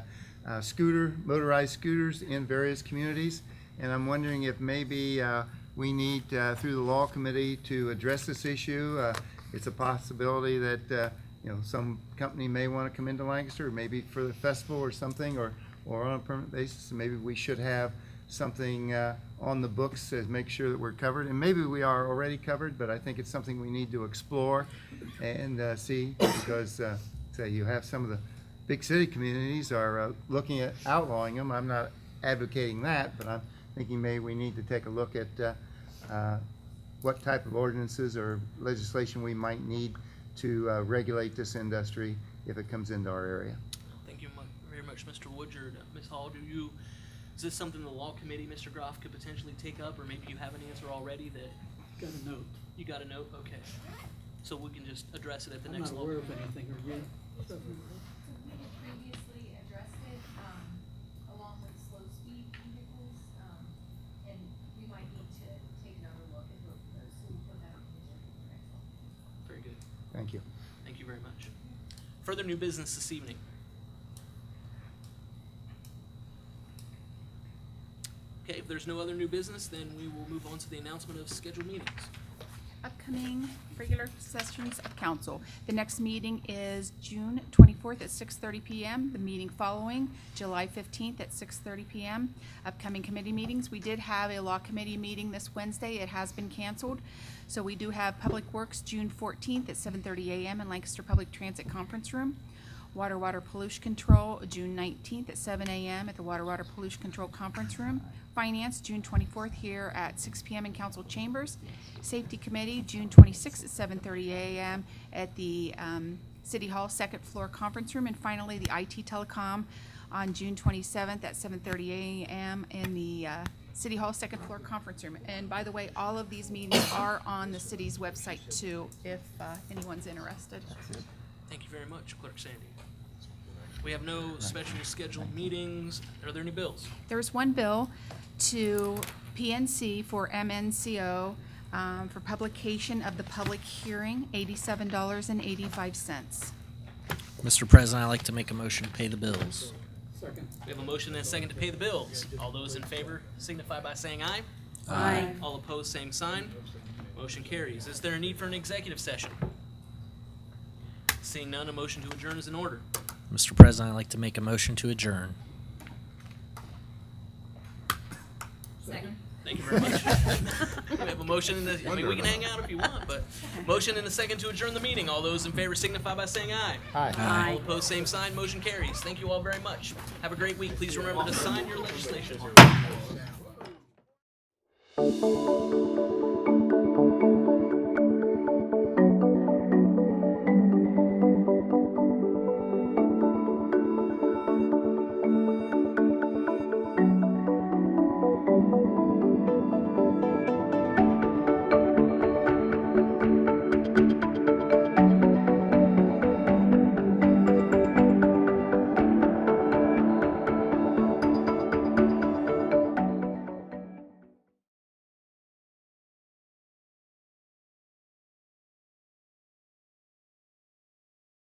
motorized scooters in various communities. And I'm wondering if maybe we need, through the law committee, to address this issue. It's a possibility that some company may want to come into Lancaster, or maybe for the festival or something, or on a permanent basis. Maybe we should have something on the books to make sure that we're covered. And maybe we are already covered, but I think it's something we need to explore and see, because say you have some of the big city communities are looking at outlawing them. I'm not advocating that, but I'm thinking maybe we need to take a look at what type of ordinances or legislation we might need to regulate this industry if it comes into our area. Thank you very much, Mr. Woodyard. Ms. Hall, is this something the law committee, Mr. Groff, could potentially take up, or maybe you have an answer already that? Got a note. You got a note? Okay. So we can just address it at the I'm next not law. aware of anything, are you? So we previously addressed it, along with slow speed vehicles, and we might need to take another look at both of those, so we'll put that on the agenda for next month. Very good. Thank you. Thank you very much. Further new business this evening. Okay, if there's no other new business, then we will move on to the announcement of scheduled meetings. Upcoming regular sessions of council. The next meeting is June 24th at 6:30 PM. The meeting following, July 15th at 6:30 PM. Upcoming committee meetings, we did have a law committee meeting this Wednesday. It has been canceled. So we do have Public Works, June 14th at 7:30 AM in Lancaster Public Transit Conference Room. Water Pollution Control, June 19th at 7 AM at the Water Pollution Control Conference Room. Finance, June 24th here at 6 PM in Council Chambers. Safety Committee, June 26th at 7:30 AM at the City Hall second floor conference room. And finally, the IT Telecom on June 27th at 7:30 AM in the City Hall second floor conference room. And by the way, all of these meetings are on the city's website too, if anyone's interested. Thank you very much, Clerk Sandy. We have no special scheduled meetings. Are there any bills? There's one bill to PNC for MNCO for publication of the public hearing, $87.85. Mr. President, I'd like to make a motion to pay the bills. Second. We have a motion and a second to pay the bills. All those in favor signify by saying aye. Aye. All opposed, same sign. Motion carries. Is there a need for an executive session? Seeing none, a motion to adjourn is in order. Mr. President, I'd like to make a motion to adjourn. Second. Thank you very much. We have a motion in the, I mean, we can hang out if you want, but motion and a second to adjourn the meeting. All those in favor signify by saying aye. Aye. All opposed, same sign. Motion carries. Thank you all very much. Have a great week. Please remember to sign your legislation.